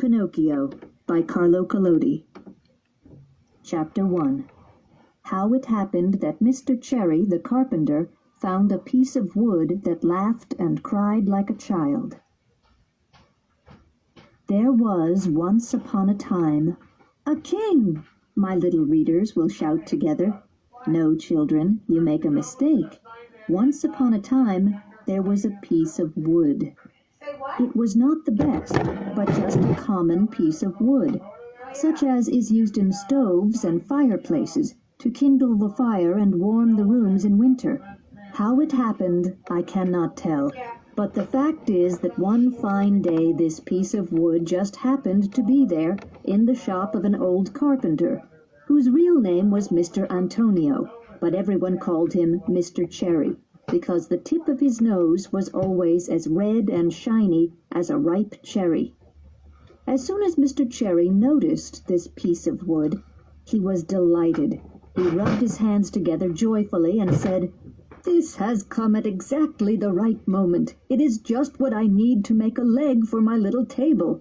Pinocchio by Collodi. Chapter 1. How it happened that Mr. Cherry, the carpenter, found a piece of wood that laughed and cried like a child. There was once upon a time a king, my little readers will shout together. No, children, you make a mistake. Once upon a time there was a piece of wood. It was not the best, but just a common piece of wood, such as is used in stoves and fireplaces to kindle the fire and warm the rooms in winter. How it happened, I cannot tell, but the fact is that one fine day this piece of wood just happened to be there in the shop of an old carpenter, whose real name was Mr. Antonio, but everyone called him Mr. Cherry, because the tip of his nose was always as red and shiny as a ripe cherry. As soon as Mr. Cherry noticed this piece of wood, he was delighted. He rubbed his hands together joyfully and said, "This has come at exactly the right moment. It is just what I need to make a leg for my little table."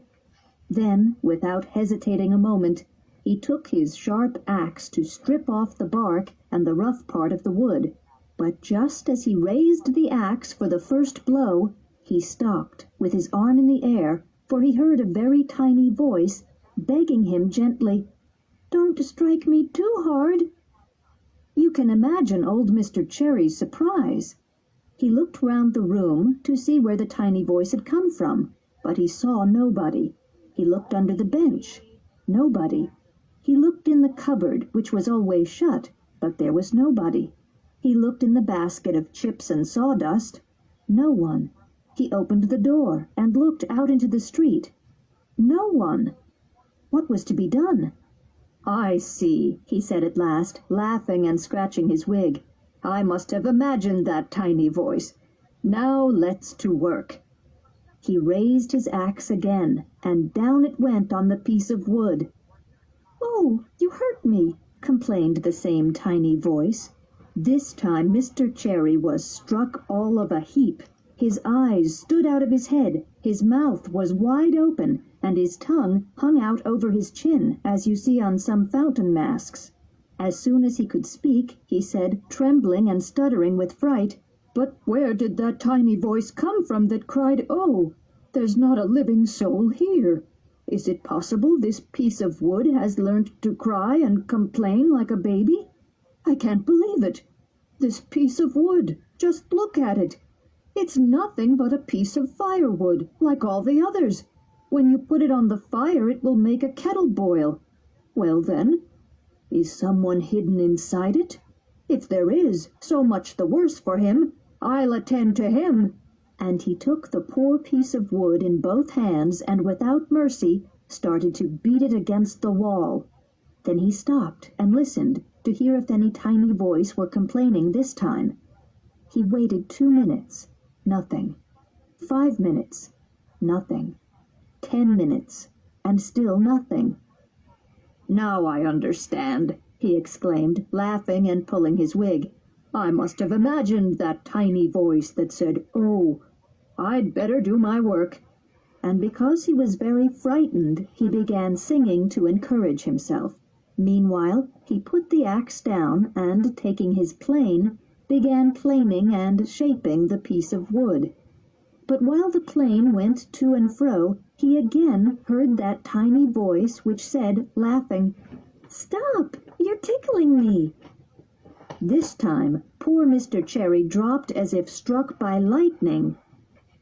Then, without hesitating a moment, he took his sharp axe to strip off the bark and the rough part of the wood. But just as he raised the axe for the first blow, he stopped with his arm in the air, for he heard a very tiny voice begging him gently, "Don't strike me too hard." You can imagine old Mr. Cherry's surprise. He looked round the room to see where the tiny voice had come from, but he saw nobody. He looked under the bench. Nobody. He looked in the cupboard, which was always shut, but there was nobody. He looked in the basket of chips and sawdust. No one. He opened the door and looked out into the street. No one. What was to be done? "I see," he said at last, laughing and scratching his wig. "I must have imagined that tiny voice. Now let's to work." He raised his axe again, and down it went on the piece of wood. "Oh, you hurt me," complained the same tiny voice. This time Mr. Cherry was struck all of a heap. His eyes stood out of his head, his mouth was wide open, and his tongue hung out over his chin, as you see on some fountain masks. As soon as he could speak, he said, trembling and stuttering with fright, "But where did that tiny voice come from that cried, 'Oh'? There's not a living soul here. Is it possible this piece of wood has learnt to cry and complain like a baby? I can't believe it. This piece of wood, just look at it. It's nothing but a piece of firewood, like all the others. When you put it on the fire, it will make a kettle boil. Well then, is someone hidden inside it? If there is, so much the worse for him. I'll attend to him." And he took the poor piece of wood in both hands and without mercy started to beat it against the wall. Then he stopped and listened to hear if any tiny voice were complaining this time. He waited 2 minutes. Nothing. 5 minutes. Nothing. 10 minutes. And still nothing. "Now I understand," he exclaimed, laughing and pulling his wig. "I must have imagined that tiny voice that said, 'Oh.' I'd better do my work." And because he was very frightened, he began singing to encourage himself. Meanwhile, he put the axe down and, taking his plane, began planing and shaping the piece of wood. But while the plane went to and fro, he again heard that tiny voice which said, laughing, "Stop! You're tickling me." This time, poor Mr. Cherry dropped as if struck by lightning.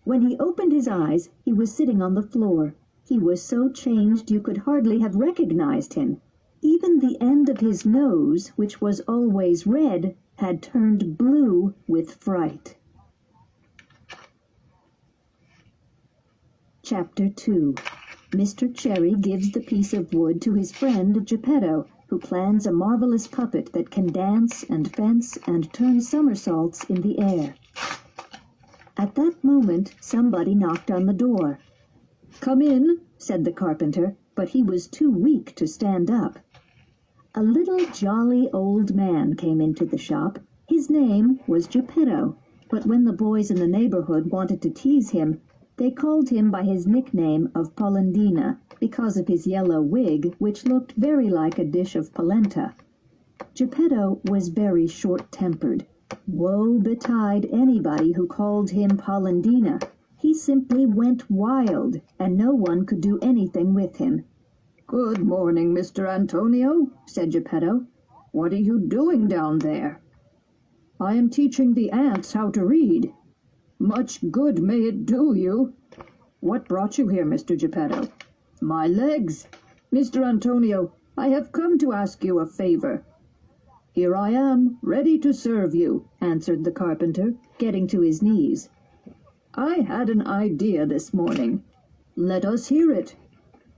When he opened his eyes, he was sitting on the floor. He was so changed you could hardly have recognized him. Even the end of his nose, which was always red, had turned blue with fright. Chapter 2. Mr. Cherry gives the piece of wood to his friend Geppetto, who plans a marvelous puppet that can dance and fence and turn somersaults in the air. At that moment somebody knocked on the door. "Come in," said the carpenter, but he was too weak to stand up. A little jolly old man came into the shop. His name was Geppetto, but when the boys in the neighborhood wanted to tease him, They called him by his nickname of Polendina, because of his yellow wig, which looked very like a dish of polenta. Geppetto was very short-tempered. Woe betide anybody who called him Polendina. He simply went wild, and no one could do anything with him. "Good morning, Mr. Antonio," said Geppetto. "What are you doing down there?" "I am teaching the ants how to read." "Much good may it do you." "What brought you here, Mr. Geppetto?" "My legs. Mr. Antonio, I have come to ask you a favor." "Here I am, ready to serve you," answered the carpenter, getting to his knees. "I had an idea this morning." "Let us hear it."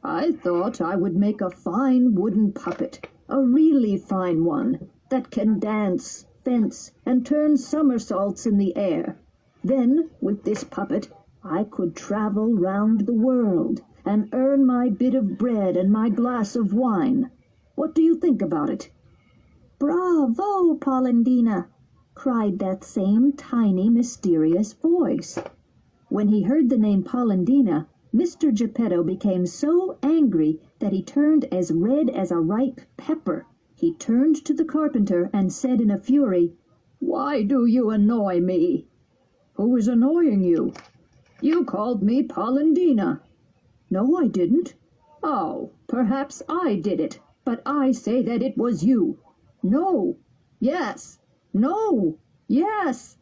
"I thought I would make a fine wooden puppet, a really fine one, that can dance, fence, and turn somersaults in the air. Then, with this puppet, I could travel round the world, and earn my bit of bread and my glass of wine. What do you think about it?" "Bravo, Polendina!" cried that same tiny, mysterious voice. When he heard the name Polendina, Mr. Geppetto became so angry that he turned as red as a ripe pepper. He turned to the carpenter and said in a fury, "Why do you annoy me?" "Who is annoying you?" "You called me Polendina." "No, I didn't." "Oh, perhaps I did it, but I say that it was you." "No." "Yes." "No." "Yes."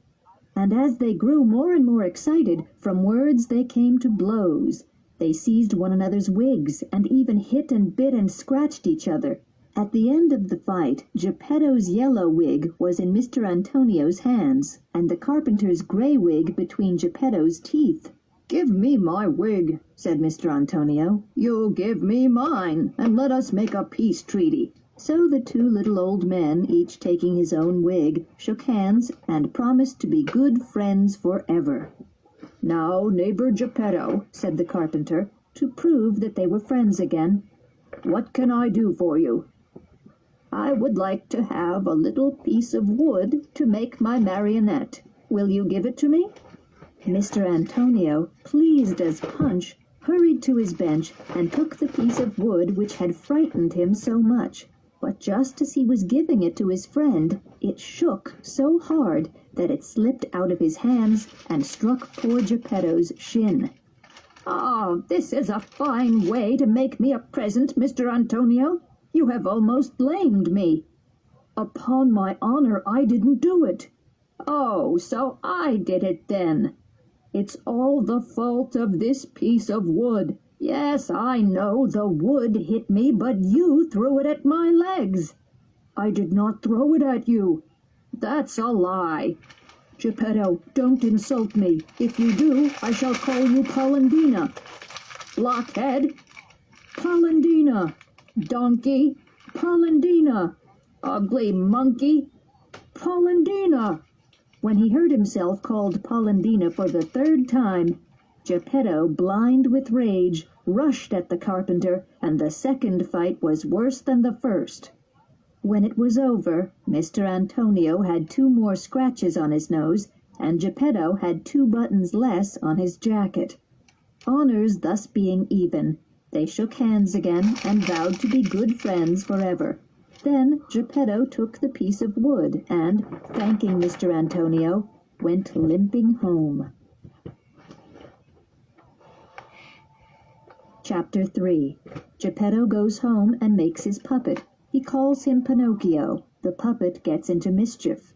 And as they grew more and more excited, from words they came to blows. They seized one another's wigs, and even hit and bit and scratched each other. At the end of the fight, Geppetto's yellow wig was in Mr. Antonio's hands, and the carpenter's gray wig between Geppetto's teeth. "Give me my wig," said Mr. Antonio. "You give me mine, and let us make a peace treaty." So the two little old men, each taking his own wig, shook hands and promised to be good friends forever. "Now, neighbor Geppetto," said the carpenter, to prove that they were friends again, "what can I do for you?" "I would like to have a little piece of wood to make my marionette. Will you give it to me?" Mr. Antonio, pleased as Punch, hurried to his bench and took the piece of wood which had frightened him so much. But just as he was giving it to his friend, it shook so hard that it slipped out of his hands and struck poor Geppetto's shin. "Ah, this is a fine way to make me a present, Mr. Antonio. You have almost lamed me." "Upon my honor, I didn't do it." "Oh, so I did it then." "It's all the fault of this piece of wood." "Yes, I know the wood hit me, but you threw it at my legs." "I did not throw it at you." "That's a lie." "Geppetto, don't insult me. If you do, I shall call you Polendina." "Blockhead." "Polendina." "Donkey." "Polendina." "Ugly monkey." "Polendina." When he heard himself called Polendina for the third time, Geppetto, blind with rage, rushed at the carpenter, and the second fight was worse than the first. When it was over, Mr. Antonio had 2 more scratches on his nose, and Geppetto had 2 buttons less on his jacket. Honors thus being even, they shook hands again and vowed to be good friends forever. Then Geppetto took the piece of wood and, thanking Mr. Antonio, went limping home. Chapter 3. Geppetto goes home and makes his puppet. He calls him Pinocchio. The puppet gets into mischief.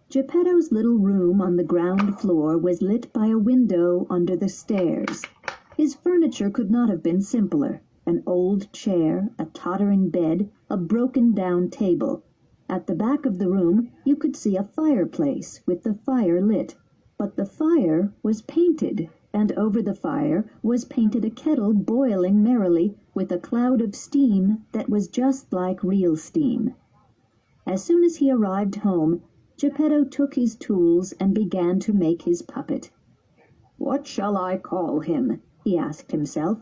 Geppetto's little room on the ground floor was lit by a window under the stairs. His furniture could not have been simpler. An old chair, a tottering bed, a broken-down table. At the back of the room you could see a fireplace with the fire lit. But the fire was painted, and over the fire was painted a kettle boiling merrily with a cloud of steam that was just like real steam. As soon as he arrived home, Geppetto took his tools and began to make his puppet. "What shall I call him?" he asked himself.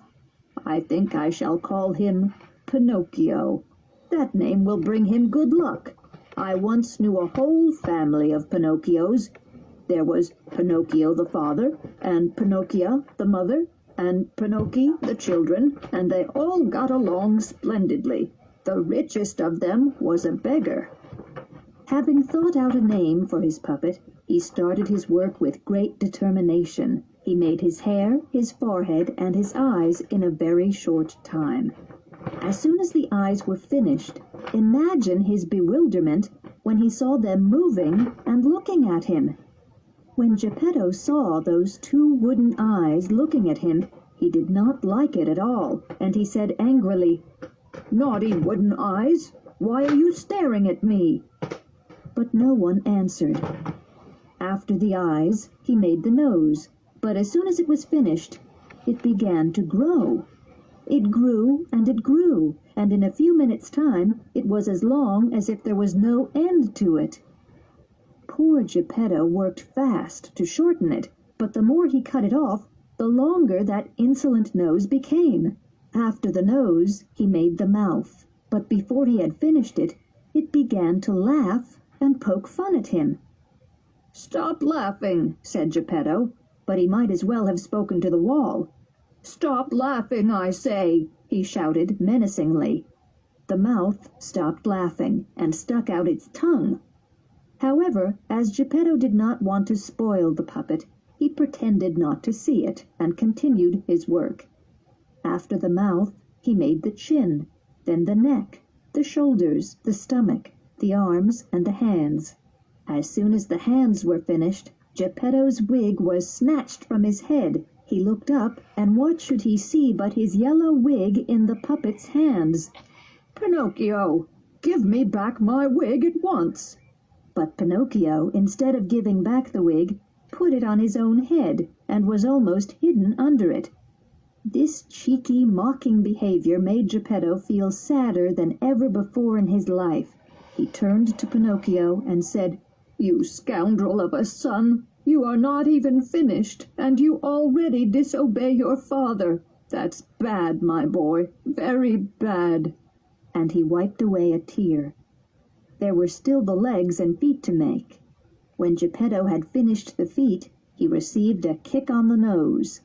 "I think I shall call him Pinocchio. That name will bring him good luck. I once knew a whole family of Pinocchios. There was Pinocchio the father, and Pinocchia the mother, and Pinocchi the children, and they all got along splendidly. The richest of them was a beggar. Having thought out a name for his puppet, he started his work with great determination. He made his hair, his forehead, and his eyes in a very short time. As soon as the eyes were finished, imagine his bewilderment when he saw them moving and looking at him. When Geppetto saw those two wooden eyes looking at him, he did not like it at all, and he said angrily, "Naughty wooden eyes, why are you staring at me?" But no one answered. After the eyes, he made the nose, but as soon as it was finished, it began to grow. It grew, and in a few minutes' time it was as long as if there was no end to it. Poor Geppetto worked fast to shorten it, but the more he cut it off, the longer that insolent nose became. After the nose, he made the mouth, but before he had finished it, it began to laugh and poke fun at him. "Stop laughing," said Geppetto, but he might as well have spoken to the wall. "Stop laughing, I say," he shouted menacingly. The mouth stopped laughing and stuck out its tongue. However, as Geppetto did not want to spoil the puppet, he pretended not to see it and continued his work. After the mouth, he made the chin, then the neck, the shoulders, the stomach, the arms, and the hands. As soon as the hands were finished, Geppetto's wig was snatched from his head. He looked up, and what should he see but his yellow wig in the puppet's hands. "Pinocchio, give me back my wig at once." But Pinocchio, instead of giving back the wig, put it on his own head, and was almost hidden under it. This cheeky, mocking behavior made Geppetto feel sadder than ever before in his life. He turned to Pinocchio and said, "You scoundrel of a son, you are not even finished, and you already disobey your father. That's bad, my boy, very bad." And he wiped away a tear. There were still the legs and feet to make. When Geppetto had finished the feet, he received a kick on the nose.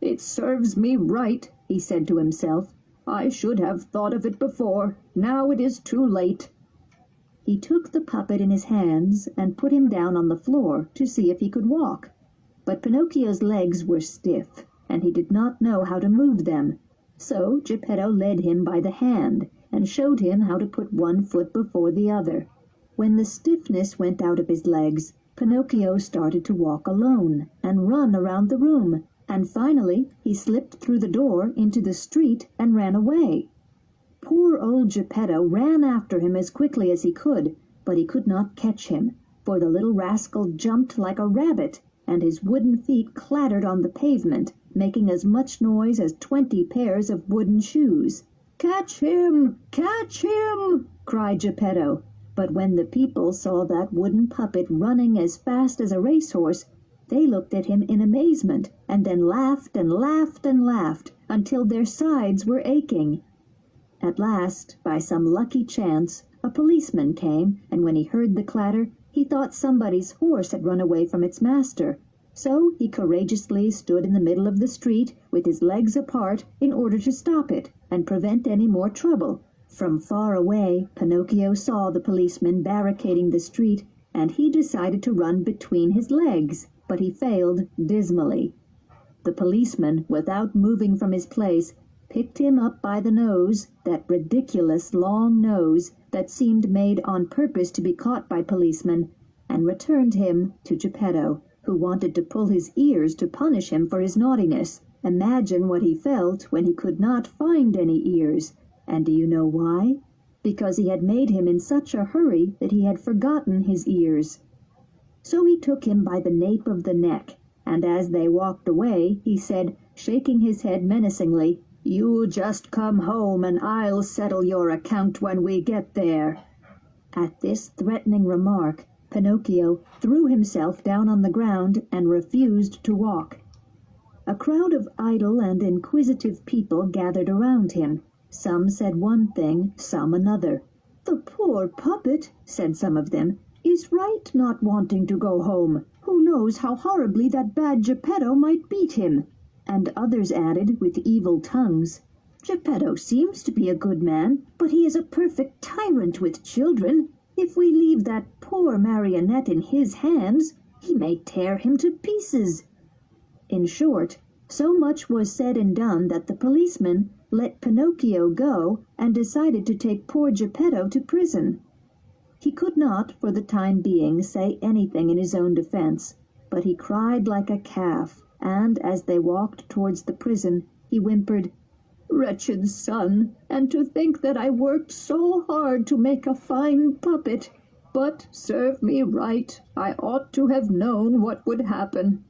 "It serves me right," he said to himself. "I should have thought of it before. Now it is too late." He took the puppet in his hands and put him down on the floor to see if he could walk. But Pinocchio's legs were stiff, and he did not know how to move them. So Geppetto led him by the hand and showed him how to put one foot before the other. When the stiffness went out of his legs, Pinocchio started to walk alone and run around the room, and finally he slipped through the door into the street and ran away. Poor old Geppetto ran after him as quickly as he could, but he could not catch him, for the little rascal jumped like a rabbit, and his wooden feet clattered on the pavement, making as much noise as 20 pairs of wooden shoes. "Catch him! Catch him!" cried Geppetto. But when the people saw that wooden puppet running as fast as a racehorse, they looked at him in amazement, and then laughed and laughed and laughed until their sides were aching. At last, by some lucky chance, a policeman came, and when he heard the clatter, he thought somebody's horse had run away from its master. So he courageously stood in the middle of the street with his legs apart in order to stop it and prevent any more trouble. From far away, Pinocchio saw the policeman barricading the street, and he decided to run between his legs, but he failed dismally. The policeman, without moving from his place, picked him up by the nose, that ridiculous long nose that seemed made on purpose to be caught by policemen, and returned him to Geppetto, who wanted to pull his ears to punish him for his naughtiness. Imagine what he felt when he could not find any ears. And do you know why? Because he had made him in such a hurry that he had forgotten his ears. So he took him by the nape of the neck, and as they walked away, he said, shaking his head menacingly, "You just come home and I'll settle your account when we get there." At this threatening remark, Pinocchio threw himself down on the ground and refused to walk. A crowd of idle and inquisitive people gathered around him. Some said one thing, some another. "The poor puppet," said some of them. is right not wanting to go home. Who knows how horribly that bad Geppetto might beat him? And others added with evil tongues, Geppetto seems to be a good man, but he is a perfect tyrant with children. If we leave that poor marionette in his hands, he may tear him to pieces. In short, so much was said and done that the policeman let Pinocchio go and decided to take poor Geppetto to prison. He could not, for the time being, say anything in his own defense, but he cried like a calf, and as they walked towards the prison, he whimpered, "Wretched son, and to think that I worked so hard to make a fine puppet. But serve me right, I ought to have known what would happen."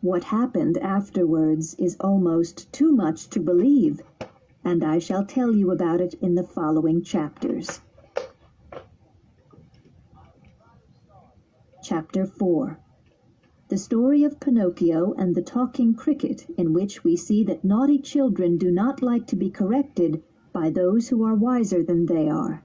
What happened afterwards is almost too much to believe, and I shall tell you about it in the following chapters. Chapter 4. The story of Pinocchio and the talking cricket, in which we see that naughty children do not like to be corrected by those who are wiser than they are.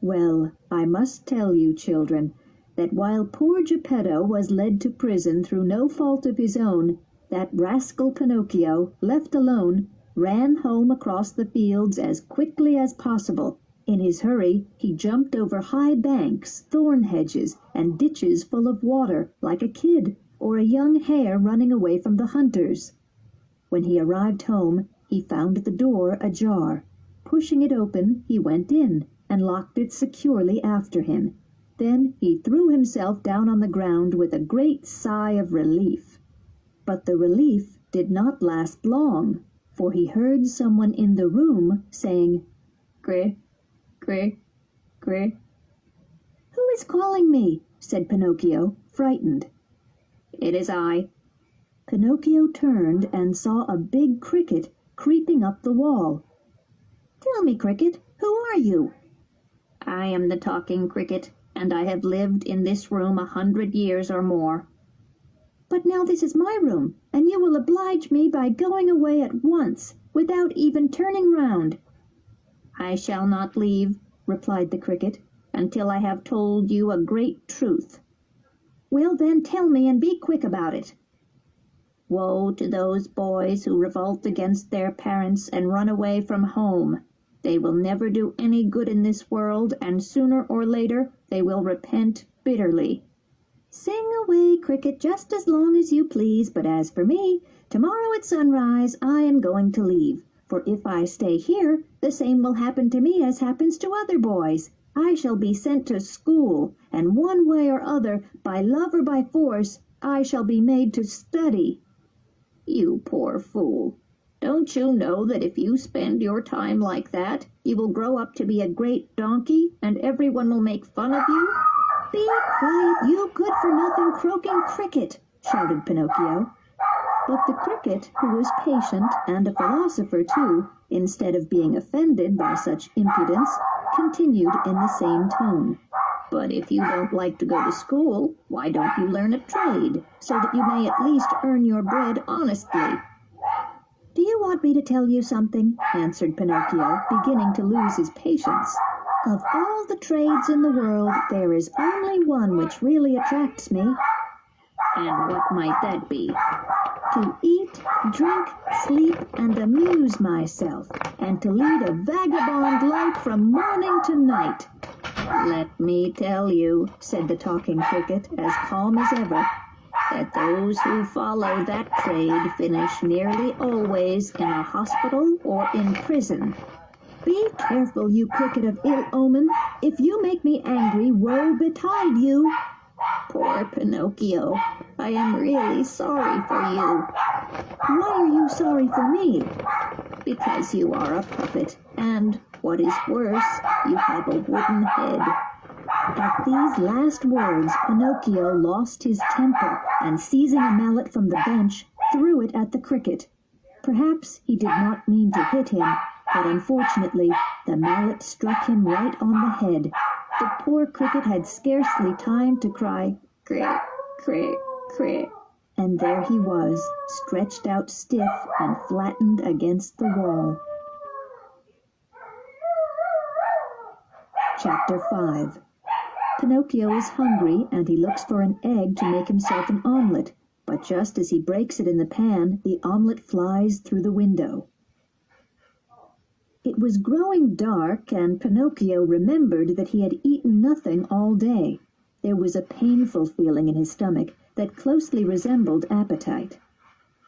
Well, I must tell you, children, that while poor Geppetto was led to prison through no fault of his own, that rascal Pinocchio, left alone, ran home across the fields as quickly as possible. In his hurry, he jumped over high banks, thorn hedges, and ditches full of water, like a kid, or a young hare running away from the hunters. When he arrived home, he found the door ajar. Pushing it open, he went in, and locked it securely after him. Then he threw himself down on the ground with a great sigh of relief. But the relief did not last long, for he heard someone in the room saying, "Gre, gre, gre." "Who is calling me?" said Pinocchio, frightened. "It is I." Pinocchio turned and saw a big cricket creeping up the wall. "Tell me, cricket, who are you?" "I am the talking cricket, and I have lived in this room 100 years or more." "But now this is my room, and you will oblige me by going away at once, without even turning round." "I shall not leave," replied the cricket, "until I have told you a great truth." "Well, then, tell me, and be quick about it." "Woe to those boys who revolt against their parents and run away from home. They will never do any good in this world, and sooner or later they will repent bitterly." "Sing away, cricket, just as long as you please, but as for me, tomorrow at sunrise I am going to leave. For if I stay here, the same will happen to me as happens to other boys. I shall be sent to school, and one way or other, by love or by force, I shall be made to study." "You poor fool! Don't you know that if you spend your time like that, you will grow up to be a great donkey, and everyone will make fun of you?" "Be quiet, you good-for-nothing croaking cricket!" shouted Pinocchio. But the cricket, who was patient and a philosopher too, instead of being offended by such impudence, continued in the same tone. "But if you don't like to go to school, why don't you learn a trade, so that you may at least earn your bread honestly?" "Do you want me to tell you something?" answered Pinocchio, beginning to lose his patience. "Of all the trades in the world, there is only one which really attracts me." "And what might that be?" "To eat, drink, sleep, and amuse myself, and to lead a vagabond life from morning to night." "Let me tell you," said the talking cricket, as calm as ever, "that those who follow that trade finish nearly always in a hospital or in prison." "Be careful, you cricket of ill omen. If you make me angry, woe betide you." "Poor Pinocchio, I am really sorry for you." "Why are you sorry for me?" "Because you are a puppet, and, what is worse, you have a wooden head." At these last words, Pinocchio lost his temper, and seizing a mallet from the bench, threw it at the cricket. Perhaps he did not mean to hit him, but unfortunately the mallet struck him right on the head. The poor cricket had scarcely time to cry, "Crick, crick, crick," and there he was, stretched out stiff and flattened against the wall. Chapter 5. Pinocchio is hungry, and he looks for an egg to make himself an omelette, but just as he breaks it in the pan, the omelette flies through the window. It was growing dark, and Pinocchio remembered that he had eaten nothing all day. There was a painful feeling in his stomach that closely resembled appetite.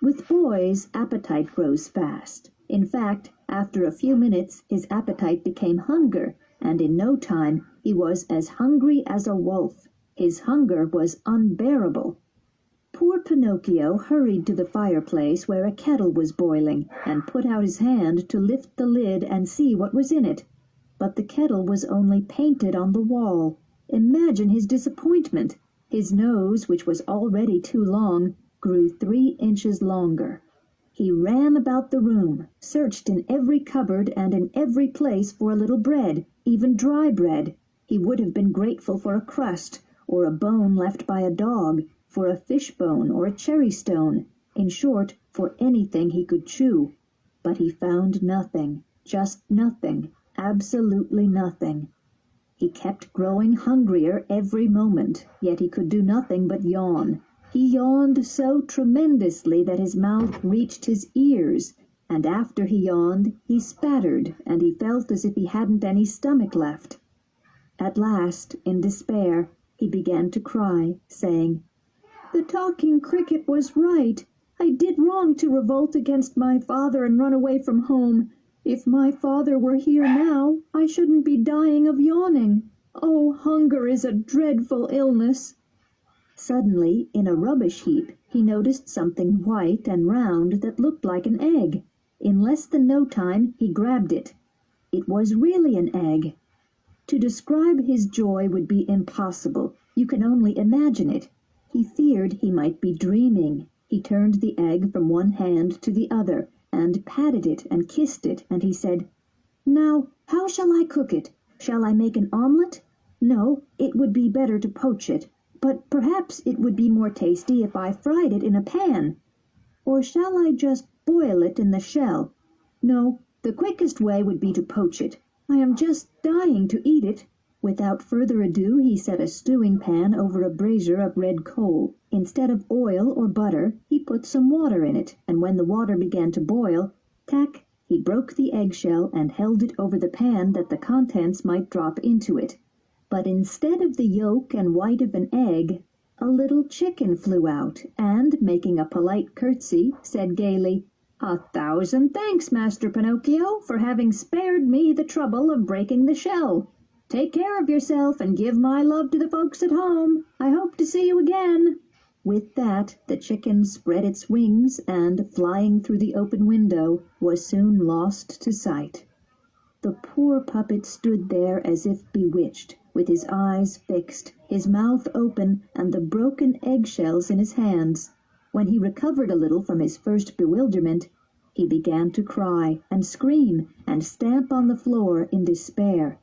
With boys, appetite grows fast. In fact, after a few minutes, his appetite became hunger, and in no time he was as hungry as a wolf. His hunger was unbearable. Poor Pinocchio hurried to the fireplace where a kettle was boiling, and put out his hand to lift the lid and see what was in it. But the kettle was only painted on the wall. Imagine his disappointment. His nose, which was already too long, grew 3 inches longer. He ran about the room, searched in every cupboard and in every place for a little bread, even dry bread. He would have been grateful for a crust, or a bone left by a dog, for a fish bone or a cherry stone, in short, for anything he could chew. But he found nothing, just nothing, absolutely nothing. He kept growing hungrier every moment, yet he could do nothing but yawn. He yawned so tremendously that his mouth reached his ears, and after he yawned, he spattered, and he felt as if he hadn't any stomach left. At last, in despair, he began to cry, saying, "The talking cricket was right. I did wrong to revolt against my father and run away from home. If my father were here now, I shouldn't be dying of yawning. Oh, hunger is a dreadful illness." Suddenly, in a rubbish heap, he noticed something white and round that looked like an egg. In less than no time, he grabbed it. It was really an egg. To describe his joy would be impossible. You can only imagine it. He feared he might be dreaming. He turned the egg from one hand to the other, and patted it and kissed it, and he said, "Now, how shall I cook it? Shall I make an omelette? No, it would be better to poach it. But perhaps it would be more tasty if I fried it in a pan. Or shall I just boil it in the shell? No, the quickest way would be to poach it. I am just dying to eat it." Without further ado, he set a stewing pan over a brazier of red coal. Instead of oil or butter, he put some water in it, and when the water began to boil, tack, he broke the eggshell and held it over the pan that the contents might drop into it. But instead of the yolk and white of an egg, a little chicken flew out, and, making a polite curtsy, said gaily, "A thousand thanks, Master Pinocchio, for having spared me the trouble of breaking the shell. Take care of yourself and give my love to the folks at home. I hope to see you again." With that, the chicken spread its wings and, flying through the open window, was soon lost to sight. The poor puppet stood there as if bewitched, with his eyes fixed, his mouth open, and the broken eggshells in his hands. When he recovered a little from his first bewilderment, he began to cry and scream and stamp on the floor in despair.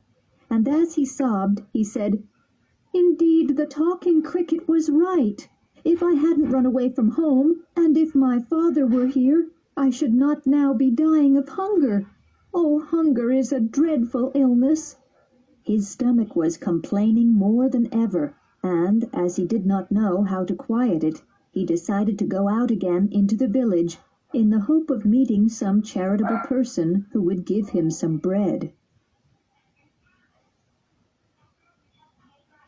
And as he sobbed, he said, "Indeed, the talking cricket was right. If I hadn't run away from home, and if my father were here, I should not now be dying of hunger. Oh, hunger is a dreadful illness." His stomach was complaining more than ever, and, as he did not know how to quiet it, he decided to go out again into the village, in the hope of meeting some charitable person who would give him some bread.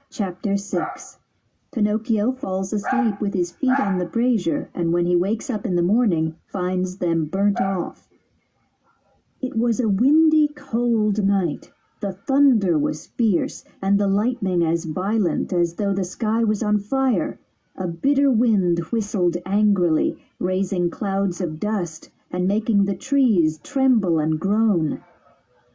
Chapter 6. Pinocchio falls asleep with his feet on the brazier, and when he wakes up in the morning, finds them burnt off. It was a windy, cold night. The thunder was fierce, and the lightning as violent as though the sky was on fire. A bitter wind whistled angrily, raising clouds of dust, and making the trees tremble and groan.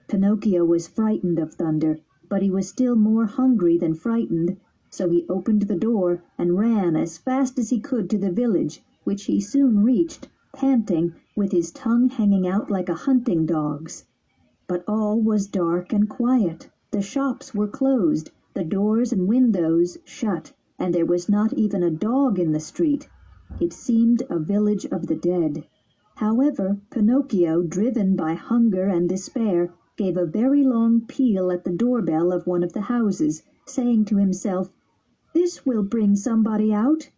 Pinocchio was frightened of thunder, but he was still more hungry than frightened, so he opened the door and ran as fast as he could to the village, which he soon reached, panting, with his tongue hanging out like a hunting dog's. But all was dark and quiet. The shops were closed, the doors and windows shut, and there was not even a dog in the street. It seemed a village of the dead. However, Pinocchio, driven by hunger and despair, gave a very long peal at the doorbell of one of the houses, saying to himself, "This will bring somebody out."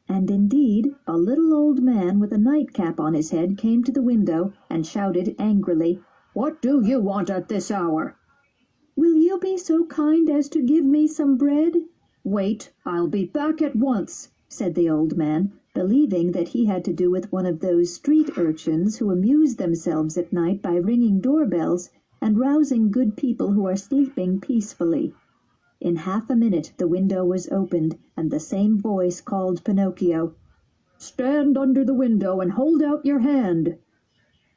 And indeed, a little old man with a nightcap on his head came to the window and shouted angrily, "What do you want at this hour?" "Will you be so kind as to give me some bread?" "Wait, I'll be back at once," said the old man, believing that he had to do with one of those street urchins who amuse themselves at night by ringing doorbells and rousing good people who are sleeping peacefully. In half a minute the window was opened, and the same voice called Pinocchio. "Stand under the window and hold out your hand."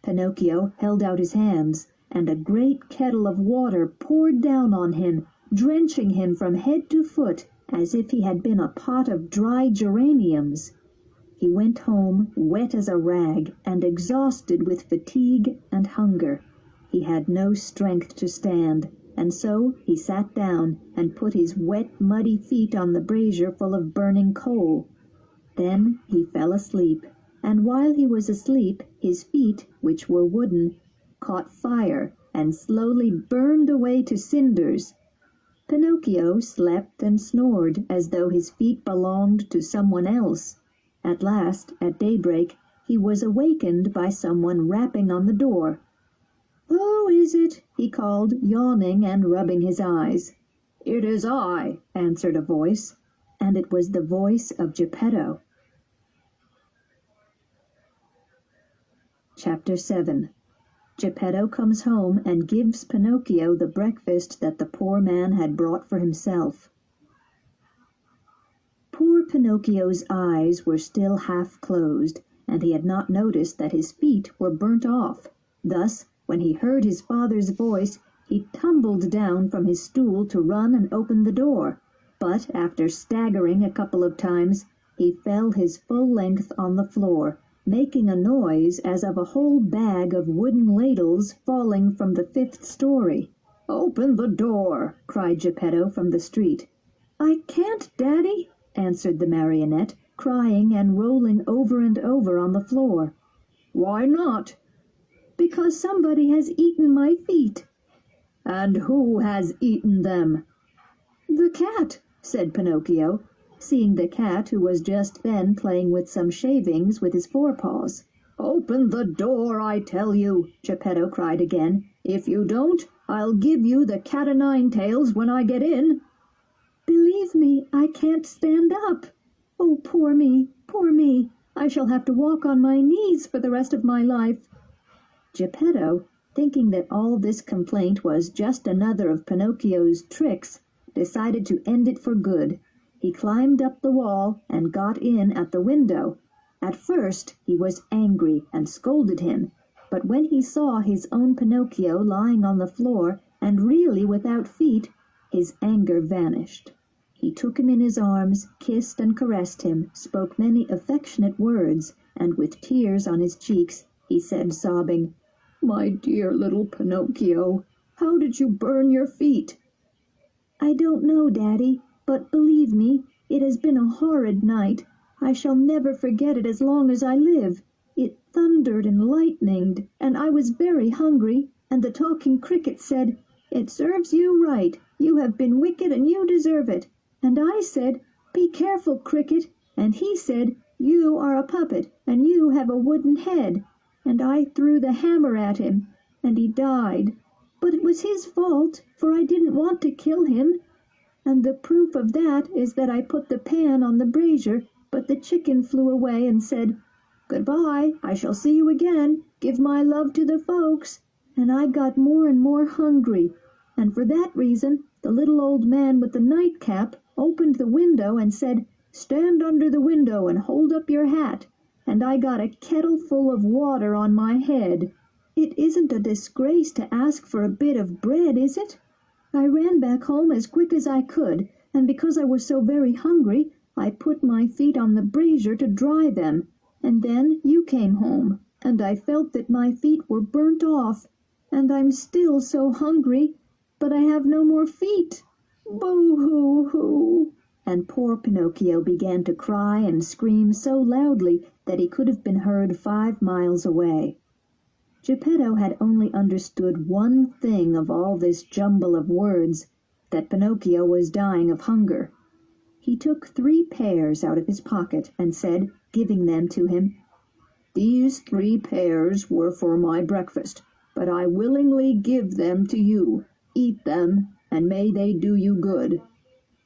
Pinocchio held out his hands, and a great kettle of water poured down on him, drenching him from head to foot as if he had been a pot of dry geraniums. He went home wet as a rag and exhausted with fatigue and hunger. He had no strength to stand, and so he sat down and put his wet, muddy feet on the brazier full of burning coal. Then he fell asleep, and while he was asleep his feet, which were wooden, caught fire and slowly burned away to cinders. Pinocchio slept and snored as though his feet belonged to someone else. At last, at daybreak, he was awakened by someone rapping on the door. "Who is it?" he called, yawning and rubbing his eyes. "It is I," answered a voice, and it was the voice of Geppetto. Chapter 7. Geppetto comes home and gives Pinocchio the breakfast that the poor man had brought for himself. Poor Pinocchio's eyes were still half closed, and he had not noticed that his feet were burnt off. Thus, when he heard his father's voice, he tumbled down from his stool to run and open the door. But after staggering a couple of times, he fell his full length on the floor, making a noise as of a whole bag of wooden ladles falling from the 5th story. "Open the door!" cried Geppetto from the street. "I can't, Daddy," answered the marionette, crying and rolling over and over on the floor. "Why not?" "Because somebody has eaten my feet." "And who has eaten them?" "The cat," said Pinocchio, seeing the cat who was just then playing with some shavings with his forepaws. "Open the door, I tell you!" Geppetto cried again. "If you don't, I'll give you the cat-o'-nine-tails when I get in." "Believe me, I can't stand up. Oh, poor me, poor me! I shall have to walk on my knees for the rest of my life." Geppetto, thinking that all this complaint was just another of Pinocchio's tricks, decided to end it for good. He climbed up the wall and got in at the window. At first he was angry and scolded him, but when he saw his own Pinocchio lying on the floor and really without feet, his anger vanished. He took him in his arms, kissed and caressed him, spoke many affectionate words, and with tears on his cheeks, he said, sobbing, "My dear little Pinocchio, how did you burn your feet?" "I don't know, Daddy, but believe me, it has been a horrid night. I shall never forget it as long as I live. It thundered and lightened, and I was very hungry, and the talking cricket said, 'It serves you right. You have been wicked and you deserve it.' And I said, 'Be careful, cricket.' And he said, 'You are a puppet, and you have a wooden head.' And I threw the hammer at him, and he died. But it was his fault, for I didn't want to kill him. And the proof of that is that I put the pan on the brazier, but the chicken flew away and said, 'Goodbye, I shall see you again. Give my love to the folks.' And I got more and more hungry, and for that reason the little old man with the nightcap opened the window and said, 'Stand under the window and hold up your hat.' And I got a kettle full of water on my head. It isn't a disgrace to ask for a bit of bread, is it? I ran back home as quick as I could, and because I was so very hungry, I put my feet on the brazier to dry them. And then you came home, and I felt that my feet were burnt off, and I'm still so hungry, but I have no more feet. Boo-hoo-hoo!" And poor Pinocchio began to cry and scream so loudly that he could have been heard 5 miles away. Geppetto had only understood one thing of all this jumble of words, that Pinocchio was dying of hunger. He took 3 pears out of his pocket and said, giving them to him, "These 3 pears were for my breakfast, but I willingly give them to you. Eat them, and may they do you good."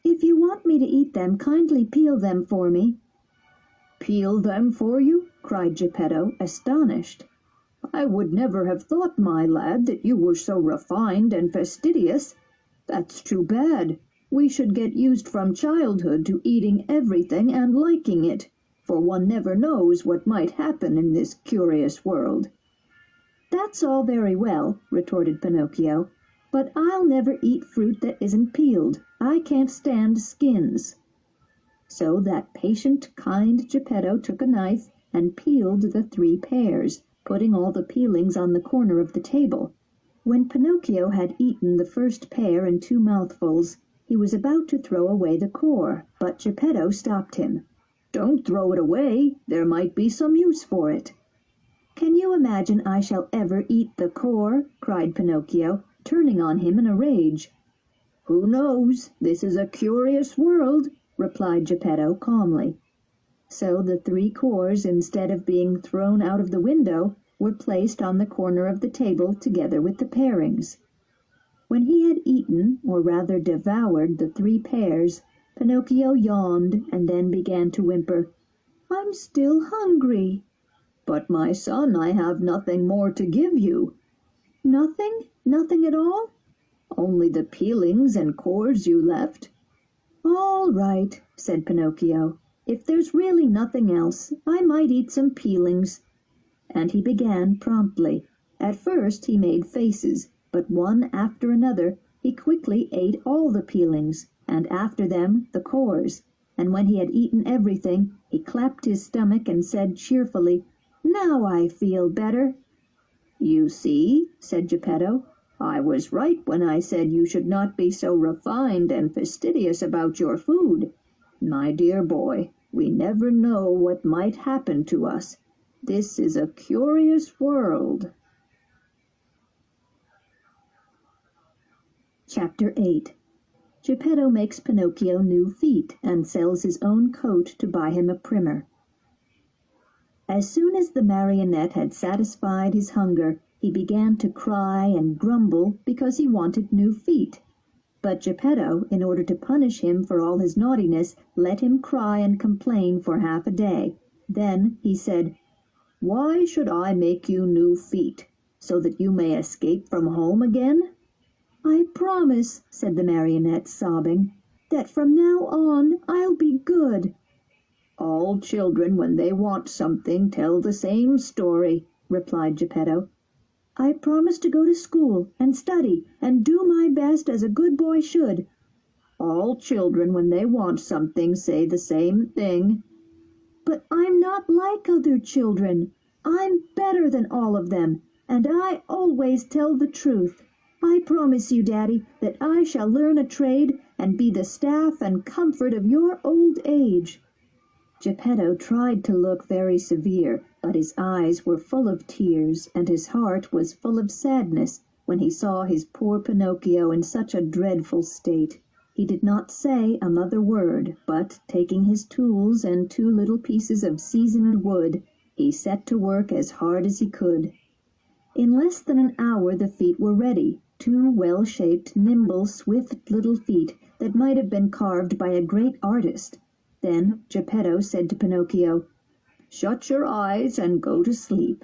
"If you want me to eat them, kindly peel them for me." "Peel them for you?" cried Geppetto, astonished. "I would never have thought, my lad, that you were so refined and fastidious. That's too bad. We should get used from childhood to eating everything and liking it, for one never knows what might happen in this curious world." "That's all very well," retorted Pinocchio, "but I'll never eat fruit that isn't peeled. I can't stand skins." So that patient, kind Geppetto took a knife and peeled the 3 pears, putting all the peelings on the corner of the table. When Pinocchio had eaten the first pear in 2 mouthfuls, he was about to throw away the core, but Geppetto stopped him. "Don't throw it away. There might be some use for it." "Can you imagine I shall ever eat the core?" cried Pinocchio, turning on him in a rage. "Who knows? This is a curious world," replied Geppetto calmly. So the 3 cores, instead of being thrown out of the window, were placed on the corner of the table together with the parings. When he had eaten, or rather devoured, the 3 pears, Pinocchio yawned and then began to whimper. "I'm still hungry." "But, my son, I have nothing more to give you." "Nothing? Nothing at all?" "Only the peelings and cores you left." "All right," said Pinocchio. "If there's really nothing else, I might eat some peelings." And he began promptly. At first he made faces, but one after another he quickly ate all the peelings, and after them the cores, and when he had eaten everything, he clapped his stomach and said cheerfully, "Now I feel better." "You see," said Geppetto, "I was right when I said you should not be so refined and fastidious about your food. My dear boy, we never know what might happen to us. This is a curious world." Chapter 8. Geppetto makes Pinocchio new feet and sells his own coat to buy him a primer. As soon as the marionette had satisfied his hunger, he began to cry and grumble because he wanted new feet. But Geppetto, in order to punish him for all his naughtiness, let him cry and complain for half a day. Then he said, "Why should I make you new feet? So that you may escape from home again?" "I promise," said the marionette, sobbing, "that from now on I'll be good." "All children, when they want something, tell the same story," replied Geppetto. "I promise to go to school and study and do my best as a good boy should." "All children, when they want something, say the same thing." "But I'm not like other children. I'm better than all of them, and I always tell the truth. I promise you, Daddy, that I shall learn a trade and be the staff and comfort of your old age." Geppetto tried to look very severe, but his eyes were full of tears and his heart was full of sadness when he saw his poor Pinocchio in such a dreadful state. He did not say another word, but, taking his tools and 2 little pieces of seasoned wood, he set to work as hard as he could. In less than an hour the feet were ready, 2 well-shaped, nimble, swift little feet that might have been carved by a great artist. Then Geppetto said to Pinocchio, "Shut your eyes and go to sleep."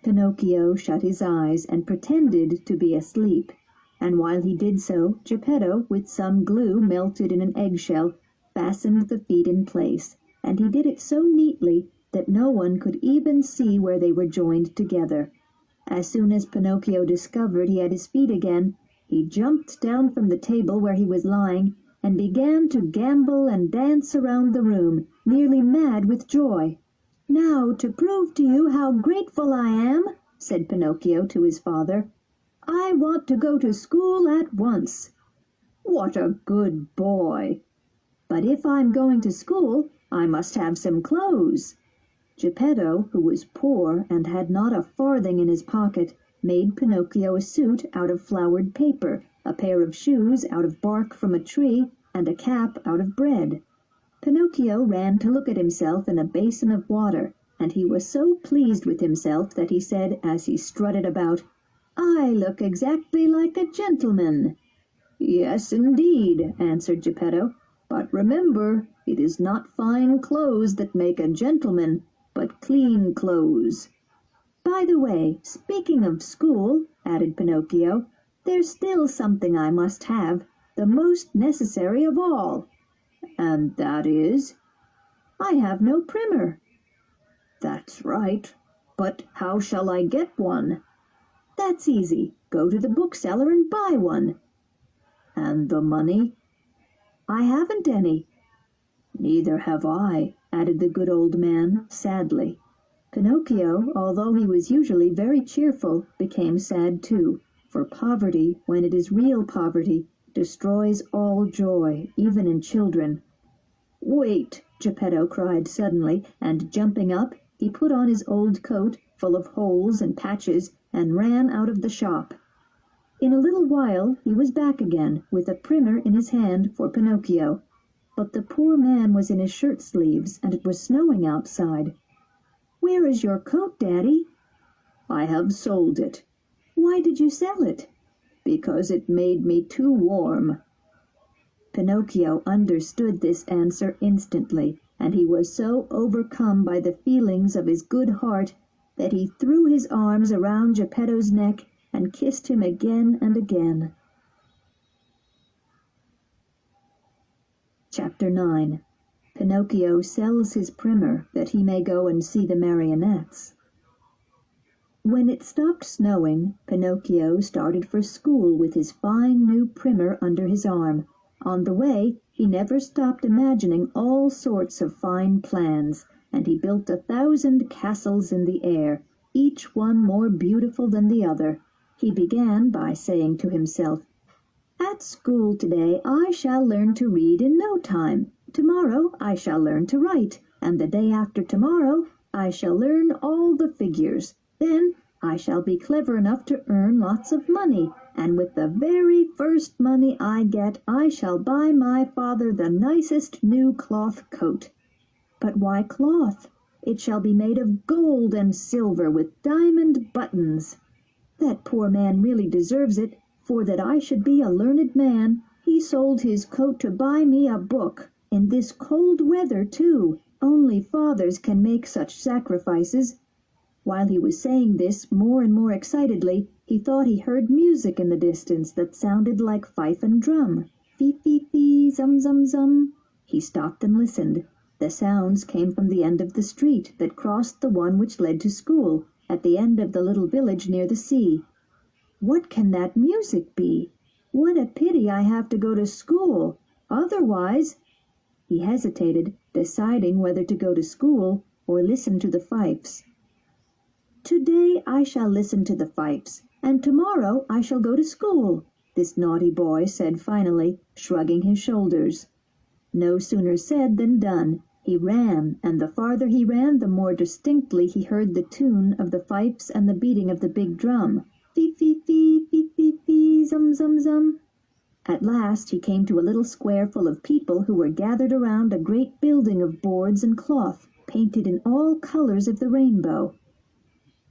Pinocchio shut his eyes and pretended to be asleep, and while he did so, Geppetto, with some glue melted in an eggshell, fastened the feet in place, and he did it so neatly that no one could even see where they were joined together. As soon as Pinocchio discovered he had his feet again, he jumped down from the table where he was lying and began to gambol and dance around the room, nearly mad with joy. "Now, to prove to you how grateful I am," said Pinocchio to his father, "I want to go to school at once." "What a good boy!" "But if I'm going to school, I must have some clothes." Geppetto, who was poor and had not a farthing in his pocket, made Pinocchio a suit out of flowered paper, a pair of shoes out of bark from a tree, and a cap out of bread. Pinocchio ran to look at himself in a basin of water, and he was so pleased with himself that he said, as he strutted about, "I look exactly like a gentleman." "Yes, indeed," answered Geppetto. "But remember, it is not fine clothes that make a gentleman, but clean clothes." "By the way, speaking of school," added Pinocchio, "there's still something I must have, the most necessary of all." "And that is?" "I have no primer." "That's right. But how shall I get one?" "That's easy. Go to the bookseller and buy one." "And the money?" "I haven't any." "Neither have I," added the good old man, sadly. Pinocchio, although he was usually very cheerful, became sad too, for poverty, when it is real poverty, destroys all joy, even in children. "Wait!" Geppetto cried suddenly, and jumping up, he put on his old coat, full of holes and patches, and ran out of the shop. In a little while he was back again, with a primer in his hand for Pinocchio. But the poor man was in his shirt sleeves, and it was snowing outside. "Where is your coat, Daddy?" "I have sold it." "Why did you sell it?" "Because it made me too warm." Pinocchio understood this answer instantly, and he was so overcome by the feelings of his good heart that he threw his arms around Geppetto's neck and kissed him again and again. Chapter 9. Pinocchio sells his primer that he may go and see the marionettes. When it stopped snowing, Pinocchio started for school with his fine new primer under his arm. On the way, he never stopped imagining all sorts of fine plans, and he built 1,000 castles in the air, each one more beautiful than the other. He began by saying to himself, "At school today I shall learn to read in no time. Tomorrow I shall learn to write, and the day after tomorrow I shall learn all the figures. Then I shall be clever enough to earn lots of money, and with the very first money I get I shall buy my father the nicest new cloth coat." "But why cloth? It shall be made of gold and silver with diamond buttons." "That poor man really deserves it, for that I should be a learned man. He sold his coat to buy me a book. In this cold weather, too. Only fathers can make such sacrifices." While he was saying this more and more excitedly, he thought he heard music in the distance that sounded like fife and drum. Fee, fee, fee, zum, zum, zum. He stopped and listened. The sounds came from the end of the street that crossed the one which led to school, at the end of the little village near the sea. "What can that music be? What a pity I have to go to school. Otherwise—" He hesitated, deciding whether to go to school or listen to the fifes. "Today I shall listen to the fifes, and tomorrow I shall go to school," this naughty boy said finally, shrugging his shoulders. No sooner said than done. He ran, and the farther he ran the more distinctly he heard the tune of the fifes and the beating of the big drum. Fee, fee, fee, fee, fee, fee, zum, zum, zum. At last he came to a little square full of people who were gathered around a great building of boards and cloth, painted in all colors of the rainbow.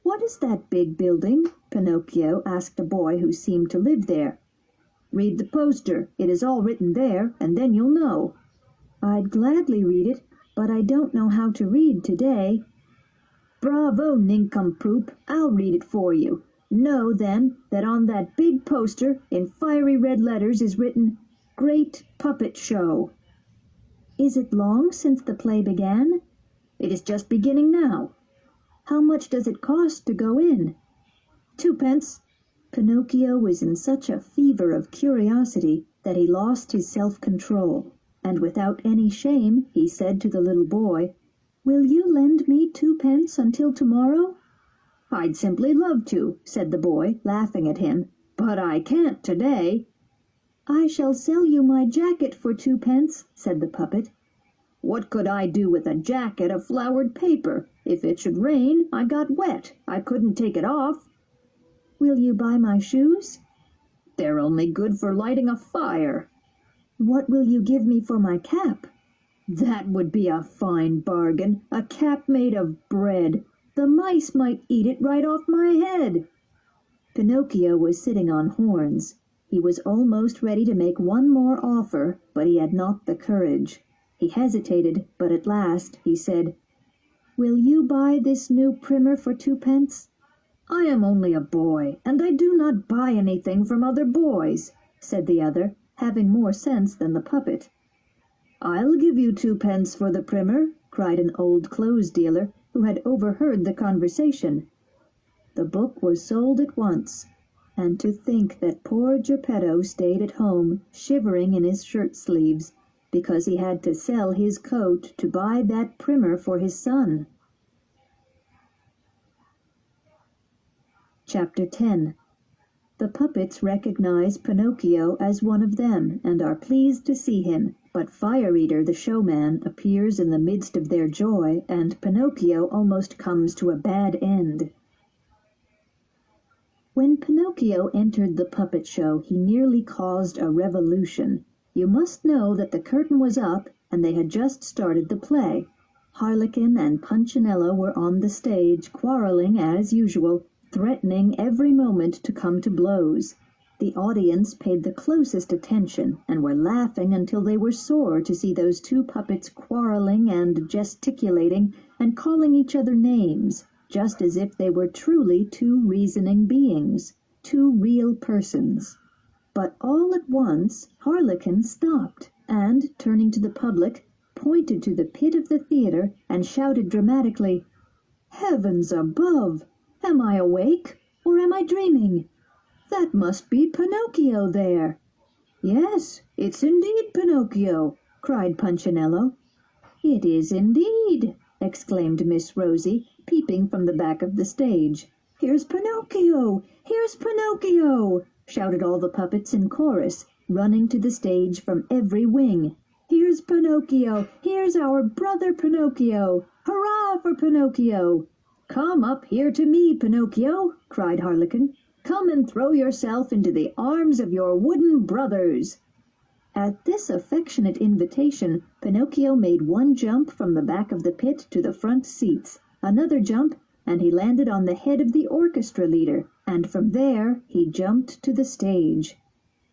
"What is that big building?" Pinocchio asked a boy who seemed to live there. "Read the poster. It is all written there, and then you'll know." "I'd gladly read it, but I don't know how to read today." "Bravo, nincompoop! I'll read it for you. Know, then, that on that big poster, in fiery red letters, is written, 'Great Puppet Show.'" "Is it long since the play began?" "It is just beginning now." "How much does it cost to go in?" "2d." Pinocchio was in such a fever of curiosity that he lost his self-control, and without any shame he said to the little boy, "Will you lend me 2d until tomorrow?" "I'd simply love to," said the boy, laughing at him, "but I can't today." "I shall sell you my jacket for 2d," said the puppet. "What could I do with a jacket of flowered paper? If it should rain, I got wet. I couldn't take it off." "Will you buy my shoes?" They're only good for lighting a fire." "What will you give me for my cap?" "That would be a fine bargain, a cap made of bread. The mice might eat it right off my head." Pinocchio was sitting on horns. He was almost ready to make one more offer, but he had not the courage. He hesitated, but at last he said, "Will you buy this new primer for 2 pence?" "I am only a boy, and I do not buy anything from other boys," said the other, having more sense than the puppet. "I'll give you 2 pence for the primer," cried an old clothes dealer, who had overheard the conversation. The book was sold at once, and to think that poor Geppetto stayed at home, shivering in his shirt sleeves, because he had to sell his coat to buy that primer for his son. Chapter 10. The puppets recognize Pinocchio as one of them and are pleased to see him, but Fire Eater the showman appears in the midst of their joy, and Pinocchio almost comes to a bad end. When Pinocchio entered the puppet show, he nearly caused a revolution. You must know that the curtain was up, and they had just started the play. Harlequin and Punchinello were on the stage, quarreling as usual, threatening every moment to come to blows. The audience paid the closest attention, and were laughing until they were sore to see those two puppets quarreling and gesticulating and calling each other names, just as if they were truly two reasoning beings, two real persons. But all at once Harlequin stopped, and, turning to the public, pointed to the pit of the theatre and shouted dramatically, "Heavens above! Am I awake, or am I dreaming? That must be Pinocchio there." "Yes, it's indeed Pinocchio," cried Punchinello. "It is indeed," exclaimed Miss Rosie, peeping from the back of the stage. "Here's Pinocchio! Here's Pinocchio!" shouted all the puppets in chorus, running to the stage from every wing. "Here's Pinocchio! Here's our brother Pinocchio! Hurrah for Pinocchio!" "Come up here to me, Pinocchio," cried Harlequin. "Come and throw yourself into the arms of your wooden brothers." At this affectionate invitation, Pinocchio made one jump from the back of the pit to the front seats, another jump, and he landed on the head of the orchestra leader, and from there he jumped to the stage.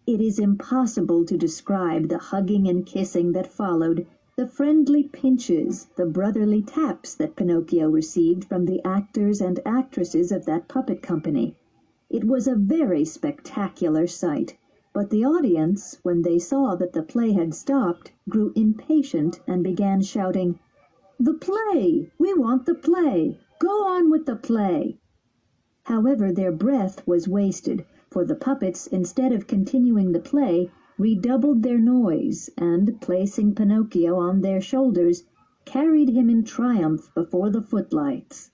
It is impossible to describe the hugging and kissing that followed, the friendly pinches, the brotherly taps that Pinocchio received from the actors and actresses of that puppet company. It was a very spectacular sight, but the audience, when they saw that the play had stopped, grew impatient and began shouting, "The play! We want the play! Go on with the play!" However, their breath was wasted, for the puppets, instead of continuing the play, redoubled their noise, and, placing Pinocchio on their shoulders, carried him in triumph before the footlights.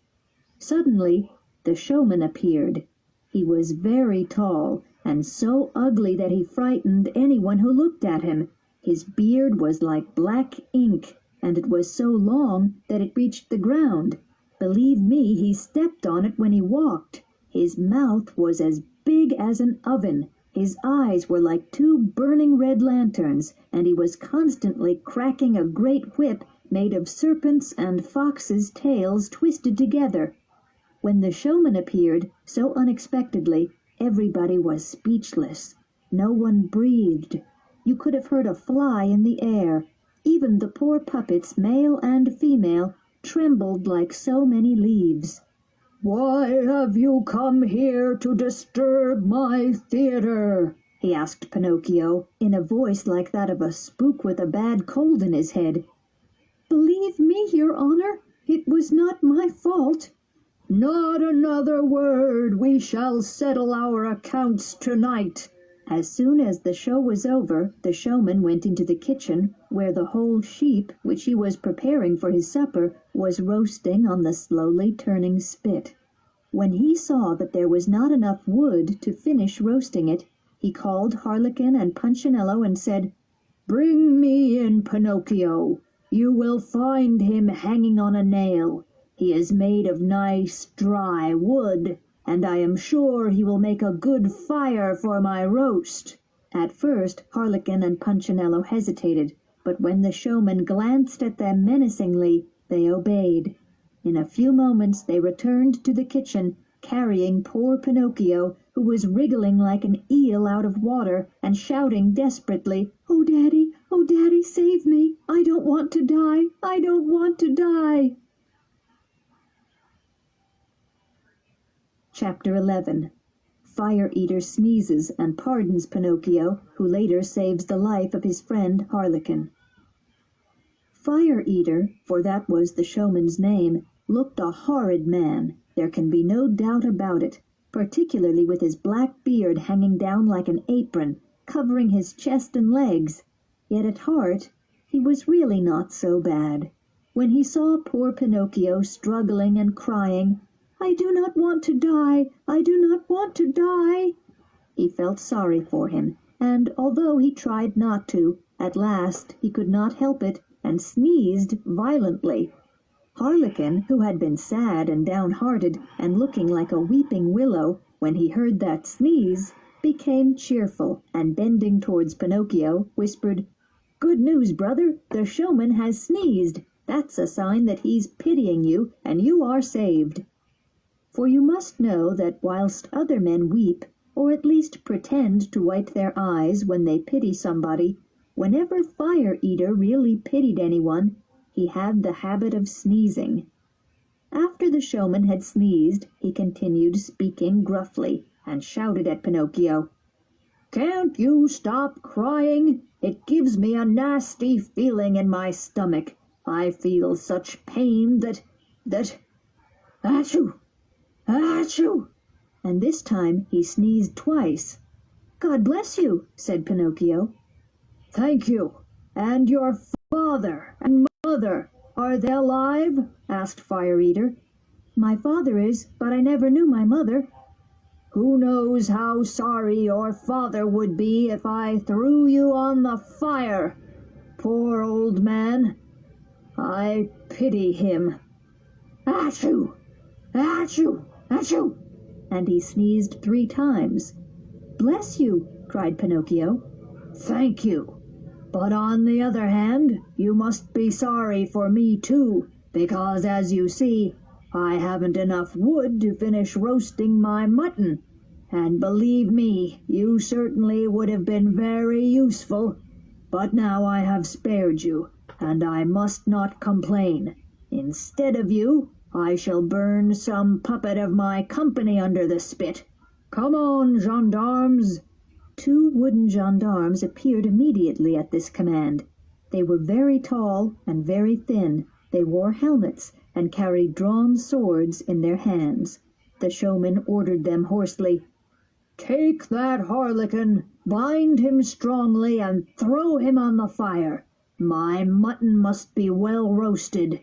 Suddenly the showman appeared. He was very tall, and so ugly that he frightened anyone who looked at him. His beard was like black ink, and it was so long that it reached the ground. Believe me, he stepped on it when he walked. His mouth was as big as an oven. His eyes were like two burning red lanterns, and he was constantly cracking a great whip made of serpents' and foxes' tails twisted together. When the showman appeared, so unexpectedly, everybody was speechless. No one breathed. You could have heard a fly in the air. Even the poor puppets, male and female, trembled like so many leaves. "Why have you come here to disturb my theatre?" he asked Pinocchio, in a voice like that of a spook with a bad cold in his head. "Believe me, your honor, it was not my fault." "Not another word! We shall settle our accounts tonight." As soon as the show was over, the showman went into the kitchen, where the whole sheep, which he was preparing for his supper, was roasting on the slowly turning spit. When he saw that there was not enough wood to finish roasting it, he called Harlequin and Punchinello and said, "Bring me in Pinocchio. You will find him hanging on a nail. He is made of nice dry wood. and I am sure he will make a good fire for my roast." At first Harlequin and Punchinello hesitated, but when the showman glanced at them menacingly, they obeyed. In a few moments they returned to the kitchen, carrying poor Pinocchio, who was wriggling like an eel out of water, and shouting desperately, "Oh, Daddy, save me! I don't want to die! I don't want to die!" Chapter 11. Fire Eater sneezes and pardons Pinocchio, who later saves the life of his friend Harlequin. Fire Eater, for that was the showman's name, looked a horrid man, there can be no doubt about it, particularly with his black beard hanging down like an apron, covering his chest and legs. Yet at heart he was really not so bad. When he saw poor Pinocchio struggling and crying, "I do not want to die! I do not want to die!" he felt sorry for him, and although he tried not to, at last he could not help it, and sneezed violently. Harlequin, who had been sad and downhearted, and looking like a weeping willow, when he heard that sneeze, became cheerful, and bending towards Pinocchio, whispered, "Good news, brother, the showman has sneezed. That's a sign that he's pitying you, and you are saved." For you must know that whilst other men weep, or at least pretend to wipe their eyes when they pity somebody, whenever Fire Eater really pitied anyone, he had the habit of sneezing. After the showman had sneezed, he continued speaking gruffly, and shouted at Pinocchio, "Can't you stop crying? It gives me a nasty feeling in my stomach. I feel such pain that... Achoo! Achoo!" And this time he sneezed twice. "God bless you," said Pinocchio. "Thank you. And your father and mother, are they alive?" asked Fire Eater. "My father is, but I never knew my mother." "Who knows how sorry your father would be if I threw you on the fire? Poor old man. I pity him. Achoo! Achoo! Achoo!" And he sneezed 3 times. "Bless you!" cried Pinocchio. "Thank you. But on the other hand, you must be sorry for me too, because as you see, I haven't enough wood to finish roasting my mutton, and believe me, you certainly would have been very useful. But now I have spared you, and I must not complain. Instead of you, I shall burn some puppet of my company under the spit. Come on, gendarmes!" 2 wooden gendarmes appeared immediately at this command. They were very tall and very thin. They wore helmets and carried drawn swords in their hands. The showman ordered them hoarsely, "Take that Harlequin, bind him strongly, and throw him on the fire. My mutton must be well roasted."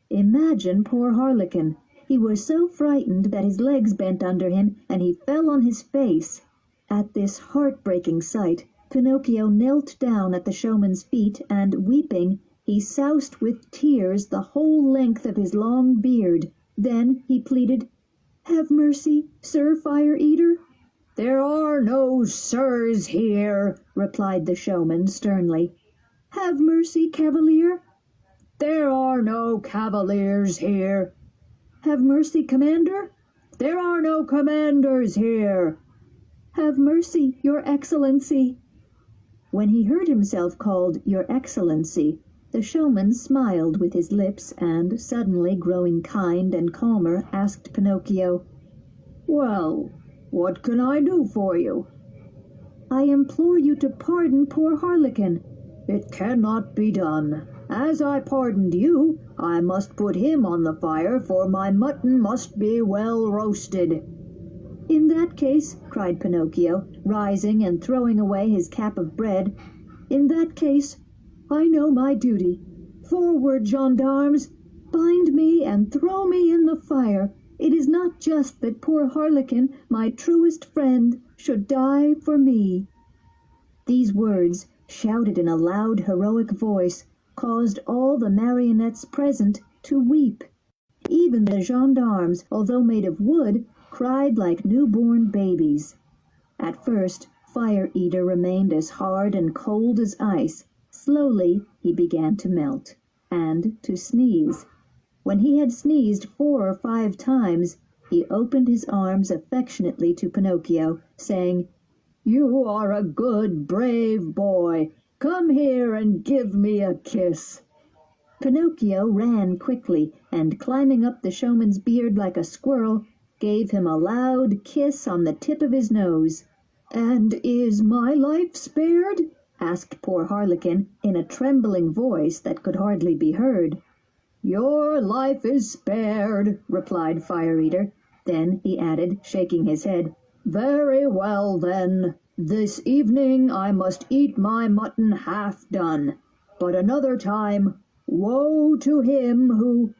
Imagine poor Harlequin. He was so frightened that his legs bent under him, and he fell on his face. At this heartbreaking sight, Pinocchio knelt down at the showman's feet, and, weeping, he soused with tears the whole length of his long beard. Then he pleaded, "Have mercy, Sir Fire Eater." "There are no sirs here," replied the showman sternly. "Have mercy, Cavalier." "There are no cavaliers here." "Have mercy, Commander." "There are no commanders here." "Have mercy, Your Excellency." When he heard himself called Your Excellency, the showman smiled with his lips and, suddenly growing kind and calmer, asked Pinocchio, "Well, what can I do for you?" "I implore you to pardon poor Harlequin." "It cannot be done. As I pardoned you, I must put him on the fire, for my mutton must be well roasted." "In that case," cried Pinocchio, rising and throwing away his cap of bread, "in that case, I know my duty. Forward, gendarmes! Bind me and throw me in the fire. It is not just that poor Harlequin, my truest friend, should die for me." These words, shouted in a loud, heroic voice, caused all the marionettes present to weep. Even the gendarmes, although made of wood, cried like newborn babies. At first, Fire Eater remained as hard and cold as ice. Slowly he began to melt, and to sneeze. When he had sneezed 4 or 5 times, he opened his arms affectionately to Pinocchio, saying, "You are a good, brave boy. Come here and give me a kiss." Pinocchio ran quickly, and climbing up the showman's beard like a squirrel, gave him a loud kiss on the tip of his nose. "And is my life spared?" asked poor Harlequin, in a trembling voice that could hardly be heard. "Your life is spared," replied Fire Eater. Then he added, shaking his head, "Very well, then. This evening I must eat my mutton half done. But another time, woe to him who—"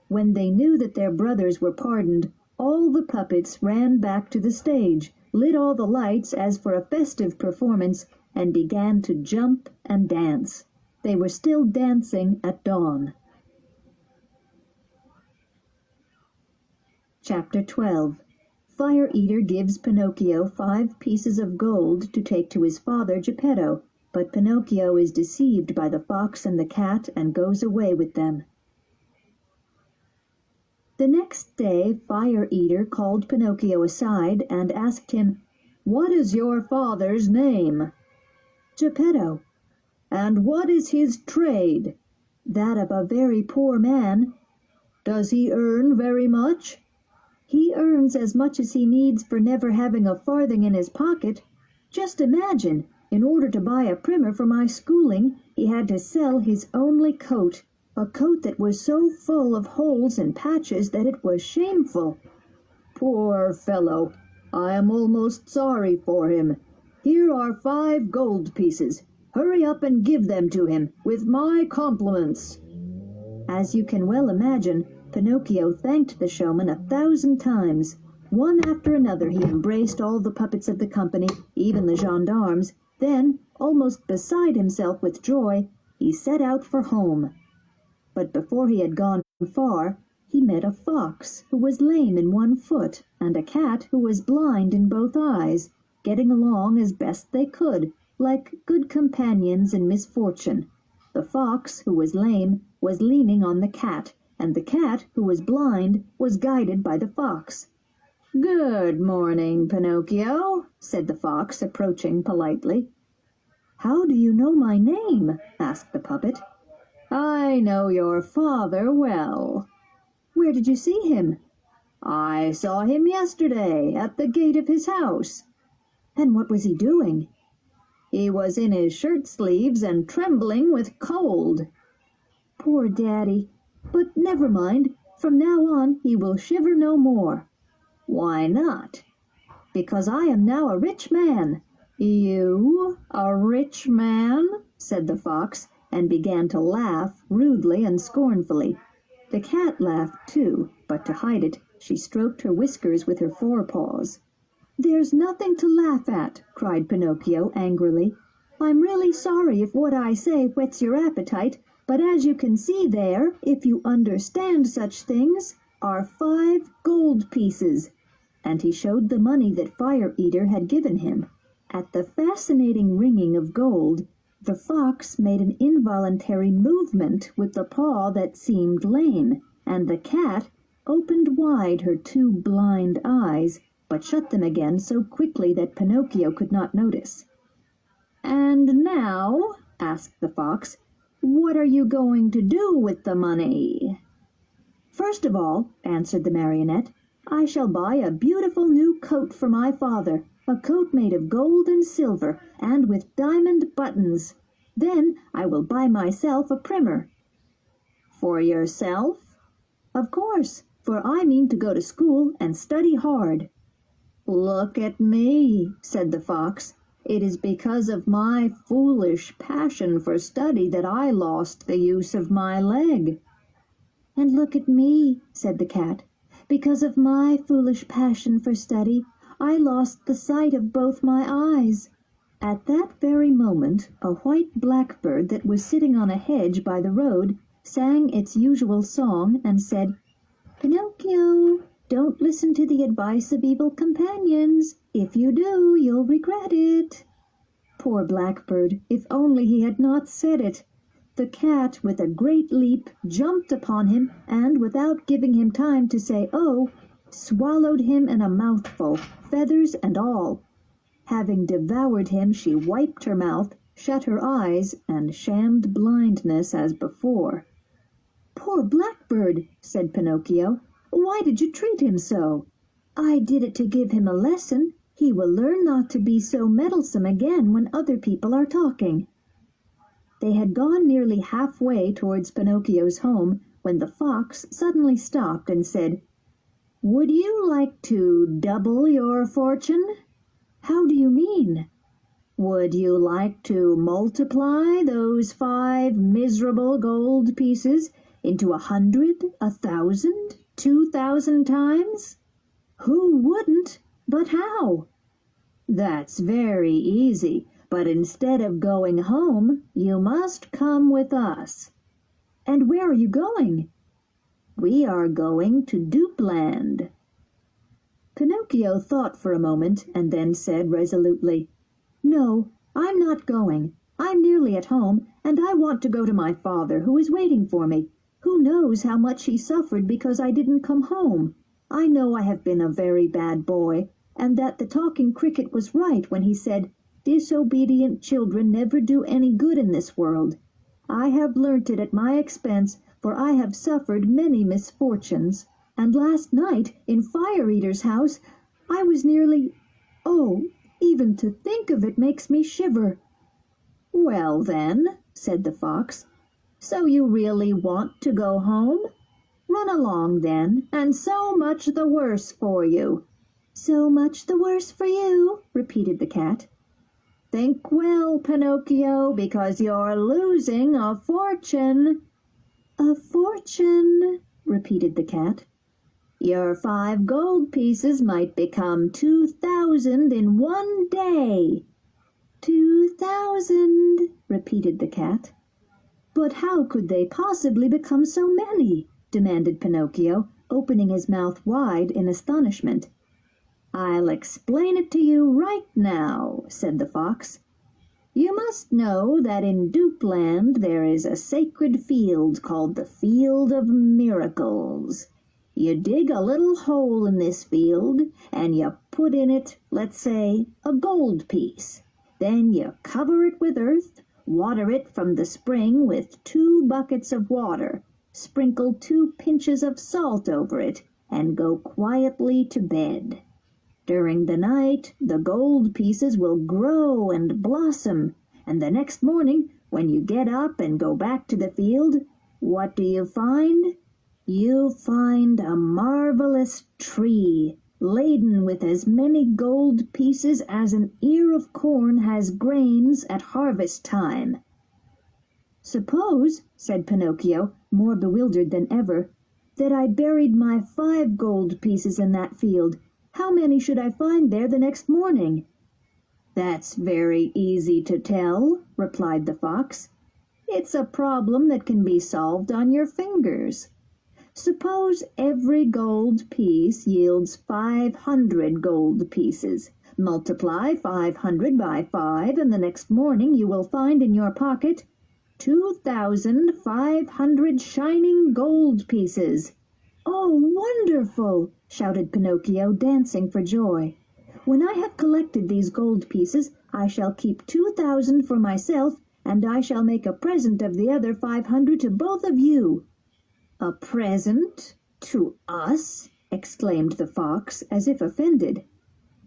When they knew that their brothers were pardoned, all the puppets ran back to the stage, lit all the lights as for a festive performance, and began to jump and dance. They were still dancing at dawn. Chapter 12. Fire Eater gives Pinocchio 5 pieces of gold to take to his father Geppetto, but Pinocchio is deceived by the fox and the cat and goes away with them. The next day Fire Eater called Pinocchio aside and asked him, "What is your father's name?" "Geppetto." "And what is his trade?" "That of a very poor man." "Does he earn very much?" "He earns as much as he needs for never having a farthing in his pocket. Just imagine, in order to buy a primer for my schooling, he had to sell his only coat, a coat that was so full of holes and patches that it was shameful." "Poor fellow! I am almost sorry for him. Here are 5 gold pieces. Hurry up and give them to him, with my compliments." As you can well imagine, Pinocchio thanked the showman 1,000 times. One after another he embraced all the puppets of the company, even the gendarmes. Then, almost beside himself with joy, he set out for home. But before he had gone far, he met a fox who was lame in one foot, and a cat who was blind in both eyes, getting along as best they could, like good companions in misfortune. The fox, who was lame, was leaning on the cat, and the cat, who was blind, was guided by the fox. "Good morning, Pinocchio," said the fox, approaching politely. "How do you know my name?" asked the puppet. "I know your father well." "Where did you see him?" "I saw him yesterday at the gate of his house." "And what was he doing?" "He was in his shirt sleeves and trembling with cold." "Poor Daddy. But never mind, from now on he will shiver no more." "Why not?" "Because I am now a rich man." "You, a rich man?" said the fox, and began to laugh rudely and scornfully. The cat laughed too, but to hide it, she stroked her whiskers with her forepaws. "There's nothing to laugh at," cried Pinocchio angrily. "I'm really sorry if what I say whets your appetite, but as you can see there, if you understand such things, are 5 gold pieces." And he showed the money that Fire Eater had given him. At the fascinating ringing of gold, the fox made an involuntary movement with the paw that seemed lame, and the cat opened wide her 2 blind eyes, but shut them again so quickly that Pinocchio could not notice. "And now," asked the fox, "what are you going to do with the money?" "First of all," answered the marionette, "I shall buy a beautiful new coat for my father, a coat made of gold and silver, and with diamond buttons. Then I will buy myself a primer." "For yourself?" "Of course, for I mean to go to school and study hard." "Look at me," said the fox. "It is because of my foolish passion for study that I lost the use of my leg." "And look at me," said the cat. "Because of my foolish passion for study, I lost the sight of both my eyes." At that very moment, a white blackbird that was sitting on a hedge by the road sang its usual song and said, "Pinocchio, Don't listen to the advice of evil companions. If you do, you'll regret it. Poor Blackbird, if only he had not said it. The cat, with a great leap, jumped upon him, and, without giving him time to say "oh," swallowed him in a mouthful, feathers and all. Having devoured him, she wiped her mouth, shut her eyes, and shammed blindness as before. "Poor Blackbird," said Pinocchio. "Why did you treat him so?" "I did it to give him a lesson. He will learn not to be so meddlesome again when other people are talking." They had gone nearly halfway towards Pinocchio's home when the fox suddenly stopped and said, "Would you like to double your fortune?" "How do you mean?" "Would you like to multiply those 5 miserable gold pieces into 100, 1,000, 2,000 times?" "Who wouldn't? But how?" "That's very easy, but instead of going home, you must come with us." "And where are you going?" "We are going to Dupeland." Pinocchio thought for a moment and then said resolutely, "No, I'm not going. I'm nearly at home, and I want to go to my father, who is waiting for me. Who knows how much he suffered because I didn't come home? I know I have been a very bad boy, and that the talking cricket was right when he said, 'Disobedient children never do any good in this world.' I have learnt it at my expense, for I have suffered many misfortunes. And last night, in Fire Eater's house, I was nearly—oh, even to think of it makes me shiver." "Well, then," said the fox, "so you really want to go home? Run along, then, and so much the worse for you." "So much the worse for you," repeated the cat. "Think well, Pinocchio, because you're losing a fortune." "A fortune," repeated the cat. "Your 5 gold pieces might become 2,000 in one day." 2,000, repeated the cat. "But how could they possibly become so many?" demanded Pinocchio, opening his mouth wide in astonishment. "I'll explain it to you right now," said the fox. "You must know that in Dupeland there is a sacred field called the Field of Miracles. You dig a little hole in this field, and you put in it, let's say, a gold piece. Then you cover it with earth, water it from the spring with 2 buckets of water, sprinkle 2 pinches of salt over it, and go quietly to bed. During the night the gold pieces will grow and blossom, and the next morning, when you get up and go back to the field, what do you find? You find a marvelous tree, laden with as many gold pieces as an ear of corn has grains at harvest time." "Suppose," said Pinocchio, more bewildered than ever, "that I buried my 5 gold pieces in that field. How many should I find there the next morning?" "That's very easy to tell," replied the fox. "It's a problem that can be solved on your fingers. Suppose every gold piece yields 500 gold pieces. Multiply 500 by 5, and the next morning you will find in your pocket 2,500 shining gold pieces." "Oh, wonderful!" shouted Pinocchio, dancing for joy. "When I have collected these gold pieces, I shall keep 2,000 for myself, and I shall make a present of the other 500 to both of you." "A present? To us?" exclaimed the fox, as if offended.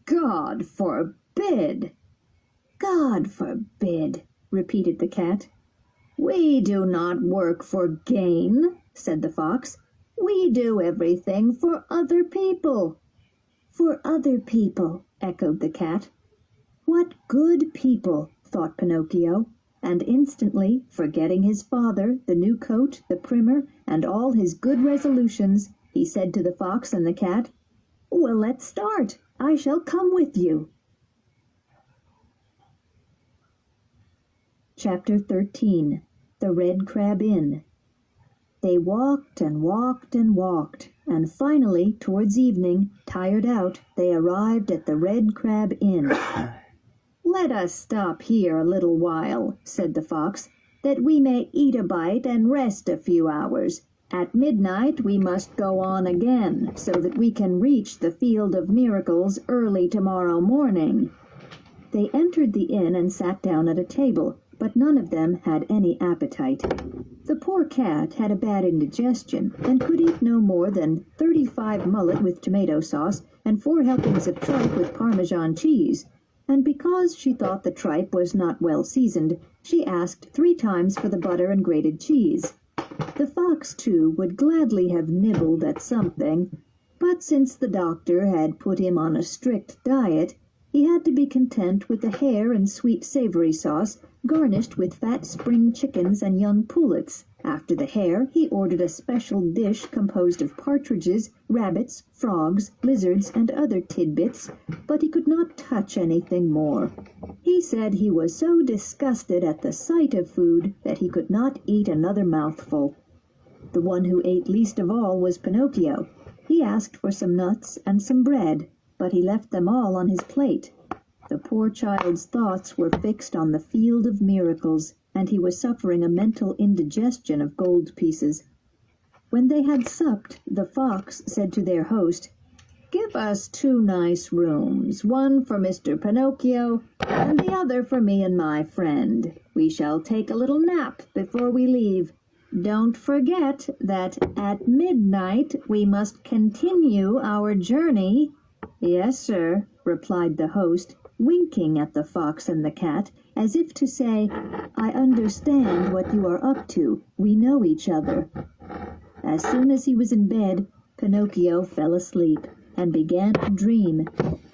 "God forbid!" "God forbid!" repeated the cat. "We do not work for gain," said the fox. "We do everything for other people." "For other people," echoed the cat. "What good people!" thought Pinocchio, and instantly, forgetting his father, the new coat, the primer, and all his good resolutions, he said to the fox and the cat, "Well, let's start. I shall come with you." Chapter 13. The Red Crab Inn. They walked and walked and walked. and finally, towards evening, tired out, they arrived at the Red Crab Inn. "Let us stop here a little while," said the fox, "that we may eat a bite and rest a few hours. At midnight we must go on again, so that we can reach the Field of Miracles early tomorrow morning." They entered the inn and sat down at a table, but none of them had any appetite. The poor cat had a bad indigestion, and could eat no more than 35 mullet with tomato sauce and 4 helpings of tripe with Parmesan cheese, and because she thought the tripe was not well seasoned, she asked 3 times for the butter and grated cheese. The fox, too, would gladly have nibbled at something, but since the doctor had put him on a strict diet, he had to be content with the hare and sweet savory sauce, garnished with fat spring chickens and young pullets. After the hare, he ordered a special dish composed of partridges, rabbits, frogs, lizards, and other tidbits, but he could not touch anything more. He said he was so disgusted at the sight of food that he could not eat another mouthful. The one who ate least of all was Pinocchio. He asked for some nuts and some bread, but he left them all on his plate. The poor child's thoughts were fixed on the Field of Miracles, and he was suffering a mental indigestion of gold pieces. When they had supped, the fox said to their host, "Give us 2 nice rooms, one for Mr. Pinocchio, and the other for me and my friend. We shall take a little nap before we leave. Don't forget that at midnight we must continue our journey." "Yes, sir," replied the host, winking at the fox and the cat, as if to say, "I understand what you are up to. We know each other." As soon as he was in bed, Pinocchio fell asleep and began to dream.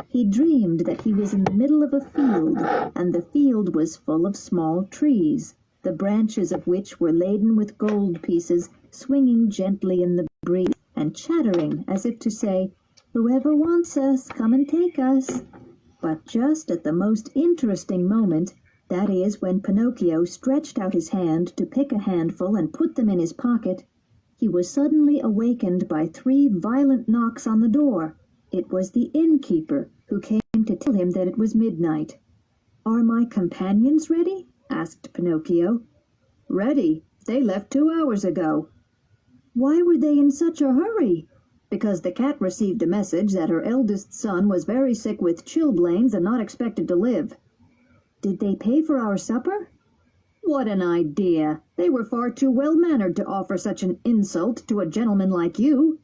He dreamed that he was in the middle of a field, and the field was full of small trees, the branches of which were laden with gold pieces, swinging gently in the breeze, and chattering as if to say, "Whoever wants us, come and take us." But just at the most interesting moment, that is, when Pinocchio stretched out his hand to pick a handful and put them in his pocket, he was suddenly awakened by 3 violent knocks on the door. It was the innkeeper, who came to tell him that it was midnight. "Are my companions ready?" asked Pinocchio. "Ready. They left 2 hours ago." "Why were they in such a hurry?" "Because the cat received a message that her eldest son was very sick with chilblains and not expected to live." "Did they pay for our supper?" "What an idea! They were far too well-mannered to offer such an insult to a gentleman like you."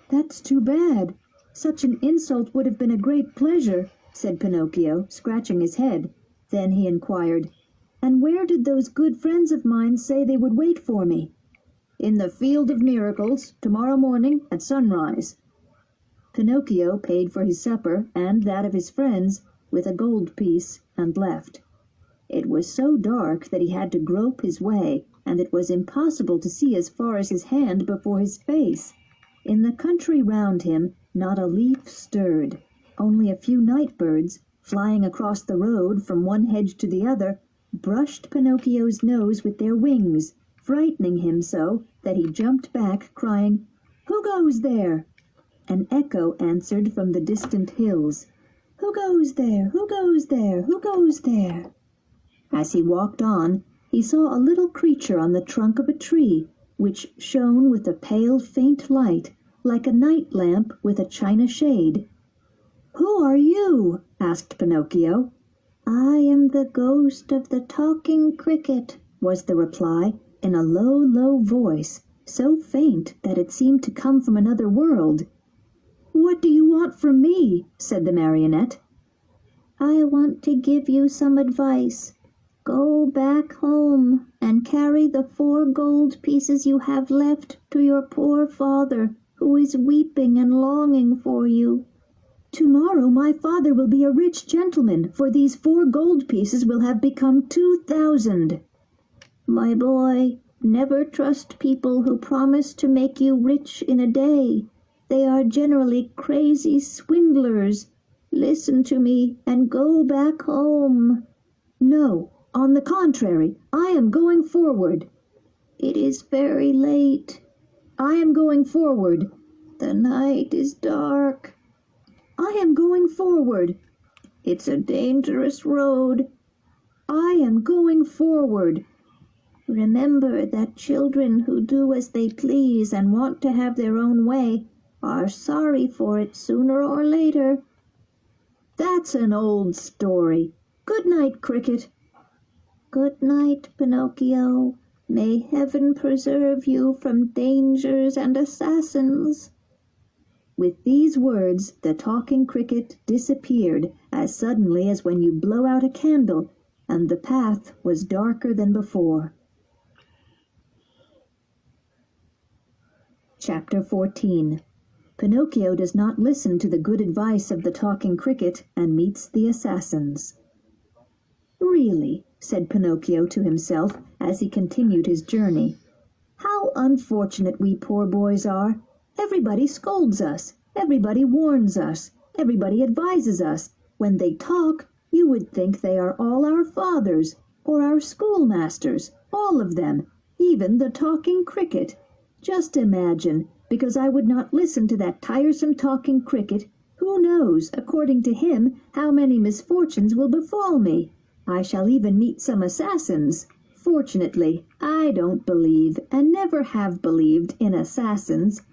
"That's too bad. Such an insult would have been a great pleasure," said Pinocchio, scratching his head. Then he inquired, "And where did those good friends of mine say they would wait for me?" "In the Field of Miracles, tomorrow morning at sunrise." Pinocchio paid for his supper and that of his friends with a gold piece and left. It was so dark that he had to grope his way, and it was impossible to see as far as his hand before his face. In the country round him not a leaf stirred. Only a few night birds, flying across the road from one hedge to the other, brushed Pinocchio's nose with their wings, frightening him so that he jumped back, crying, "Who goes there?" An echo answered from the distant hills, "Who goes there? Who goes there? Who goes there?" As he walked on, he saw a little creature on the trunk of a tree, which shone with a pale faint light, like a night lamp with a china shade. "Who are you?" asked Pinocchio. "I am the ghost of the talking cricket," was the reply, in a low, low voice, so faint that it seemed to come from another world. "What do you want from me?" said the marionette. "I want to give you some advice. Go back home and carry the 4 gold pieces you have left to your poor father, who is weeping and longing for you. Tomorrow my father will be a rich gentleman, for these 4 gold pieces will have become 2,000. My boy, never trust people who promise to make you rich in a day. They are generally crazy swindlers. Listen to me and go back home." "No, on the contrary, I am going forward." "It is very late." "I am going forward. The night is dark. I am going forward. It's a dangerous road. I am going forward. Remember that children who do as they please and want to have their own way are sorry for it sooner or later. That's an old story. Good night, Cricket. Good night, Pinocchio. May heaven preserve you from dangers and assassins. With these words, the talking cricket disappeared as suddenly as when you blow out a candle, and the path was darker than before. Chapter 14. Pinocchio does not listen to the good advice of the talking cricket and meets the assassins. Really, said Pinocchio to himself as he continued his journey, how unfortunate we poor boys are. Everybody scolds us, everybody warns us, everybody advises us. When they talk, you would think they are all our fathers or our schoolmasters, all of them, even the talking cricket. Just imagine, because I would not listen to that tiresome talking cricket, who knows, according to him, how many misfortunes will befall me. I shall even meet some assassins. Fortunately, I don't believe, and never have believed, in assassins.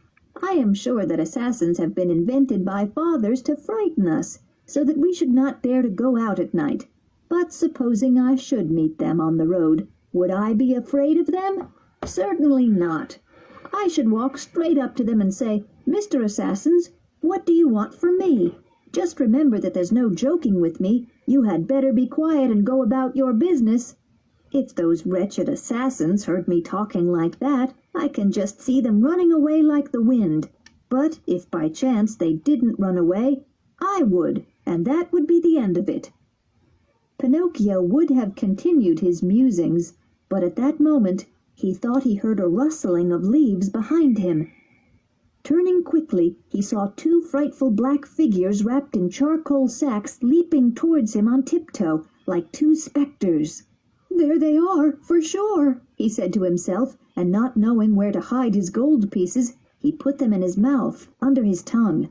I am sure that assassins have been invented by fathers to frighten us, so that we should not dare to go out at night. But supposing I should meet them on the road, would I be afraid of them? Certainly not. I should walk straight up to them and say, Mr. Assassins, what do you want from me? Just remember that there's no joking with me. You had better be quiet and go about your business. If those wretched assassins heard me talking like that, I can just see them running away like the wind. But if by chance they didn't run away, I would, and that would be the end of it. Pinocchio would have continued his musings, but at that moment he thought he heard a rustling of leaves behind him. Turning quickly, he saw two frightful black figures wrapped in charcoal sacks leaping towards him on tiptoe, like two spectres. There they are, for sure, he said to himself, and not knowing where to hide his gold pieces, he put them in his mouth, under his tongue.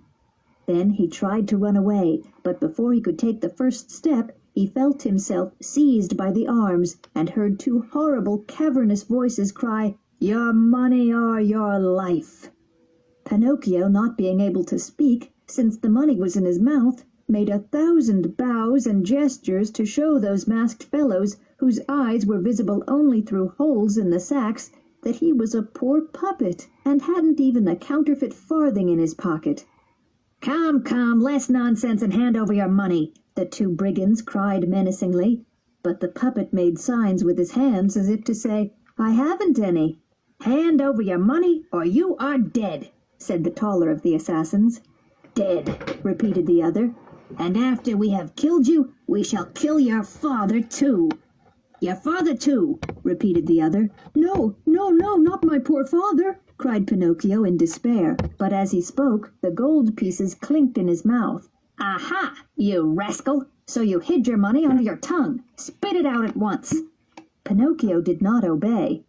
Then he tried to run away, but before he could take the first step, he felt himself seized by the arms and heard two horrible cavernous voices cry, "Your money or your life!" Pinocchio, not being able to speak, since the money was in his mouth, made 1,000 bows and gestures to show those masked fellows, whose eyes were visible only through holes in the sacks, that he was a poor puppet and hadn't even a counterfeit farthing in his pocket. "Come, come, less nonsense and hand over your money," the two brigands cried menacingly. But the puppet made signs with his hands as if to say, "I haven't any." "Hand over your money or you are dead," said the taller of the assassins. "Dead," repeated the other. "And after we have killed you, we shall kill your father too." "Your father too," repeated the other. "No, no, no, not my poor father," cried Pinocchio in despair, but as he spoke, the gold pieces clinked in his mouth. "Aha, you rascal! So you hid your money under your tongue. Spit it out at once." Pinocchio did not obey.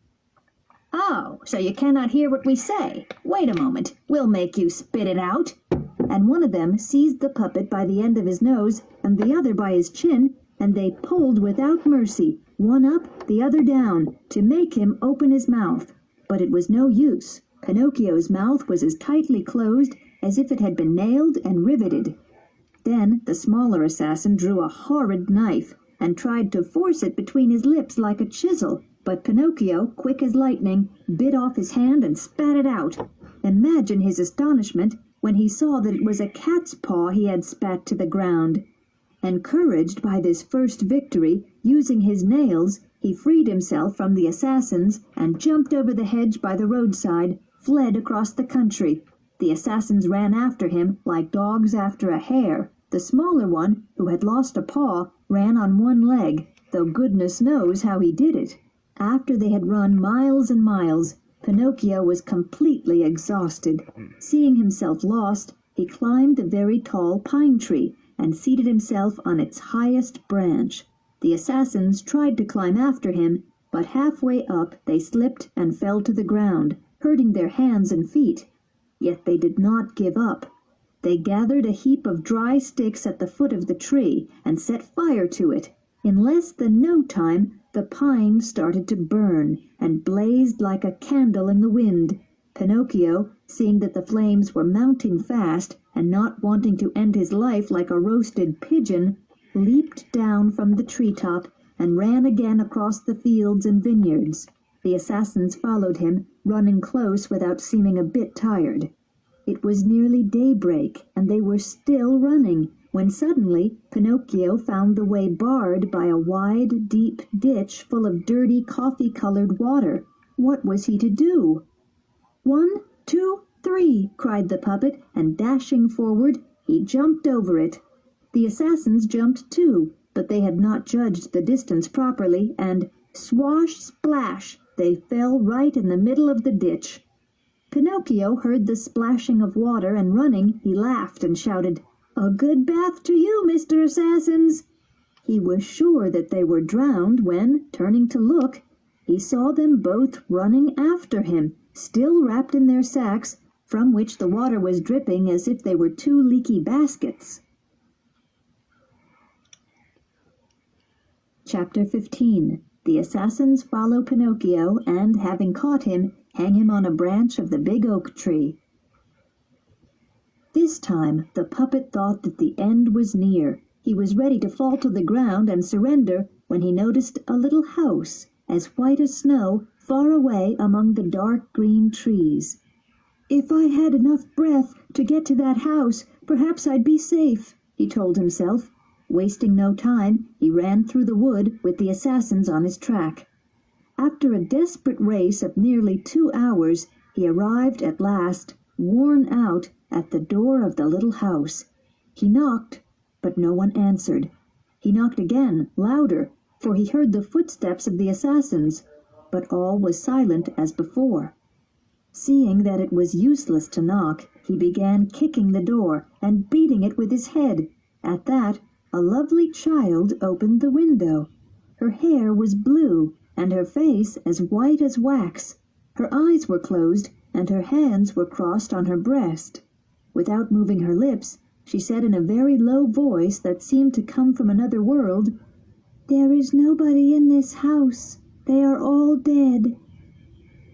"Oh, so you cannot hear what we say? Wait a moment, we'll make you spit it out." And one of them seized the puppet by the end of his nose and the other by his chin, and they pulled without mercy, one up, the other down, to make him open his mouth. But it was no use. Pinocchio's mouth was as tightly closed as if it had been nailed and riveted. Then the smaller assassin drew a horrid knife and tried to force it between his lips like a chisel, but Pinocchio, quick as lightning, bit off his hand and spat it out. Imagine his astonishment when he saw that it was a cat's paw he had spat to the ground. Encouraged by this first victory, using his nails, he freed himself from the assassins and jumped over the hedge by the roadside, fled across the country. The assassins ran after him like dogs after a hare. The smaller one, who had lost a paw, ran on one leg, though goodness knows how he did it. After they had run miles and miles, Pinocchio was completely exhausted. Seeing himself lost, he climbed a very tall pine tree and seated himself on its highest branch. The assassins tried to climb after him, but halfway up they slipped and fell to the ground, hurting their hands and feet. Yet they did not give up. They gathered a heap of dry sticks at the foot of the tree and set fire to it. In less than no time, the pine started to burn and blazed like a candle in the wind. Pinocchio, seeing that the flames were mounting fast and not wanting to end his life like a roasted pigeon, leaped down from the treetop and ran again across the fields and vineyards. The assassins followed him, running close without seeming a bit tired. It was nearly daybreak, and they were still running, when suddenly Pinocchio found the way barred by a wide, deep ditch full of dirty, coffee-colored water. What was he to do? 1, 2, 3, cried the puppet, and dashing forward, he jumped over it. The assassins jumped too, but they had not judged the distance properly, and swash, splash, they fell right in the middle of the ditch. Pinocchio heard the splashing of water, and running, he laughed and shouted, "A good bath to you, Mr. Assassins!" He was sure that they were drowned when, turning to look, he saw them both running after him, still wrapped in their sacks, from which the water was dripping as if they were two leaky baskets. Chapter 15. The assassins follow Pinocchio, and, having caught him, hang him on a branch of the big oak tree. This time the puppet thought that the end was near. He was ready to fall to the ground and surrender when he noticed a little house, as white as snow, far away among the dark green trees. "If I had enough breath to get to that house, perhaps I'd be safe," he told himself. Wasting no time, he ran through the wood with the assassins on his track. After a desperate race of nearly 2 hours, he arrived at last, worn out, at the door of the little house. He knocked, but no one answered. He knocked again, louder, for he heard the footsteps of the assassins, but all was silent as before. Seeing that it was useless to knock, he began kicking the door and beating it with his head. At that, a lovely child opened the window. Her hair was blue, and her face as white as wax. Her eyes were closed, and her hands were crossed on her breast. Without moving her lips, she said in a very low voice that seemed to come from another world, "There is nobody in this house. They are all dead."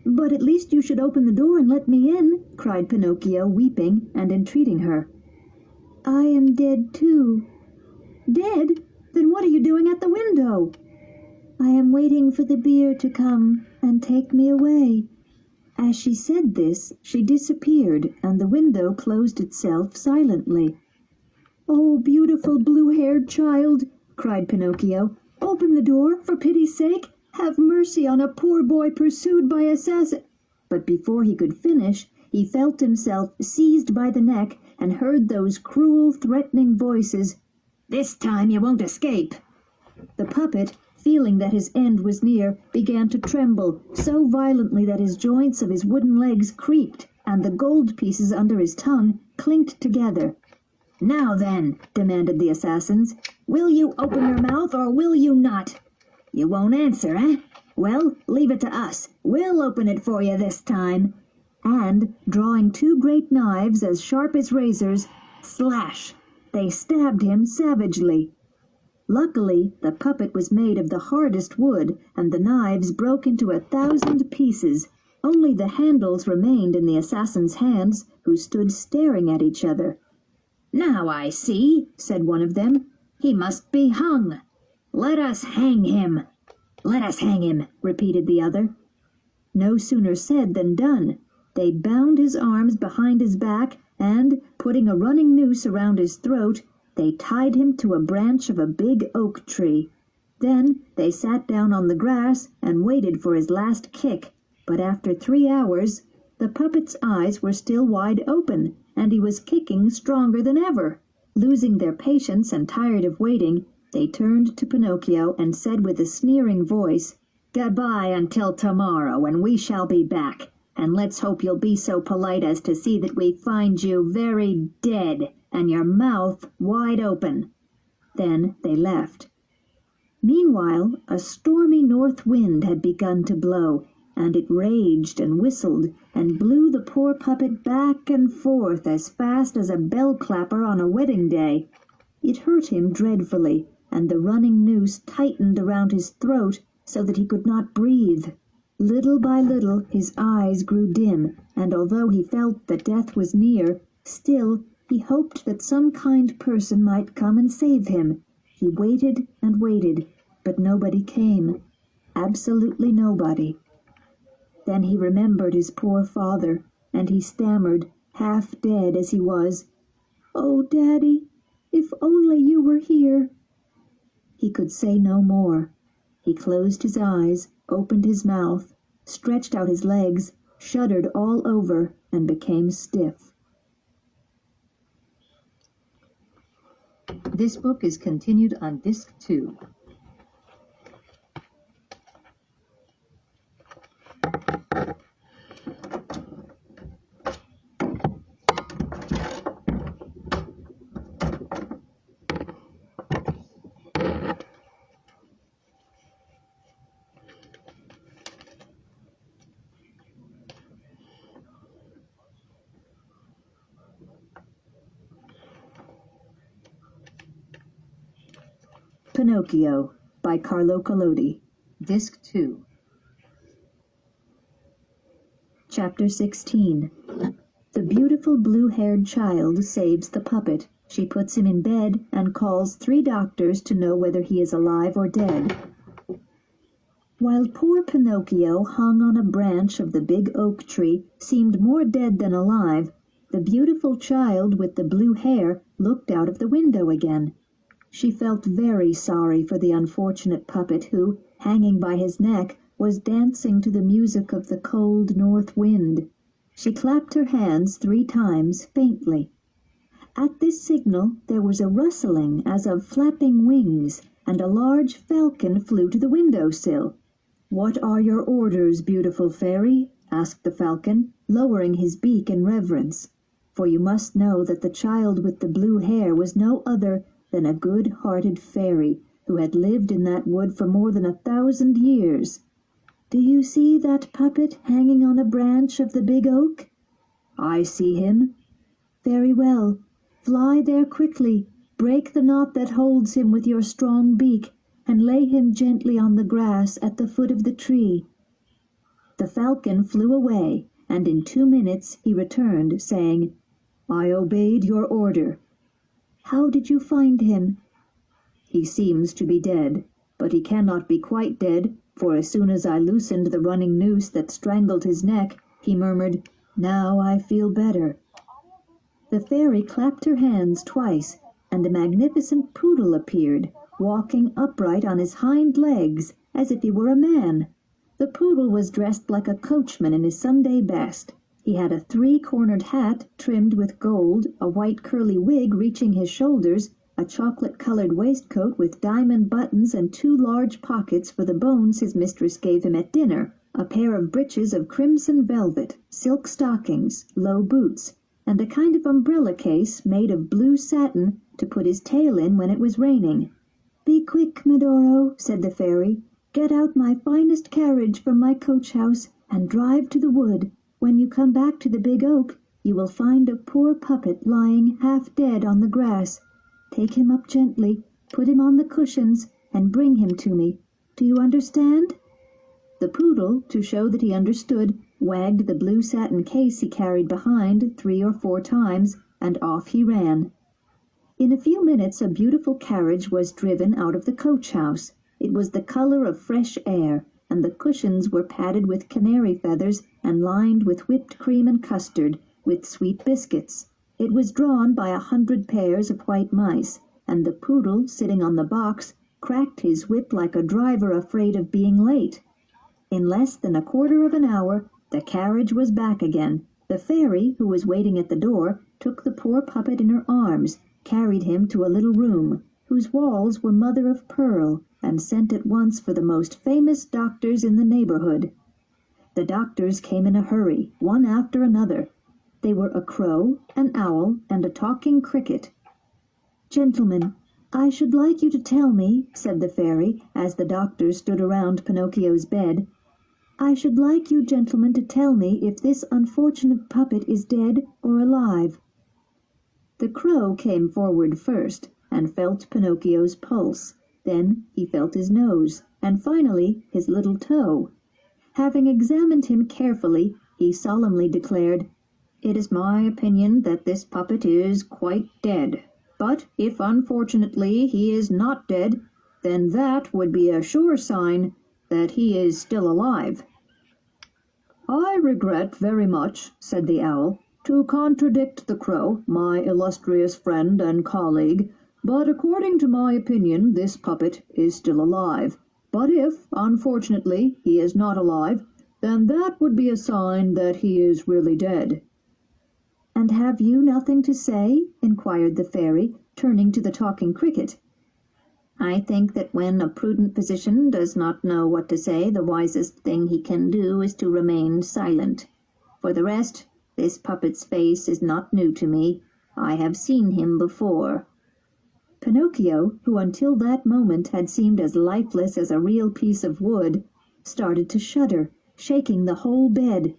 "But at least you should open the door and let me in," cried Pinocchio, weeping and entreating her. "I am dead too." "Dead? Then what are you doing at the window?" "I am waiting for the bier to come and take me away." As she said this, she disappeared, and the window closed itself silently. "Oh, beautiful blue-haired child," cried Pinocchio, "open the door, for pity's sake. Have mercy on a poor boy pursued by assassins." But before he could finish, he felt himself seized by the neck and heard those cruel, threatening voices, "This time you won't escape." The puppet, feeling that his end was near, began to tremble so violently that his joints of his wooden legs creaked, and the gold pieces under his tongue clinked together. "Now then," demanded the assassins, "will you open your mouth or will you not? You won't answer, eh? Well, leave it to us. We'll open it for you this time." And, drawing 2 great knives as sharp as razors, slash! They stabbed him savagely. Luckily, the puppet was made of the hardest wood, and the knives broke into 1,000 pieces. Only the handles remained in the assassins' hands, who stood staring at each other. "Now I see," said one of them. "He must be hung. Let us hang him." "Let us hang him," repeated the other. No sooner said than done. They bound his arms behind his back, and, putting a running noose around his throat, they tied him to a branch of a big oak tree. Then they sat down on the grass and waited for his last kick. But after 3 hours, the puppet's eyes were still wide open, and he was kicking stronger than ever. Losing their patience and tired of waiting, they turned to Pinocchio and said with a sneering voice, "Goodbye until tomorrow, when we shall be back. And let's hope you'll be so polite as to see that we find you very dead and your mouth wide open." Then they left. Meanwhile, a stormy north wind had begun to blow, and it raged and whistled and blew the poor puppet back and forth as fast as a bell clapper on a wedding day. It hurt him dreadfully, and the running noose tightened around his throat so that he could not breathe. Little by little his eyes grew dim, and although he felt that death was near, still he hoped that some kind person might come and save him. He waited and waited, but nobody came. Absolutely nobody. Then he remembered his poor father, and he stammered, half dead as he was, "Oh, Daddy, if only you were here." He could say no more. He closed his eyes, opened his mouth, stretched out his legs, shuddered all over, and became stiff. This book is continued on Disc 2. Pinocchio by Collodi. Disc 2. Chapter 16. The beautiful blue-haired child saves the puppet. She puts him in bed and calls 3 doctors to know whether he is alive or dead. While poor Pinocchio hung on a branch of the big oak tree, seemed more dead than alive, the beautiful child with the blue hair looked out of the window again. She felt very sorry for the unfortunate puppet who, hanging by his neck, was dancing to the music of the cold north wind. She clapped her hands 3 times, faintly. At this signal there was a rustling as of flapping wings, and a large falcon flew to the window-sill. "What are your orders, beautiful fairy?" asked the falcon, lowering his beak in reverence. For you must know that the child with the blue hair was no other than a good-hearted fairy who had lived in that wood for more than 1,000 years. "Do you see that puppet hanging on a branch of the big oak?" "I see him." "Very well. Fly there quickly, break the knot that holds him with your strong beak, and lay him gently on the grass at the foot of the tree." The falcon flew away, and in 2 minutes he returned, saying, "I obeyed your order." "How did you find him?" "He seems to be dead, but he cannot be quite dead, for as soon as I loosened the running noose that strangled his neck, he murmured, 'Now I feel better.'" The fairy clapped her hands twice, and a magnificent poodle appeared, walking upright on his hind legs, as if he were a man. The poodle was dressed like a coachman in his Sunday best. He had a 3-cornered hat trimmed with gold, a white curly wig reaching his shoulders, a chocolate-colored waistcoat with diamond buttons and 2 large pockets for the bones his mistress gave him at dinner, a pair of breeches of crimson velvet, silk stockings, low boots, and a kind of umbrella case made of blue satin to put his tail in when it was raining. "Be quick, Medoro," said the fairy. "Get out my finest carriage from my coach-house and drive to the wood. When you come back to the big oak, you will find a poor puppet lying half dead on the grass. Take him up gently, put him on the cushions, and bring him to me. Do you understand?" The poodle, to show that he understood, wagged the blue satin case he carried behind 3 or 4 times, and off he ran. In a few minutes a beautiful carriage was driven out of the coach-house. It was the color of fresh air, and the cushions were padded with canary feathers and lined with whipped cream and custard, with sweet biscuits. It was drawn by 100 pairs of white mice, and the poodle, sitting on the box, cracked his whip like a driver afraid of being late. In less than a quarter of an hour the carriage was back again. The fairy, who was waiting at the door, took the poor puppet in her arms, carried him to a little room, whose walls were mother of pearl, and sent at once for the most famous doctors in the neighborhood. The doctors came in a hurry, one after another. They were a crow, an owl, and a talking cricket. "Gentlemen, I should like you to tell me," said the fairy, as the doctors stood around Pinocchio's bed, I should like you gentlemen to tell me if this unfortunate puppet is dead or alive." The crow came forward first, and felt Pinocchio's pulse. Then he felt his nose, and finally his little toe. Having examined him carefully, he solemnly declared, "It is my opinion that this puppet is quite dead. But if unfortunately he is not dead, then that would be a sure sign that he is still alive." "I regret very much," said the owl, "to contradict the crow, my illustrious friend and colleague, but according to my opinion this puppet is still alive. But if, unfortunately, he is not alive, then that would be a sign that he is really dead." "And have you nothing to say?" inquired the fairy, turning to the talking cricket. "I think that when a prudent physician does not know what to say, the wisest thing he can do is to remain silent. For the rest, this puppet's face is not new to me. I have seen him before." Pinocchio, who until that moment had seemed as lifeless as a real piece of wood, started to shudder, shaking the whole bed.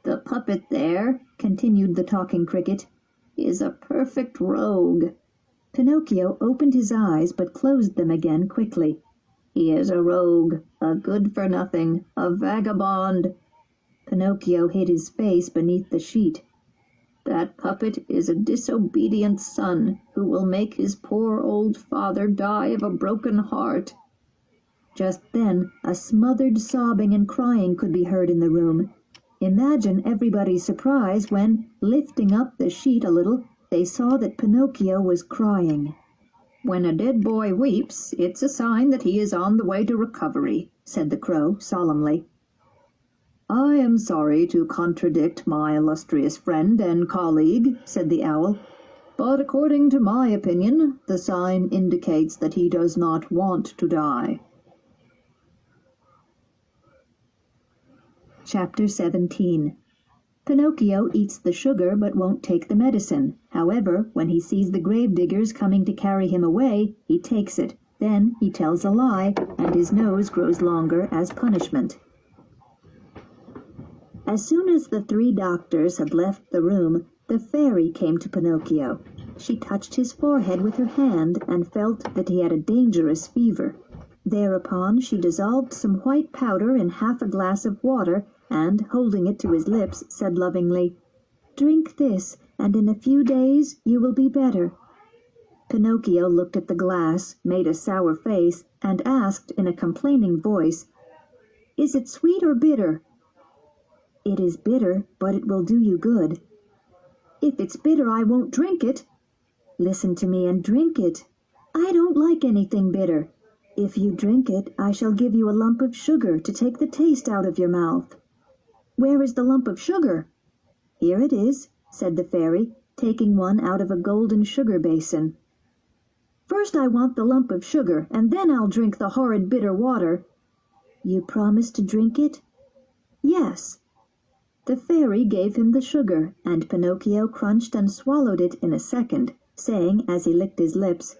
"The puppet there," continued the talking cricket, "is a perfect rogue." Pinocchio opened his eyes but closed them again quickly. "He is a rogue, a good-for-nothing, a vagabond." Pinocchio hid his face beneath the sheet. "That puppet is a disobedient son who will make his poor old father die of a broken heart." Just then a smothered sobbing and crying could be heard in the room. Imagine everybody's surprise when, lifting up the sheet a little, they saw that Pinocchio was crying. "When a dead boy weeps, it's a sign that he is on the way to recovery," said the crow solemnly. "I am sorry to contradict my illustrious friend and colleague," said the owl, "but according to my opinion, the sign indicates that he does not want to die." Chapter 17. Pinocchio eats the sugar but won't take the medicine. However, when he sees the gravediggers coming to carry him away, he takes it. Then he tells a lie, and his nose grows longer as punishment. As soon as the three doctors had left the room, the fairy came to Pinocchio. She touched his forehead with her hand and felt that he had a dangerous fever. Thereupon she dissolved some white powder in half a glass of water and, holding it to his lips, said lovingly, "Drink this, and in a few days you will be better." Pinocchio looked at the glass, made a sour face, and asked in a complaining voice, "Is it sweet or bitter?" "It is bitter, but it will do you good." "If it's bitter, I won't drink it." "Listen to me and drink it." "I don't like anything bitter." "If you drink it, I shall give you a lump of sugar to take the taste out of your mouth." "Where is the lump of sugar?" "Here it is," said the fairy, taking one out of a golden sugar basin. "First I want the lump of sugar, and then I'll drink the horrid bitter water." "You promise to drink it?" "Yes." The fairy gave him the sugar, and Pinocchio crunched and swallowed it in a second, saying as he licked his lips,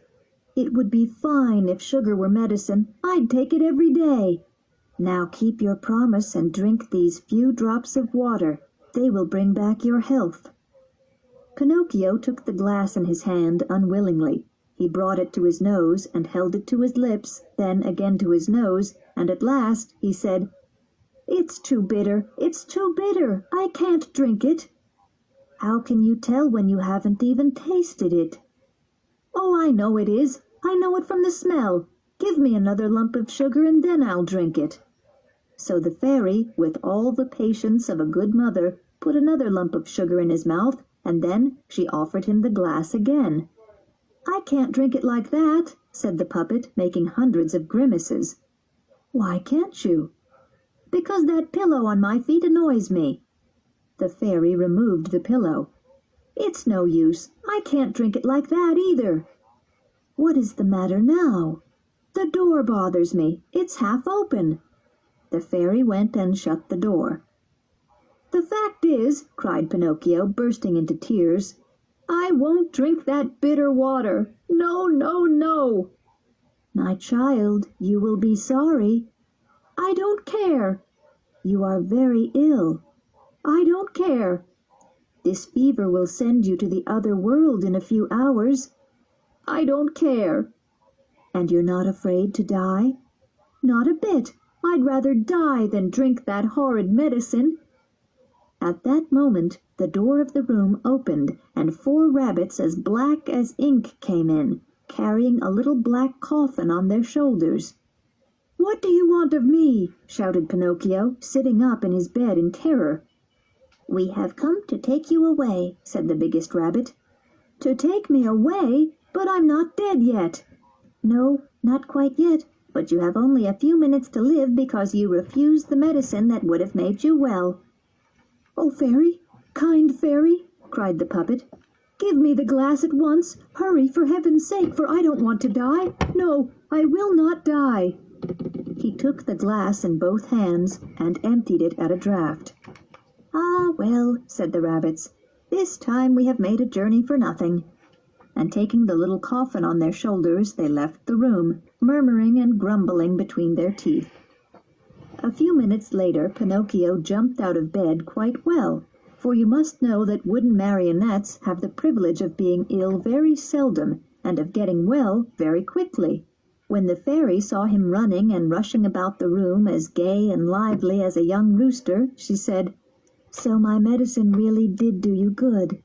"It would be fine if sugar were medicine. I'd take it every day." "Now keep your promise and drink these few drops of water. They will bring back your health." Pinocchio took the glass in his hand unwillingly. He brought it to his nose and held it to his lips, then again to his nose, and at last he said, "It's too bitter, it's too bitter. I can't drink it." "How can you tell when you haven't even tasted it?" "Oh, I know it is. I know it from the smell. Give me another lump of sugar and then I'll drink it." So the fairy, with all the patience of a good mother, put another lump of sugar in his mouth, and then she offered him the glass again. "I can't drink it like that," said the puppet, making hundreds of grimaces. "Why can't you?" "Because that pillow on my feet annoys me." The fairy removed the pillow. "It's no use. I can't drink it like that either." "What is the matter now?" "The door bothers me. It's half open." The fairy went and shut the door. "The fact is," cried Pinocchio, bursting into tears, "I won't drink that bitter water. No, no, no." "My child, you will be sorry." "I don't care." You are very ill. I don't care. This fever will send you to the other world in a few hours. I don't care. And you're not afraid to die? Not a bit. I'd rather die than drink that horrid medicine. At that moment the door of the room opened, and 4 rabbits as black as ink came in, carrying a little black coffin on their shoulders. "What do you want of me?" shouted Pinocchio, sitting up in his bed in terror. "We have come to take you away," said the biggest rabbit. "To take me away? But I'm not dead yet." "No, not quite yet, but you have only a few minutes to live because you refused the medicine that would have made you well." "Oh, fairy, kind fairy," cried the puppet, "give me the glass at once. Hurry, for heaven's sake, for I don't want to die. No, I will not die." He took the glass in both hands and emptied it at a draught. "Ah, well," said the rabbits, "this time we have made a journey for nothing." And taking the little coffin on their shoulders, they left the room, murmuring and grumbling between their teeth. A few minutes later Pinocchio jumped out of bed quite well, for you must know that wooden marionettes have the privilege of being ill very seldom and of getting well very quickly. When the fairy saw him running and rushing about the room as gay and lively as a young rooster, she said, "So my medicine really did do you good."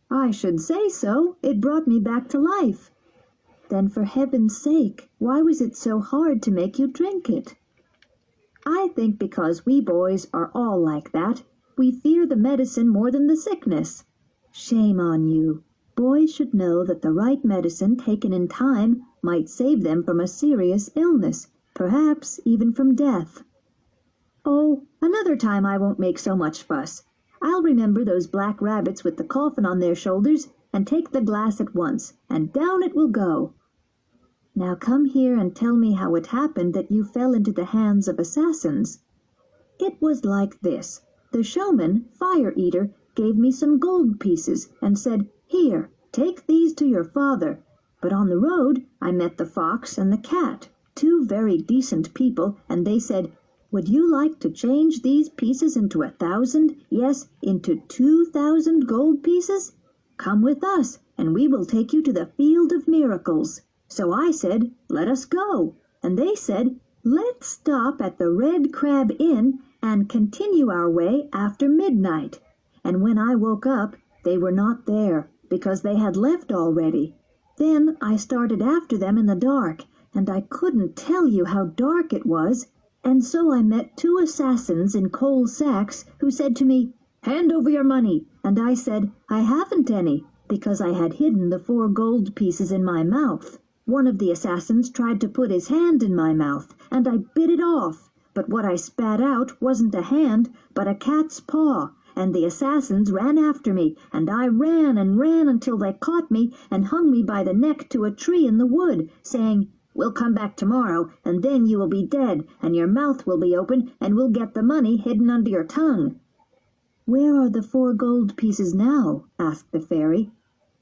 "I should say so. It brought me back to life." "Then for heaven's sake, why was it so hard to make you drink it?" "I think because we boys are all like that. We fear the medicine more than the sickness." "Shame on you. Boys should know that the right medicine taken in time might save them from a serious illness, perhaps even from death." "Oh, another time I won't make so much fuss. I'll remember those black rabbits with the coffin on their shoulders and take the glass at once, and down it will go." "Now come here and tell me how it happened that you fell into the hands of assassins." "It was like this. The showman, Fire Eater, gave me some gold pieces and said, 'Here, take these to your father.' But on the road I met the fox and the cat, 2 very decent people, and they said, 'Would you like to change these pieces into 1,000, yes, into 2,000 gold pieces? Come with us, and we will take you to the field of miracles.' So I said, 'Let us go.' And they said, 'Let's stop at the Red Crab Inn and continue our way after midnight.' And when I woke up, they were not there, because they had left already. Then I started after them in the dark, and I couldn't tell you how dark it was. And so I met 2 assassins in coal sacks who said to me, 'Hand over your money.' And I said, 'I haven't any,' because I had hidden the 4 gold pieces in my mouth. One of the assassins tried to put his hand in my mouth, and I bit it off. But what I spat out wasn't a hand, but a cat's paw, and the assassins ran after me, and I ran and ran until they caught me and hung me by the neck to a tree in the wood, saying, 'We'll come back tomorrow, and then you will be dead, and your mouth will be open, and we'll get the money hidden under your tongue.'" "Where are the 4 gold pieces now?" asked the fairy.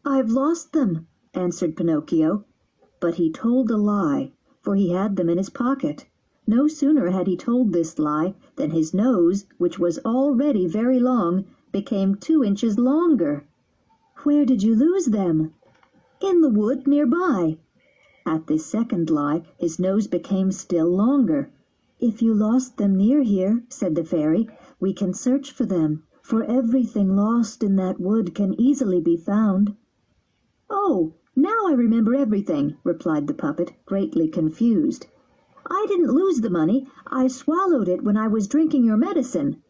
"I've lost them," answered Pinocchio. But he told a lie, for he had them in his pocket. No sooner had he told this lie than his nose, which was already very long, became 2 inches longer. "Where did you lose them?" "In the wood near by." At this second lie his nose became still longer. "If you lost them near here," said the fairy, "we can search for them, for everything lost in that wood can easily be found." "Oh, now I remember everything," replied the puppet, greatly confused. "I didn't lose the money. I swallowed it when I was drinking your medicine."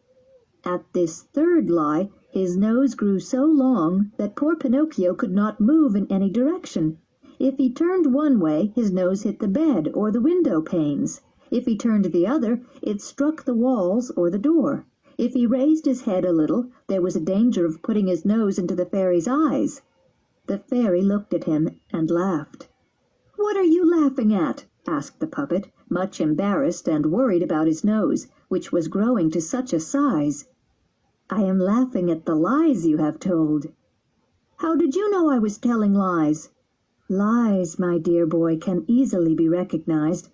At this third lie his nose grew so long that poor Pinocchio could not move in any direction. If he turned one way, his nose hit the bed or the window panes. If he turned the other, it struck the walls or the door. If he raised his head a little, there was a danger of putting his nose into the fairy's eyes. The fairy looked at him and laughed. "What are you laughing at?" asked the puppet, much embarrassed and worried about his nose, which was growing to such a size. "I am laughing at the lies you have told." "How did you know I was telling lies?" "Lies, my dear boy, can easily be recognized.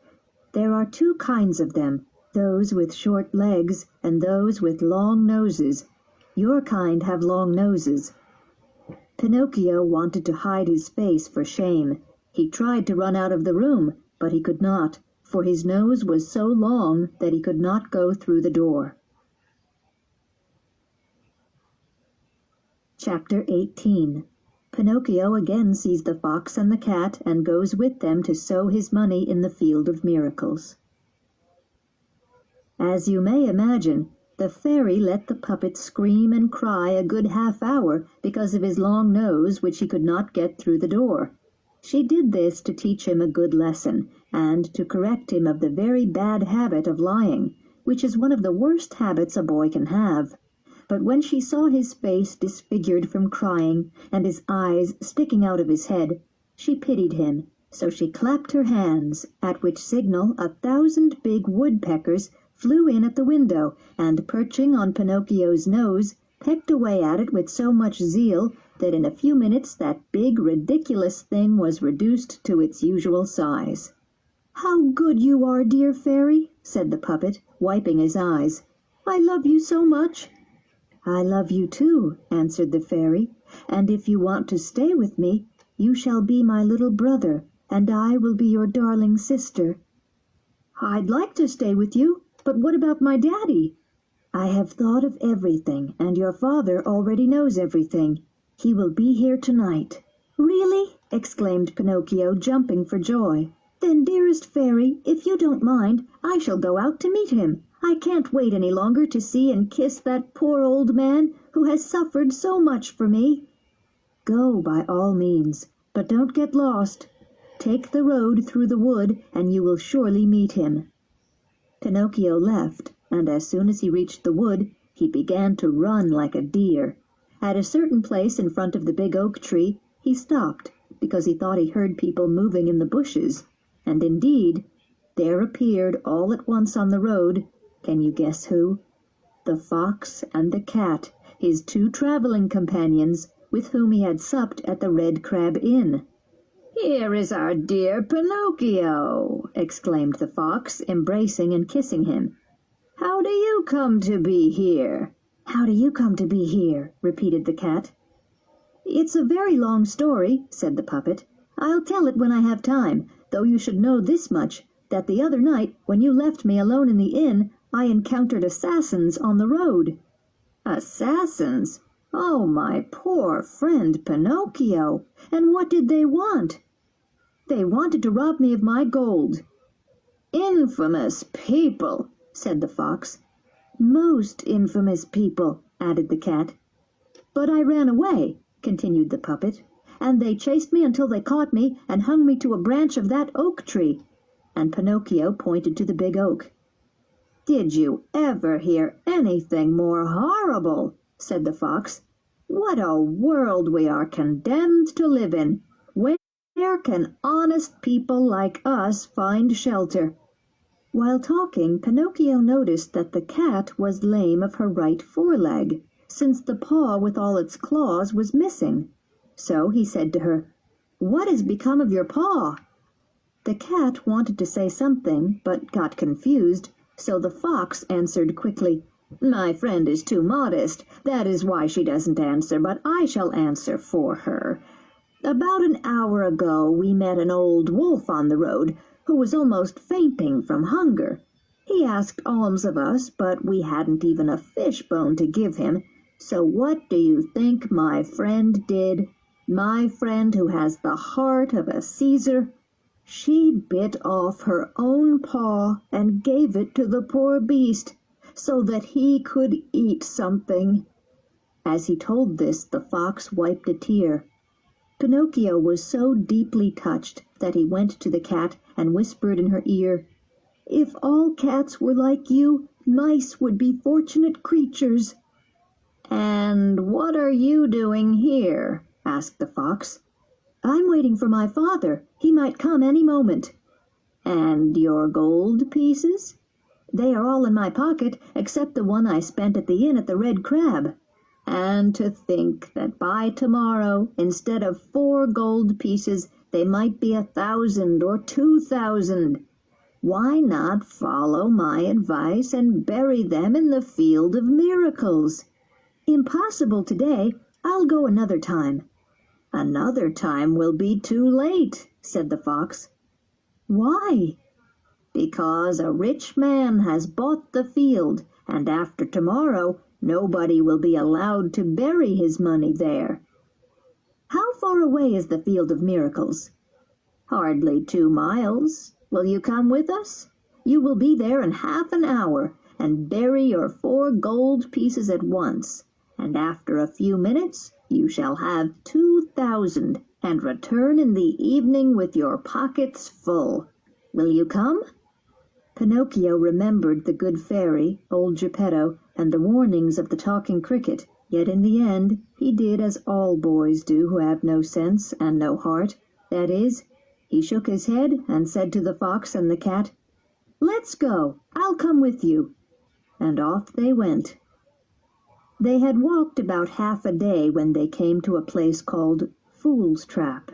There are 2 kinds of them. those with short legs and those with long noses. Your kind have long noses." Pinocchio wanted to hide his face for shame. He tried to run out of the room, but he could not, for his nose was so long that he could not go through the door. Chapter 18. Pinocchio again sees the fox and the cat and goes with them to sow his money in the field of miracles. As you may imagine, the fairy let the puppet scream and cry a good half-hour because of his long nose, which he could not get through the door. She did this to teach him a good lesson, and to correct him of the very bad habit of lying, which is one of the worst habits a boy can have. But when she saw his face disfigured from crying, and his eyes sticking out of his head, she pitied him, so she clapped her hands, at which signal 1,000 big woodpeckers flew in at the window, and perching on Pinocchio's nose, pecked away at it with so much zeal that in a few minutes that big ridiculous thing was reduced to its usual size. "How good you are, dear fairy," said the puppet, wiping his eyes. "I love you so much." "I love you too," answered the fairy, "and if you want to stay with me, you shall be my little brother, and I will be your darling sister." "I'd like to stay with you, but what about my daddy?" "I have thought of everything, and your father already knows everything. He will be here tonight." "Really?" exclaimed Pinocchio, jumping for joy. "Then, dearest fairy, if you don't mind, I shall go out to meet him. I can't wait any longer to see and kiss that poor old man who has suffered so much for me." "Go by all means, but don't get lost. Take the road through the wood, and you will surely meet him." Pinocchio left, and as soon as he reached the wood, he began to run like a deer. At a certain place in front of the big oak tree, he stopped, because he thought he heard people moving in the bushes. And indeed, there appeared all at once on the road, can you guess who? The fox and the cat, his 2 traveling companions, with whom he had supped at the Red Crab Inn. "Here is our dear Pinocchio!" exclaimed the fox, embracing and kissing him. "How do you come to be here?" "How do you come to be here?" repeated the cat. "It's a very long story," said the puppet. "I'll tell it when I have time, though you should know this much, that the other night, when you left me alone in the inn, I encountered assassins on the road." "Assassins? Oh, my poor friend Pinocchio! And what did they want?" "They wanted to rob me of my gold." "Infamous people!" said the fox. "Most infamous people," added the cat. "But I ran away," continued the puppet, "and they chased me until they caught me and hung me to a branch of that oak tree." And Pinocchio pointed to the big oak. "Did you ever hear anything more horrible?" said the fox. "What a world we are condemned to live in! Where can honest people like us find shelter?" While talking, Pinocchio noticed that the cat was lame of her right foreleg, since the paw with all its claws was missing. So he said to her, "What has become of your paw?" The cat wanted to say something, but got confused, so the fox answered quickly, "My friend is too modest. That is why she doesn't answer, but I shall answer for her. About an hour ago we met an old wolf on the road, who was almost fainting from hunger. He asked alms of us, but we hadn't even a fish bone to give him. So what do you think my friend did? My friend who has the heart of a Caesar? She bit off her own paw and gave it to the poor beast, so that he could eat something." As he told this, the fox wiped a tear. Pinocchio was so deeply touched that he went to the cat and whispered in her ear, "If all cats were like you, mice would be fortunate creatures." "And what are you doing here?" asked the fox. "I'm waiting for my father. He might come any moment." "And your gold pieces?" "They are all in my pocket, except the one I spent at the inn at the Red Crab." "And to think that by tomorrow, instead of 4 gold pieces, they might be 1,000 or 2,000. Why not follow my advice and bury them in the field of miracles? Impossible today. I'll go another time. Another time will be too late, said the fox. Why? Because a rich man has bought the field, and after tomorrow nobody will be allowed to bury his money there. How far away is the field of miracles? Hardly 2 miles. Will you come with us? You will be there in half an hour, and bury your 4 gold pieces at once, and after a few minutes you shall have 2,000, and return in the evening with your pockets full. Will you come? Pinocchio remembered the good fairy, old Geppetto, and the warnings of the talking cricket, yet in the end he did as all boys do who have no sense and no heart, that is, he shook his head and said to the fox and the cat, "Let's go, I'll come with you," and off they went. They had walked about half a day when they came to a place called Fool's Trap.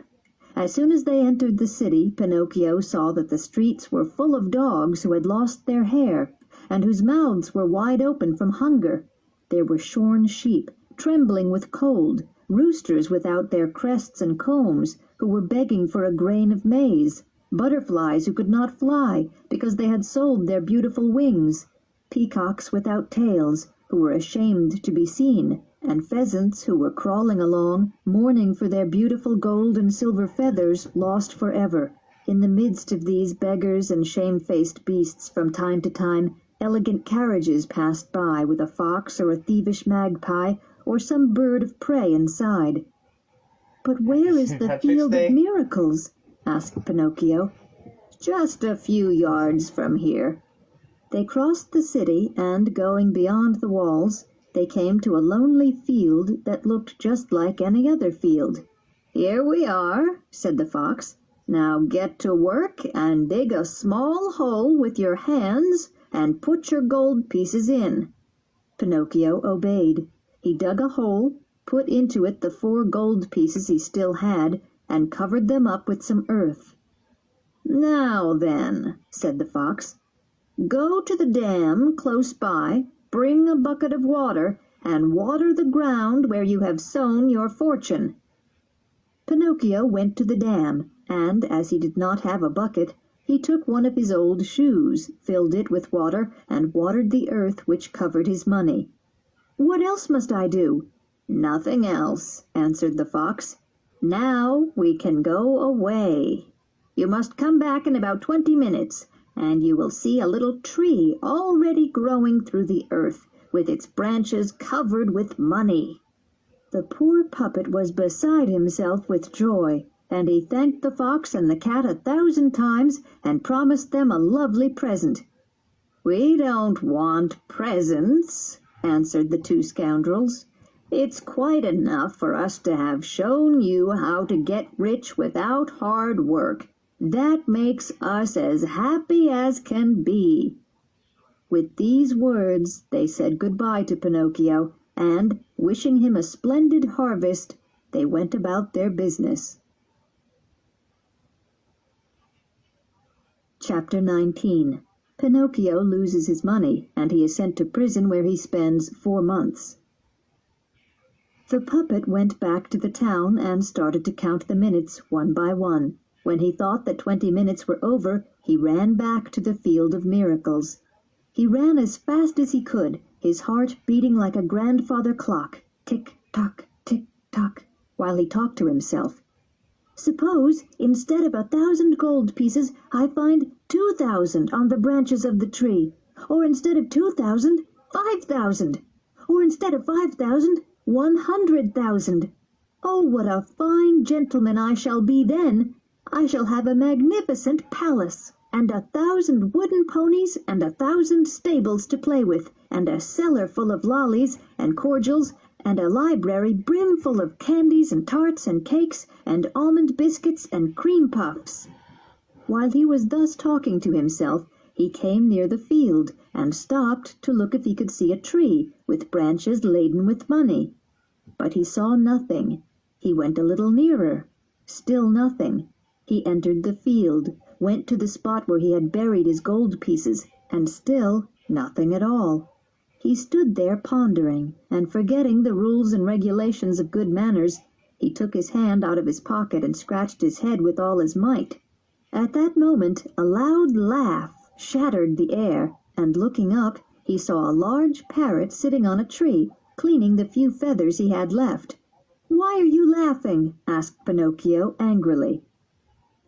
As soon as they entered the city, Pinocchio saw that the streets were full of dogs who had lost their hair, and whose mouths were wide open from hunger. There were shorn sheep, trembling with cold, roosters without their crests and combs, who were begging for a grain of maize, butterflies who could not fly because they had sold their beautiful wings, peacocks without tails, who were ashamed to be seen, and pheasants who were crawling along, mourning for their beautiful gold and silver feathers lost forever. In the midst of these beggars and shamefaced beasts, from time to time, elegant carriages passed by with a fox or a thievish magpie or some bird of prey inside. "But where is the field of miracles?" asked Pinocchio. "Just a few yards from here." They crossed the city, and, going beyond the walls, they came to a lonely field that looked just like any other field. "Here we are," said the fox. "Now get to work and dig a small hole with your hands and put your gold pieces in." Pinocchio obeyed. He dug a hole, put into it the 4 gold pieces he still had, and covered them up with some earth. "Now then," said the fox, "go to the dam close by, bring a bucket of water, and water the ground where you have sown your fortune." Pinocchio went to the dam, and, as he did not have a bucket, he took one of his old shoes, filled it with water, and watered the earth which covered his money. "What else must I do?" "Nothing else," answered the fox. "Now we can go away. You must come back in about 20 minutes, and you will see a little tree already growing through the earth, with its branches covered with money." The poor puppet was beside himself with joy, and he thanked the fox and the cat 1,000 times and promised them a lovely present. "We don't want presents," answered the 2 scoundrels. "It's quite enough for us to have shown you how to get rich without hard work. That makes us as happy as can be." With these words they said good-bye to Pinocchio, and, wishing him a splendid harvest, they went about their business. Chapter 19. Pinocchio loses his money, and he is sent to prison where he spends 4 months. The puppet went back to the town and started to count the minutes one by one. When he thought that 20 minutes were over, he ran back to the field of miracles. He ran as fast as he could, his heart beating like a grandfather clock, tick-tock, tick-tock, while he talked to himself. "Suppose, instead of 1,000 gold pieces, I find 2,000 on the branches of the tree, or instead of 2,000, 5,000, or instead of 5,000, 100,000. Oh, what a fine gentleman I shall be then! I shall have a magnificent palace, and 1,000 wooden ponies, and 1,000 stables to play with, and a cellar full of lollies and cordials, and a library brimful of candies and tarts and cakes, and almond biscuits and cream puffs." While he was thus talking to himself, he came near the field, and stopped to look if he could see a tree with branches laden with money. But he saw nothing. He went a little nearer. Still nothing. He entered the field, went to the spot where he had buried his gold pieces, and still nothing at all. He stood there pondering, and forgetting the rules and regulations of good manners, he took his hand out of his pocket and scratched his head with all his might. At that moment a loud laugh shattered the air, and looking up, he saw a large parrot sitting on a tree, cleaning the few feathers he had left. "Why are you laughing?" asked Pinocchio angrily.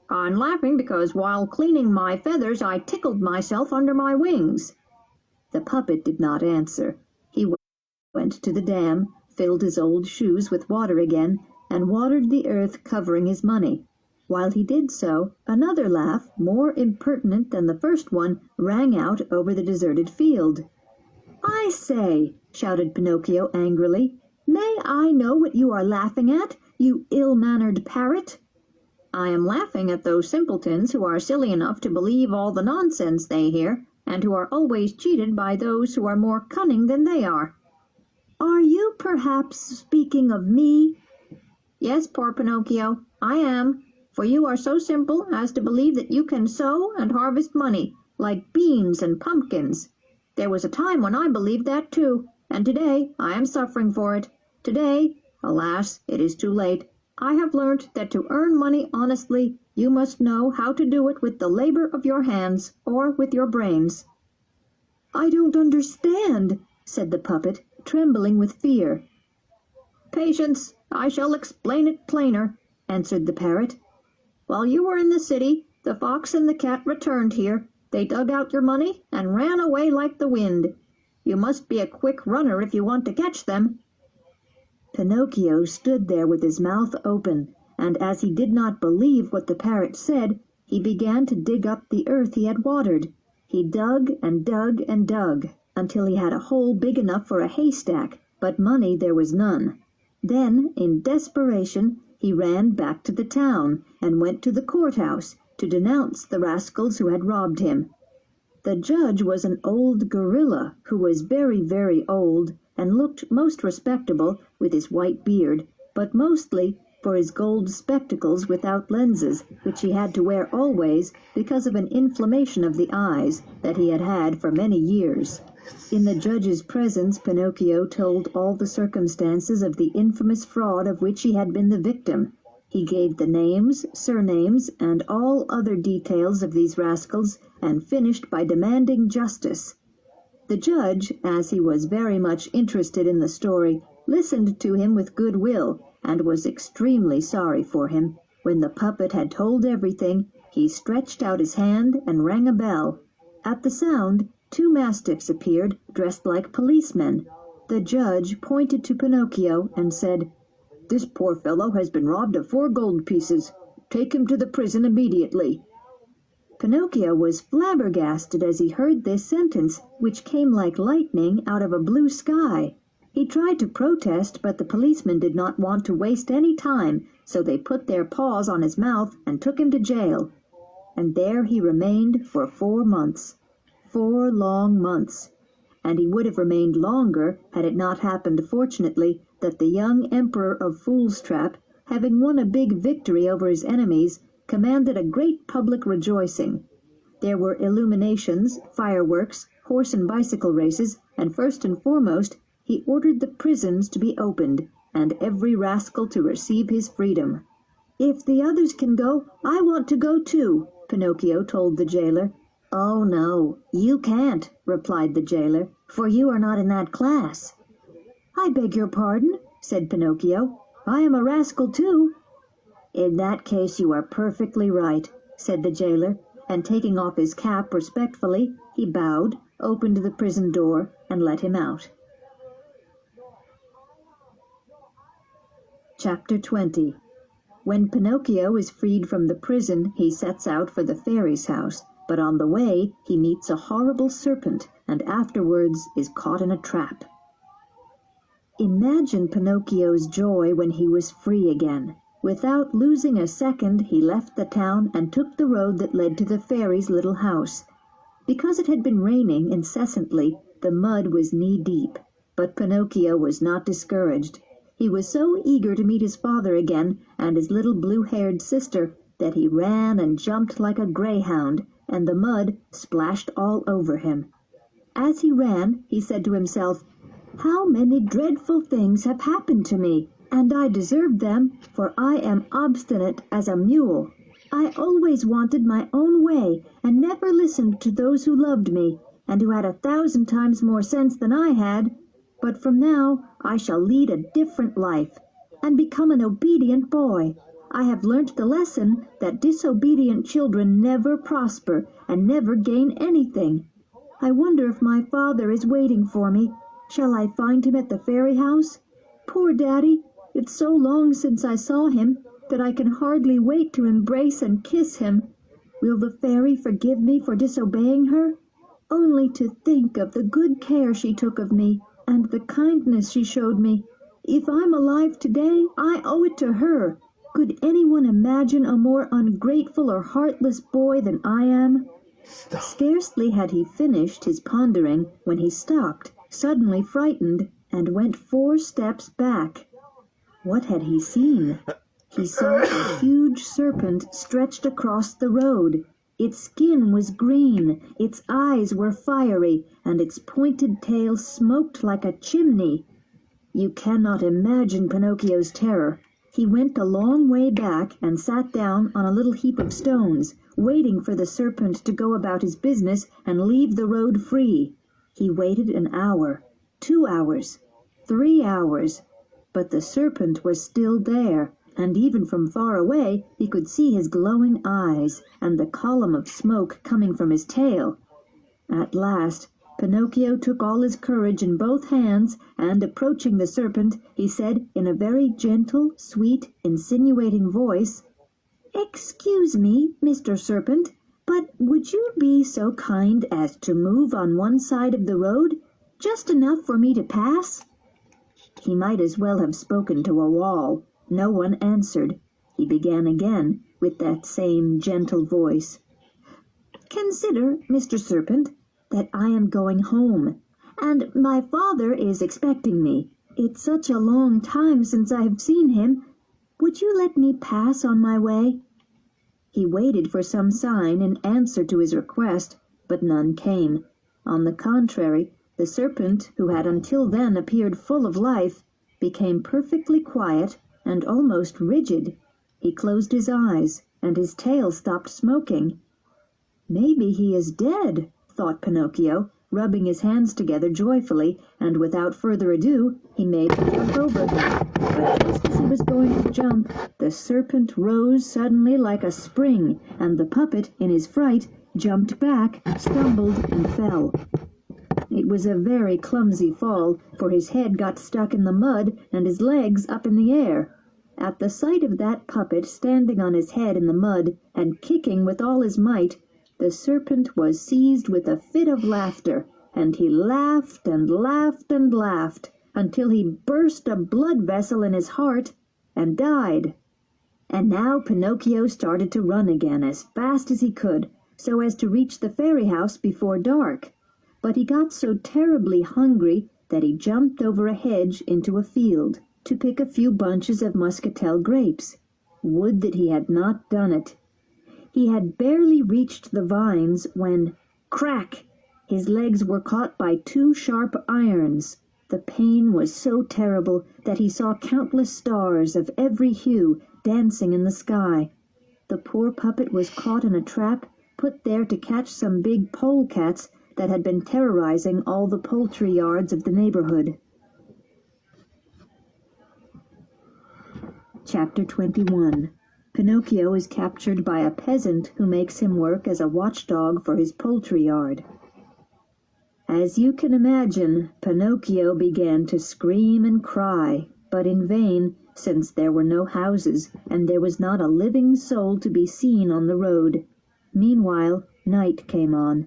"I'm laughing because while cleaning my feathers I tickled myself under my wings." The puppet did not answer. He went to the dam, filled his old shoes with water again, and watered the earth covering his money. While he did so, another laugh, more impertinent than the first one, rang out over the deserted field. "I say," shouted Pinocchio angrily, "may I know what you are laughing at, you ill-mannered parrot?" "I am laughing at those simpletons who are silly enough to believe all the nonsense they hear, and who are always cheated by those who are more cunning than they are." "Are you perhaps speaking of me?" "Yes, poor Pinocchio, I am, for you are so simple as to believe that you can sow and harvest money, like beans and pumpkins. There was a time when I believed that too, and today I am suffering for it. Today, alas, it is too late, I have learnt that to earn money honestly, you must know how to do it with the labor of your hands, or with your brains." "I don't understand," said the puppet, trembling with fear. "Patience, I shall explain it plainer," answered the parrot. "While you were in the city, the fox and the cat returned here. They dug out your money and ran away like the wind. You must be a quick runner if you want to catch them." Pinocchio stood there with his mouth open, and as he did not believe what the parrot said, he began to dig up the earth he had watered. He dug and dug and dug, until he had a hole big enough for a haystack, but money there was none. Then, in desperation, he ran back to the town, and went to the courthouse to denounce the rascals who had robbed him. The judge was an old gorilla, who was very, very old, and looked most respectable with his white beard, but mostly for his gold spectacles without lenses, which he had to wear always because of an inflammation of the eyes that he had had for many years. In the judge's presence Pinocchio told all the circumstances of the infamous fraud of which he had been the victim. He gave the names, surnames, and all other details of these rascals, and finished by demanding justice. The judge, as he was very much interested in the story, listened to him with good will, and was extremely sorry for him. When the puppet had told everything, he stretched out his hand and rang a bell. At the sound, 2 mastiffs appeared, dressed like policemen. The judge pointed to Pinocchio and said, "This poor fellow has been robbed of 4 gold pieces. Take him to the prison immediately." Pinocchio was flabbergasted as he heard this sentence, which came like lightning out of a blue sky. He tried to protest, but the policemen did not want to waste any time, so they put their paws on his mouth and took him to jail. And there he remained for 4 months. 4 long months. And he would have remained longer had it not happened, fortunately, that the young Emperor of Foolstrap, having won a big victory over his enemies, commanded a great public rejoicing. There were illuminations, fireworks, horse and bicycle races, and first and foremost, he ordered the prisons to be opened, and every rascal to receive his freedom. "If the others can go, I want to go too," Pinocchio told the jailer. "Oh, no, you can't," replied the jailer, "for you are not in that class." "I beg your pardon," said Pinocchio. "I am a rascal too." "In that case you are perfectly right," said the jailer, and taking off his cap respectfully, he bowed, opened the prison door, and let him out. Chapter 20. When Pinocchio is freed from the prison, he sets out for the fairy's house, but on the way he meets a horrible serpent, and afterwards is caught in a trap. Imagine Pinocchio's joy when he was free again. Without losing a second, he left the town and took the road that led to the fairy's little house. Because it had been raining incessantly, the mud was knee-deep, but Pinocchio was not discouraged. He was so eager to meet his father again and his little blue-haired sister that he ran and jumped like a greyhound, and the mud splashed all over him. As he ran, he said to himself, "How many dreadful things have happened to me, and I deserved them, for I am obstinate as a mule. I always wanted my own way, and never listened to those who loved me, and who had 1,000 times more sense than I had. But from now I shall lead a different life, and become an obedient boy. I have learnt the lesson that disobedient children never prosper, and never gain anything. I wonder if my father is waiting for me. Shall I find him at the fairy house? Poor Daddy, it's so long since I saw him that I can hardly wait to embrace and kiss him. Will the fairy forgive me for disobeying her? Only to think of the good care she took of me, and the kindness she showed me. If I'm alive today, I owe it to her. Could anyone imagine a more ungrateful or heartless boy than I am?" Scarcely had he finished his pondering when he stopped, suddenly frightened, and went 4 steps back. What had he seen? He saw a huge serpent stretched across the road. Its skin was green, its eyes were fiery, and its pointed tail smoked like a chimney. You cannot imagine Pinocchio's terror. He went a long way back and sat down on a little heap of stones, waiting for the serpent to go about his business and leave the road free. He waited an hour, 2 hours, 3 hours, but the serpent was still there, and even from far away he could see his glowing eyes and the column of smoke coming from his tail. At last Pinocchio took all his courage in both hands, and approaching the serpent, he said in a very gentle, sweet, insinuating voice, "Excuse me, Mr. Serpent, but would you be so kind as to move on one side of the road, just enough for me to pass?" He might as well have spoken to a wall. No one answered. He began again, with that same gentle voice. "Consider, Mr. Serpent, that I am going home, and my father is expecting me. It's such a long time since I have seen him. Would you let me pass on my way?" He waited for some sign in answer to his request, but none came. On the contrary, the serpent, who had until then appeared full of life, became perfectly quiet and almost rigid. He closed his eyes, and his tail stopped smoking. "Maybe he is dead," thought Pinocchio, rubbing his hands together joyfully, and without further ado he made him jump over him. But just as he was going to jump, the serpent rose suddenly like a spring, and the puppet, in his fright, jumped back, stumbled, and fell. It was a very clumsy fall, for his head got stuck in the mud and his legs up in the air. At the sight of that puppet standing on his head in the mud and kicking with all his might, the serpent was seized with a fit of laughter, and he laughed and laughed and laughed until he burst a blood vessel in his heart and died. And now Pinocchio started to run again as fast as he could, so as to reach the fairy house before dark. But he got so terribly hungry that he jumped over a hedge into a field to pick a few bunches of muscatel grapes. Would that he had not done it! He had barely reached the vines when, crack! His legs were caught by 2 sharp irons. The pain was so terrible that he saw countless stars of every hue dancing in the sky. The poor puppet was caught in a trap put there to catch some big polecats that had been terrorizing all the poultry yards of the neighborhood. Chapter 21. Pinocchio is captured by a peasant who makes him work as a watchdog for his poultry yard. As you can imagine, Pinocchio began to scream and cry, but in vain, since there were no houses and there was not a living soul to be seen on the road. Meanwhile, night came on.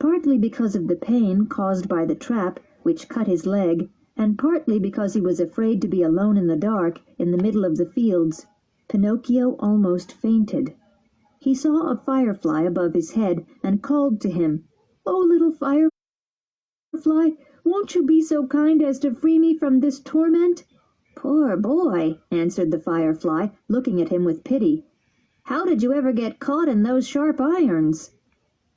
Partly because of the pain caused by the trap which cut his leg, and partly because he was afraid to be alone in the dark in the middle of the fields, Pinocchio almost fainted. He saw a firefly above his head and called to him, "Oh, little firefly, won't you be so kind as to free me from this torment?" "Poor boy," answered the firefly, looking at him with pity. How did you ever get caught in those sharp irons?"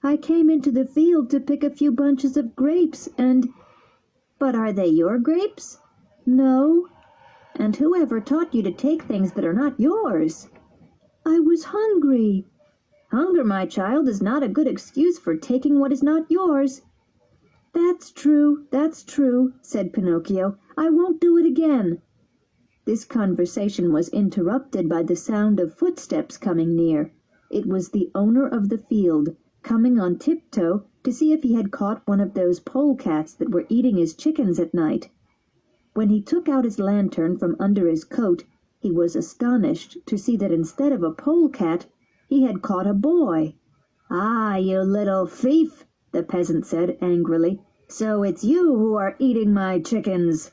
"I came into the field to pick a few bunches of grapes, and—" "But are they your grapes?" "No." "And who ever taught you to take things that are not yours?" "I was hungry." "Hunger, my child, is not a good excuse for taking what is not yours." That's true, said Pinocchio. "I won't do it again." This conversation was interrupted by the sound of footsteps coming near. It was the owner of the field, coming on tiptoe to see if he had caught one of those polecats that were eating his chickens at night. When he took out his lantern from under his coat, he was astonished to see that instead of a polecat, he had caught a boy. "Ah, you little thief!" the peasant said angrily. "So it's you who are eating my chickens."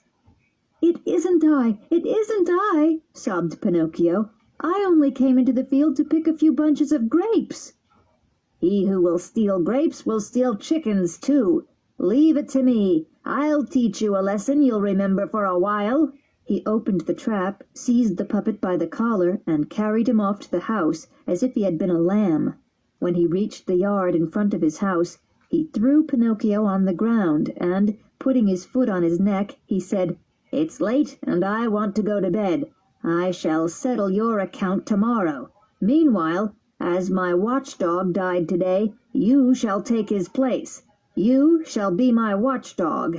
It isn't I, sobbed Pinocchio. "I only came into the field to pick a few bunches of grapes." "He who will steal grapes will steal chickens too. Leave it to me. I'll teach you a lesson you'll remember for a while." He opened the trap, seized the puppet by the collar, and carried him off to the house as if he had been a lamb. When he reached the yard in front of his house, he threw Pinocchio on the ground, and, putting his foot on his neck, he said, "It's late, and I want to go to bed. I shall settle your account tomorrow. Meanwhile, as my watchdog died today, you shall take his place. You shall be my watchdog."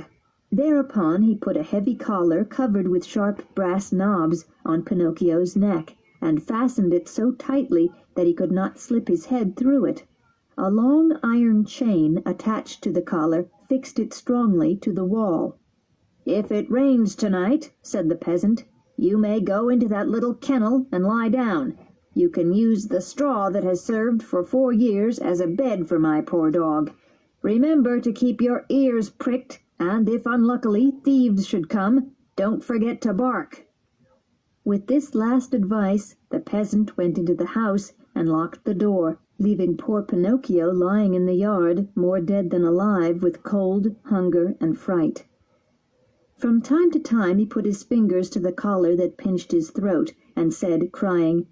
Thereupon he put a heavy collar covered with sharp brass knobs on Pinocchio's neck, and fastened it so tightly that he could not slip his head through it. A long iron chain attached to the collar fixed it strongly to the wall. "If it rains tonight," said the peasant, "you may go into that little kennel and lie down. You can use the straw that has served for 4 years as a bed for my poor dog. Remember to keep your ears pricked, and if unluckily thieves should come, don't forget to bark." With this last advice, the peasant went into the house and locked the door, leaving poor Pinocchio lying in the yard, more dead than alive with cold, hunger, and fright. From time to time he put his fingers to the collar that pinched his throat, and said, crying,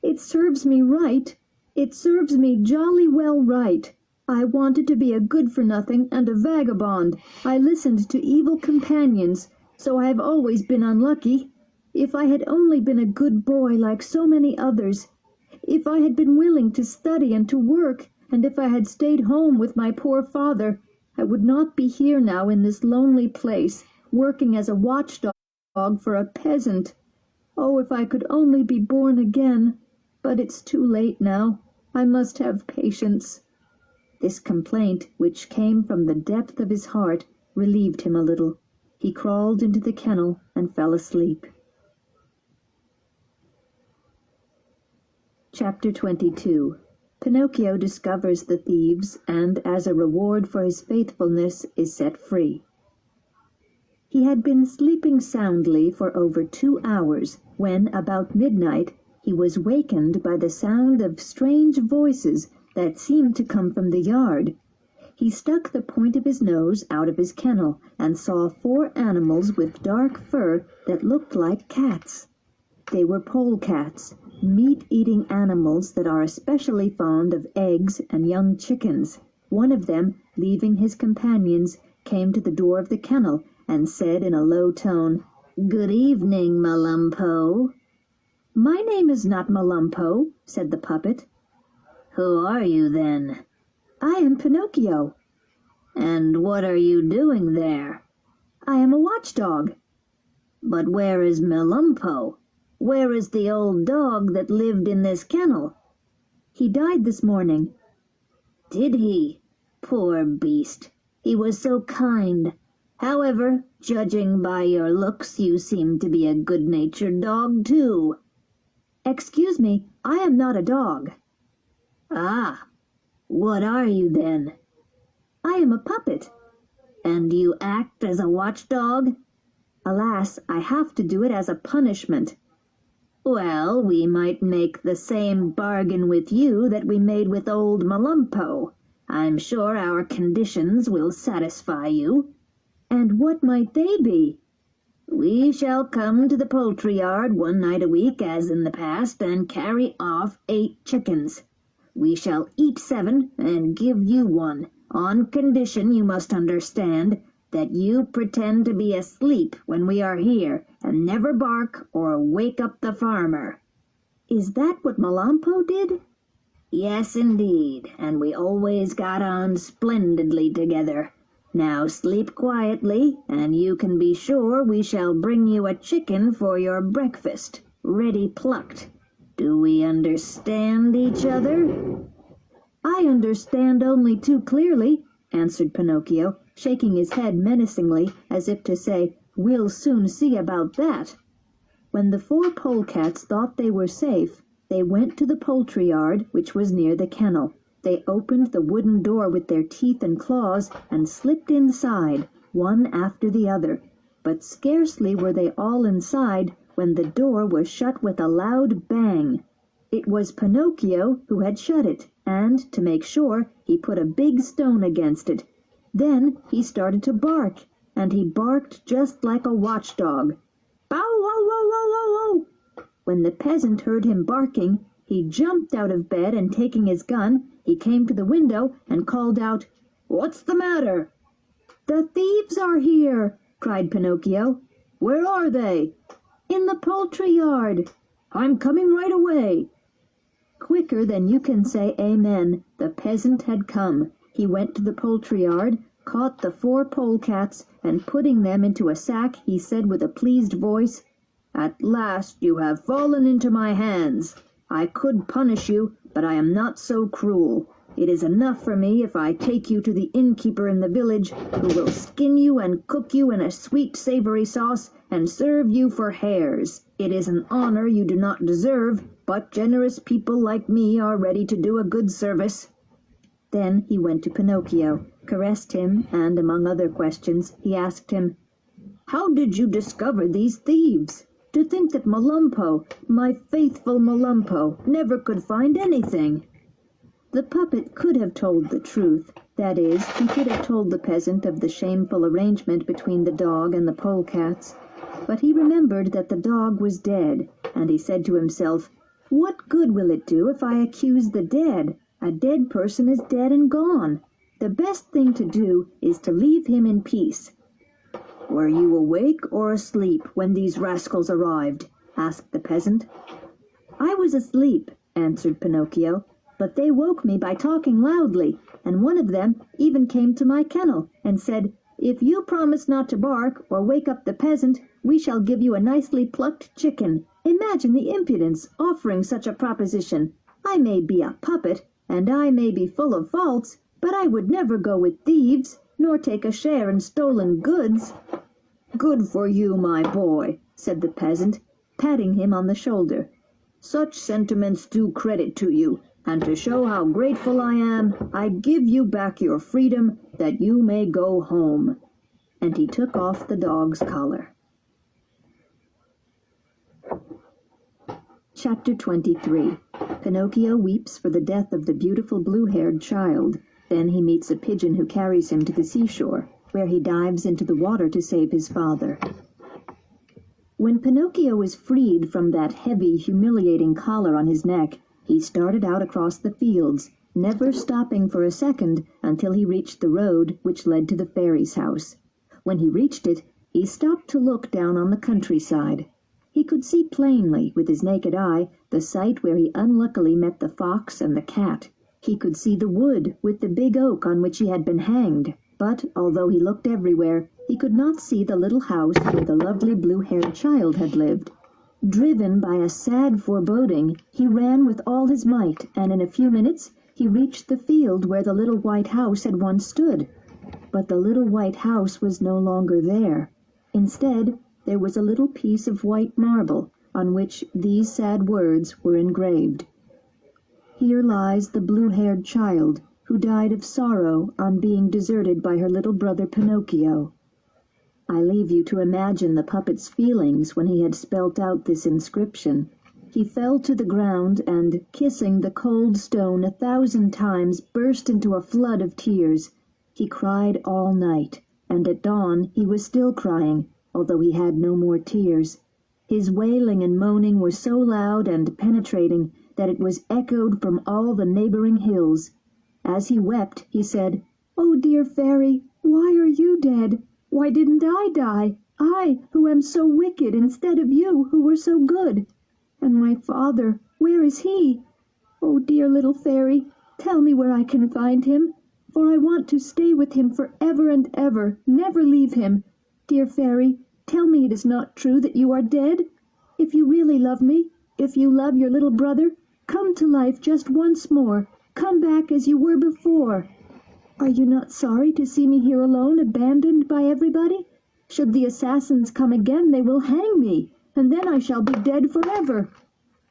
"It serves me right. It serves me jolly well right. I wanted to be a good-for-nothing and a vagabond. I listened to evil companions, so I have always been unlucky. If I had only been a good boy like so many others, if I had been willing to study and to work, and if I had stayed home with my poor father, I would not be here now in this lonely place, working as a watchdog for a peasant. Oh, if I could only be born again! But it's too late now. I must have patience." This complaint, which came from the depth of his heart, relieved him a little. He crawled into the kennel and fell asleep. Chapter 22. Pinocchio discovers the thieves, and as a reward for his faithfulness is set free. He had been sleeping soundly for over 2 hours when, about midnight, he was wakened by the sound of strange voices that seemed to come from the yard. He stuck the point of his nose out of his kennel and saw 4 animals with dark fur that looked like cats. They were polecats, meat-eating animals that are especially fond of eggs and young chickens. One of them, leaving his companions, came to the door of the kennel and said in a low tone, "Good evening, Malumpo." "My name is not Malumpo," said the puppet. "Who are you, then?" "I am Pinocchio." "And what are you doing there?" "I am a watchdog." "But where is Malumpo? Where is the old dog that lived in this kennel?" "He died this morning." "Did he? Poor beast. He was so kind. However, judging by your looks, you seem to be a good-natured dog, too." "Excuse me, I am not a dog." "Ah, what are you, then?" "I am a puppet." "And you act as a watchdog?" "Alas, I have to do it as a punishment." "Well, we might make the same bargain with you that we made with old Malumpo. I'm sure our conditions will satisfy you." "And what might they be?" We shall come to the poultry yard one night a week, as in the past, and carry off 8 chickens. We shall eat 7 and give you 1, on condition, you must understand, that you pretend to be asleep when we are here, and never bark or wake up the farmer." "Is that what Melampo did?" "Yes, indeed, and we always got on splendidly together. Now sleep quietly, and you can be sure we shall bring you a chicken for your breakfast, ready plucked. Do we understand each other?" "I understand only too clearly," answered Pinocchio, shaking his head menacingly, as if to say, "We'll soon see about that." When the 4 polecats thought they were safe, they went to the poultry yard, which was near the kennel. They opened the wooden door with their teeth and claws and slipped inside, one after the other. But scarcely were they all inside when the door was shut with a loud bang. It was Pinocchio who had shut it, and, to make sure, he put a big stone against it. Then he started to bark, and he barked just like a watchdog. "Bow wow wow wow wow wow!" When the peasant heard him barking, he jumped out of bed, and taking his gun, he came to the window and called out, "What's the matter?" "The thieves are here!" cried Pinocchio. "Where are they?" "In the poultry yard." "I'm coming right away." Quicker than you can say amen, the peasant had come. He went to the poultry yard, caught the 4 polecats, and putting them into a sack, he said with a pleased voice, "At last you have fallen into my hands. I could punish you, but I am not so cruel. It is enough for me if I take you to the innkeeper in the village, who will skin you and cook you in a sweet savory sauce and serve you for hares. It is an honor you do not deserve, but generous people like me are ready to do a good service." Then he went to Pinocchio, caressed him, and, among other questions, he asked him, "How did you discover these thieves? To think that Melampo, my faithful Melampo, never could find anything." The puppet could have told the truth. That is, he could have told the peasant of the shameful arrangement between the dog and the polecats. But he remembered that the dog was dead, and he said to himself, "What good will it do if I accuse the dead? A dead person is dead and gone. The best thing to do is to leave him in peace." "Were you awake or asleep when these rascals arrived?" asked the peasant. "I was asleep," answered Pinocchio, "but they woke me by talking loudly, and one of them even came to my kennel and said, 'If you promise not to bark or wake up the peasant, we shall give you a nicely plucked chicken.' Imagine the impudence, offering such a proposition. I may be a puppet, and I may be full of faults, but I would never go with thieves, nor take a share in stolen goods." "Good for you, my boy," said the peasant, patting him on the shoulder. "Such sentiments do credit to you, and to show how grateful I am, I give you back your freedom, that you may go home." And he took off the dog's collar. Chapter 23. Pinocchio weeps for the death of the beautiful blue-haired child. Then he meets a pigeon who carries him to the seashore, where he dives into the water to save his father. When Pinocchio was freed from that heavy, humiliating collar on his neck, he started out across the fields, never stopping for a second until he reached the road which led to the fairy's house. When he reached it, he stopped to look down on the countryside. He could see plainly, with his naked eye, the site where he unluckily met the fox and the cat. He could see the wood with the big oak on which he had been hanged, but, although he looked everywhere, he could not see the little house where the lovely blue-haired child had lived. Driven by a sad foreboding, he ran with all his might, and in a few minutes he reached the field where the little white house had once stood. But the little white house was no longer there. Instead, there was a little piece of white marble on which these sad words were engraved: "Here lies the blue-haired child who died of sorrow on being deserted by her little brother Pinocchio." I leave you to imagine the puppet's feelings when he had spelt out this inscription. He fell to the ground and, kissing the cold stone 1,000 times, burst into a flood of tears. He cried all night, and at dawn he was still crying, although he had no more tears. His wailing and moaning were so loud and penetrating that it was echoed from all the neighbouring hills. As he wept, he said, "Oh, dear fairy, why are you dead? Why didn't I die? I, who am so wicked, instead of you, who were so good? And my father, where is he? Oh, dear little fairy, tell me where I can find him, for I want to stay with him for ever and ever, never leave him. Dear fairy, tell me it is not true that you are dead. If you really love me, if you love your little brother, come to life just once more. Come back as you were before. Are you not sorry to see me here alone, abandoned by everybody? Should the assassins come again, they will hang me, and then I shall be dead forever.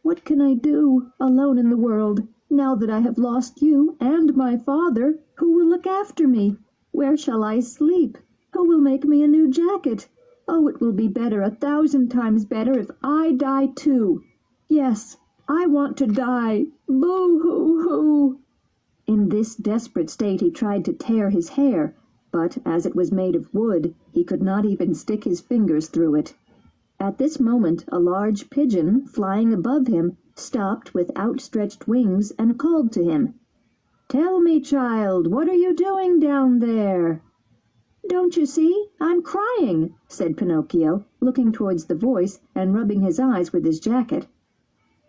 What can I do, alone in the world, now that I have lost you and my father? Who will look after me? Where shall I sleep? Who will make me a new jacket? Oh, it will be better, 1,000 times better, if I die too. Yes, I want to die. Boo-hoo-hoo." In this desperate state he tried to tear his hair, but as it was made of wood, he could not even stick his fingers through it. At this moment a large pigeon, flying above him, stopped with outstretched wings and called to him. "Tell me, child, what are you doing down there?" "Don't you see? I'm crying," said Pinocchio, looking towards the voice and rubbing his eyes with his jacket.